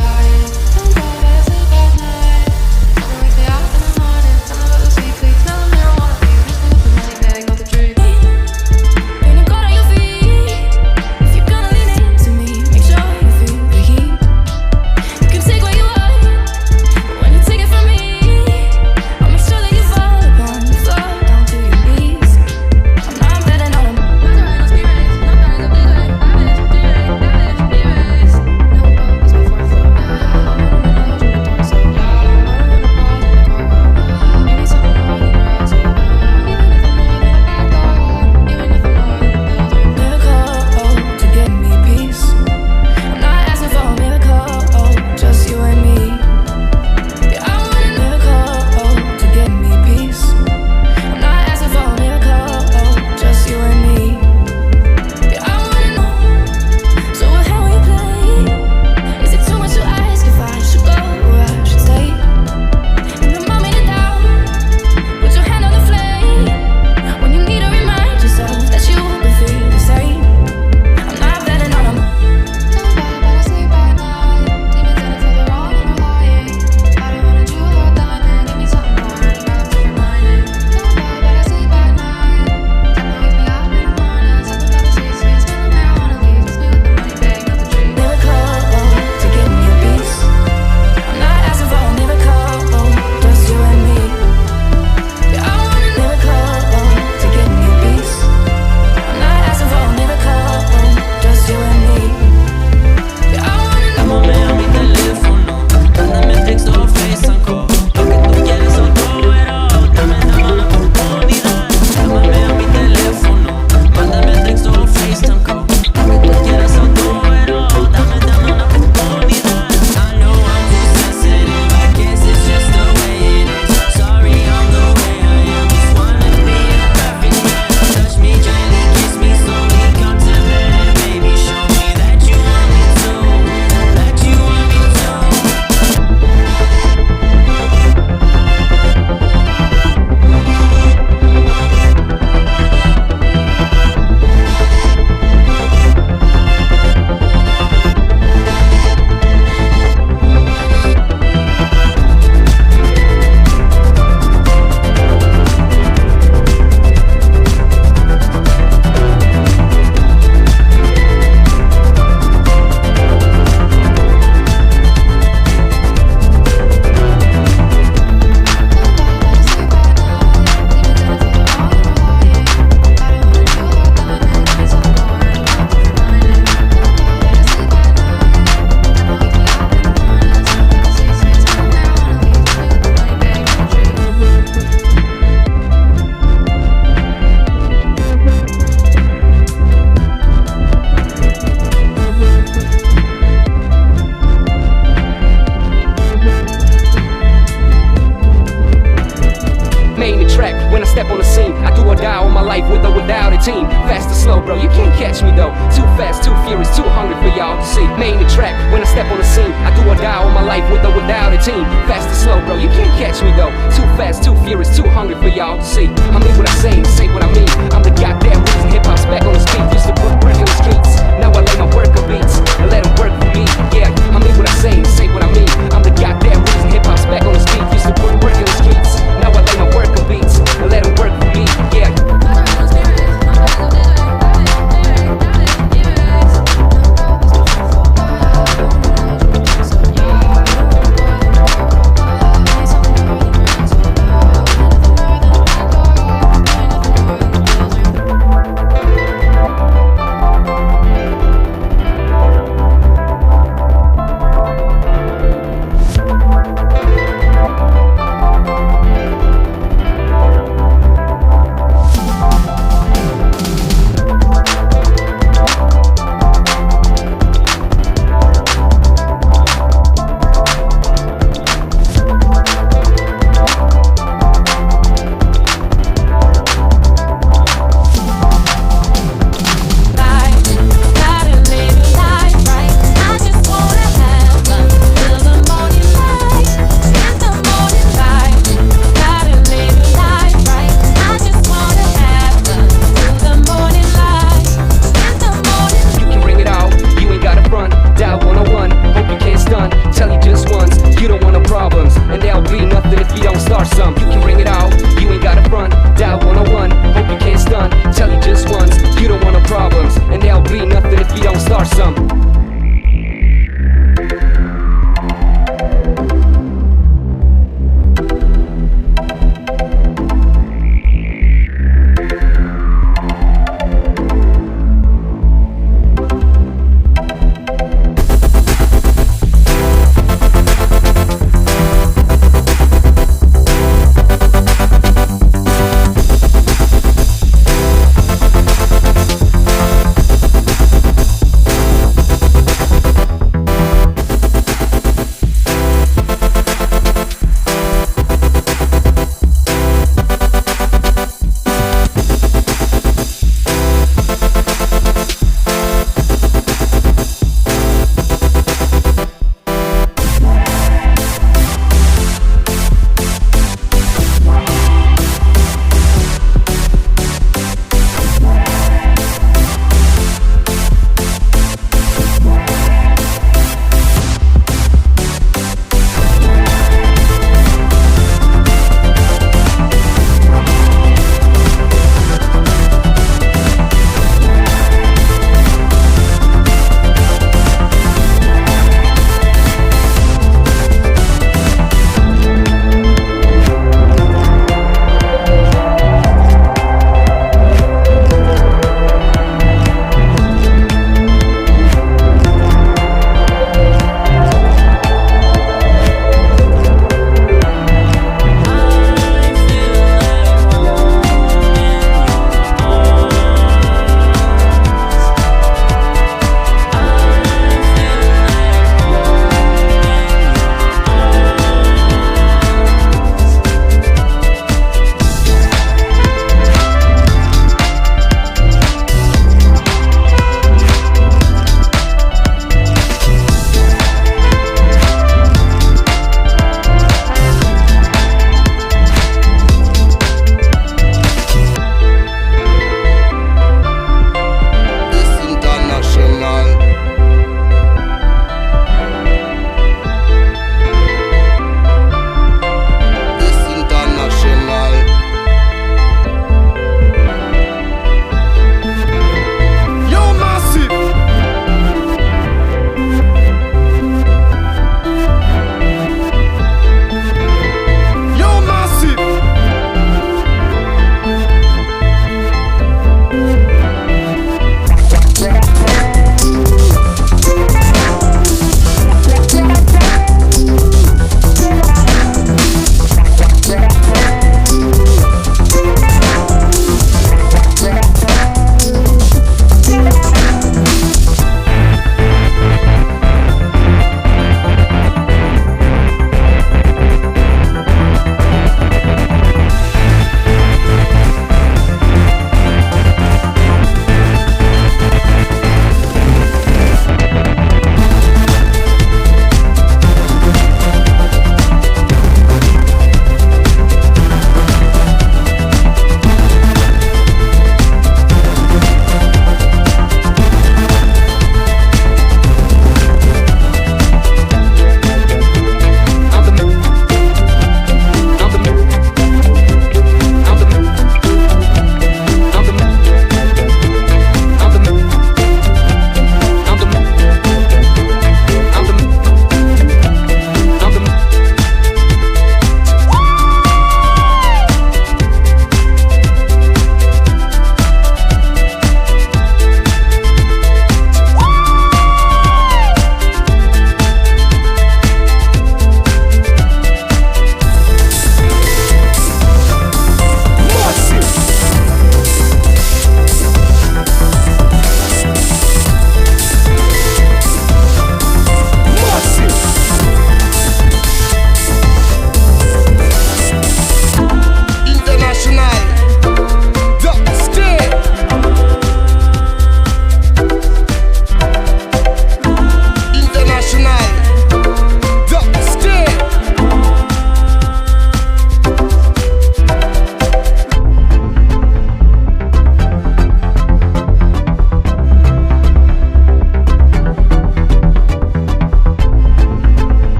Dying. Don't fall, but I sleep at night. Something wakes me up in the morning. Something about the sweet, sweet smell of marijuana. Leave the scoop, the money bag, not the tree bar. When you got on your feet, if you're gonna lean into me, make sure you feel the heat. You can take what you want, but when you take it from me, I'll make sure that you fall upon the floor, down to your knees. I'm not betting on them. To get me peace. I'm not asking for a miracle, just you and me. Yeah, I want a miracle to get me peace. I'm not asking for a miracle, just you and me. Yeah, I wanna know. So how will you play? Is it too much to ask if I should go or I should stay? And remind me to doubt. Put your hand on the flame when you need to remind yourself that you can feel the same. I'm not betting on them. Don't fall, but I sleep at night. Demons in it for the wrong and the lying. I don't wanna do it or dine and give me something more. I'd rather be reminded. Don't fall, but I sleep at night. Something wakes me up in the morning. Something about the sweet, sweet smell of marijuana leaves me with the money bag, not the tree. Miracle to get me a piece. I'm not asking for a miracle, just you and me. Yeah, I want a miracle to get me a piece. I'm not asking for a miracle, just you and me. Yeah, I want a Llámame a mi teléfono, mándame texto o FaceTime call. Lo que tú quieres o todo era dame una oportunidad. Llámame a mi teléfono, mándame texto o FaceTime call. Lo que tú quieres o todo era dame una oportunidad. I know I'm too sensitive, I guess it's just the way it is. Sorry I'm the way I am, just wanna be a perfect man. Touch me gently, kiss me slowly, come to bed and baby show me that you want me to. That you want me to. Main track, when I step on the scene, I do or die all my life with or without a team. Fast or slow, bro, you can't catch me though. Too fast, too furious, too hungry for y'all to see. Main track, when I step on the scene, I do or die all my life with or without a team. Fast or slow, bro, you can't catch me though. Too fast, too furious, too hungry for y'all to see. I mean what I say what I mean. I'm the goddamn reason hip-hop's back on the street. Used to put work in the streets, now I lay my work on beats and let them work for me. Yeah, I mean what I say what I mean. I'm the goddamn reason hip-hop's back on the street. Used to put work in the streets, now I lay my work on beats and let them work for me. Yeah.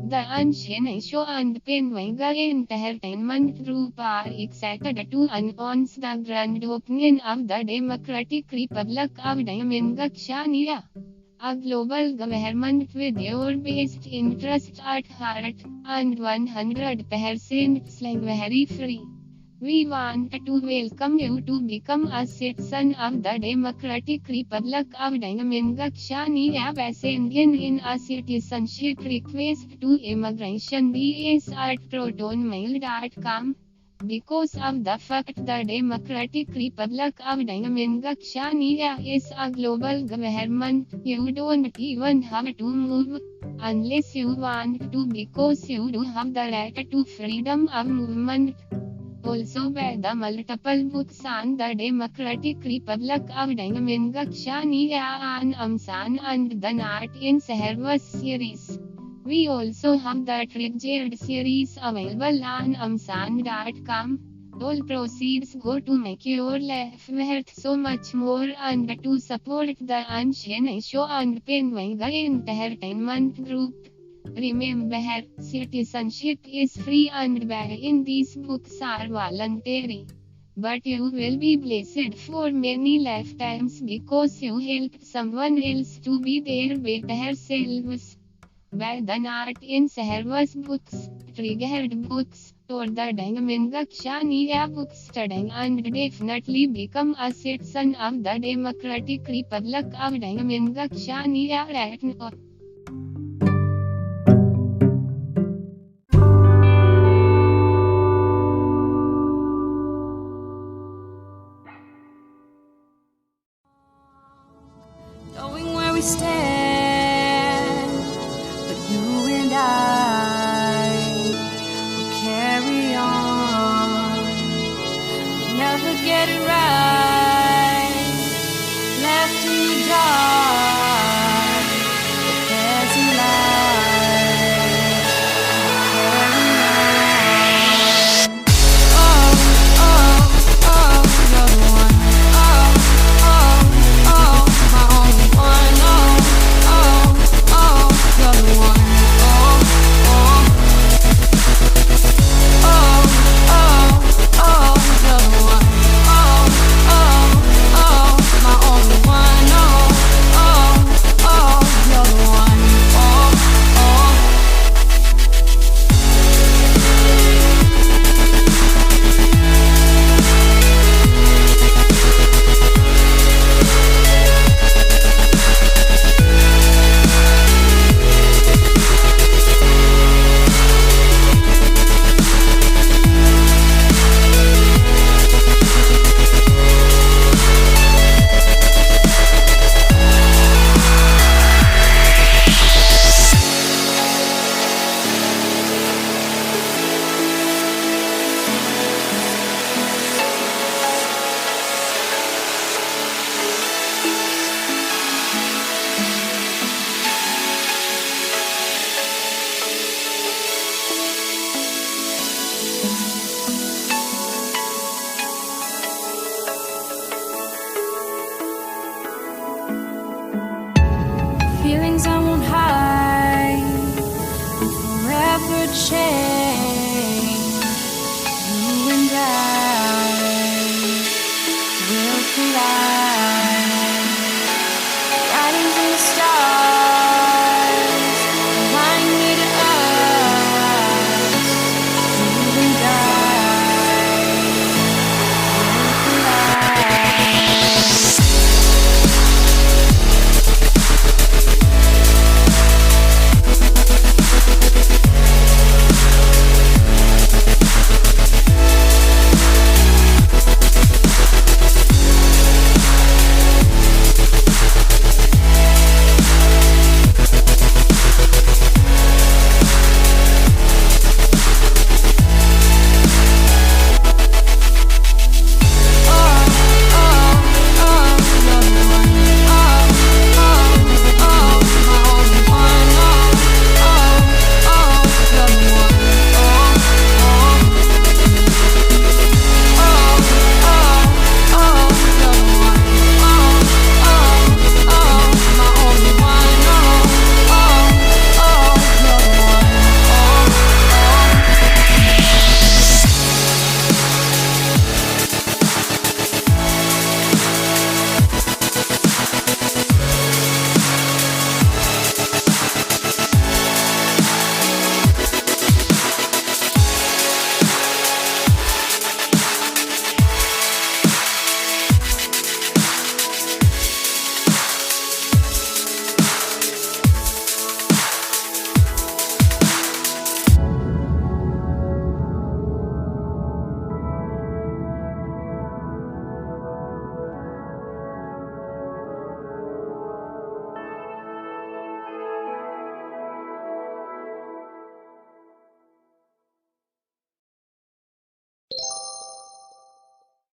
The Unshination and Penwanga Entertainment Group are excited to announce the grand opening of the Democratic Republic of Chania, a global government with your best interests at heart, and 100% slavery free. We want to welcome you to become a citizen of the Democratic Republic of Chania by sending in a citizenship request to immigration@protonmail.com. Because of the fact the Democratic Republic of Chania is a global government, you don't even have to move unless you want to, because you do have the right to freedom of movement. Also by the multiple books on the Democratic Republic of Chania and Amsan and the Not in Service series. We also have the Triggered series available on amsan.com. All proceeds go to make your life worth so much more and to support the Unshination and Penwanga Entertainment Group. Remember, citizenship is free and buying these books are voluntary. But you will be blessed for many lifetimes because you helped someone else to be their better selves. By the Not in Service books, Triggered books, or the Chania books studying and definitely become a citizen of the Democratic Republic of Chania right now. Knowing where we stand, but you and I will carry on. We never get it right, left in the dark, but there's a light. Carry on. Oh, oh, oh, you're the one. Oh, oh, oh, my only one. Oh, oh, oh, you're the one. Oh, oh, oh, oh, oh, you're the one. Oh, oh, oh, my only one. Oh, oh, oh, you're the one. Oh, oh. Feelings I won't hide, will forever change.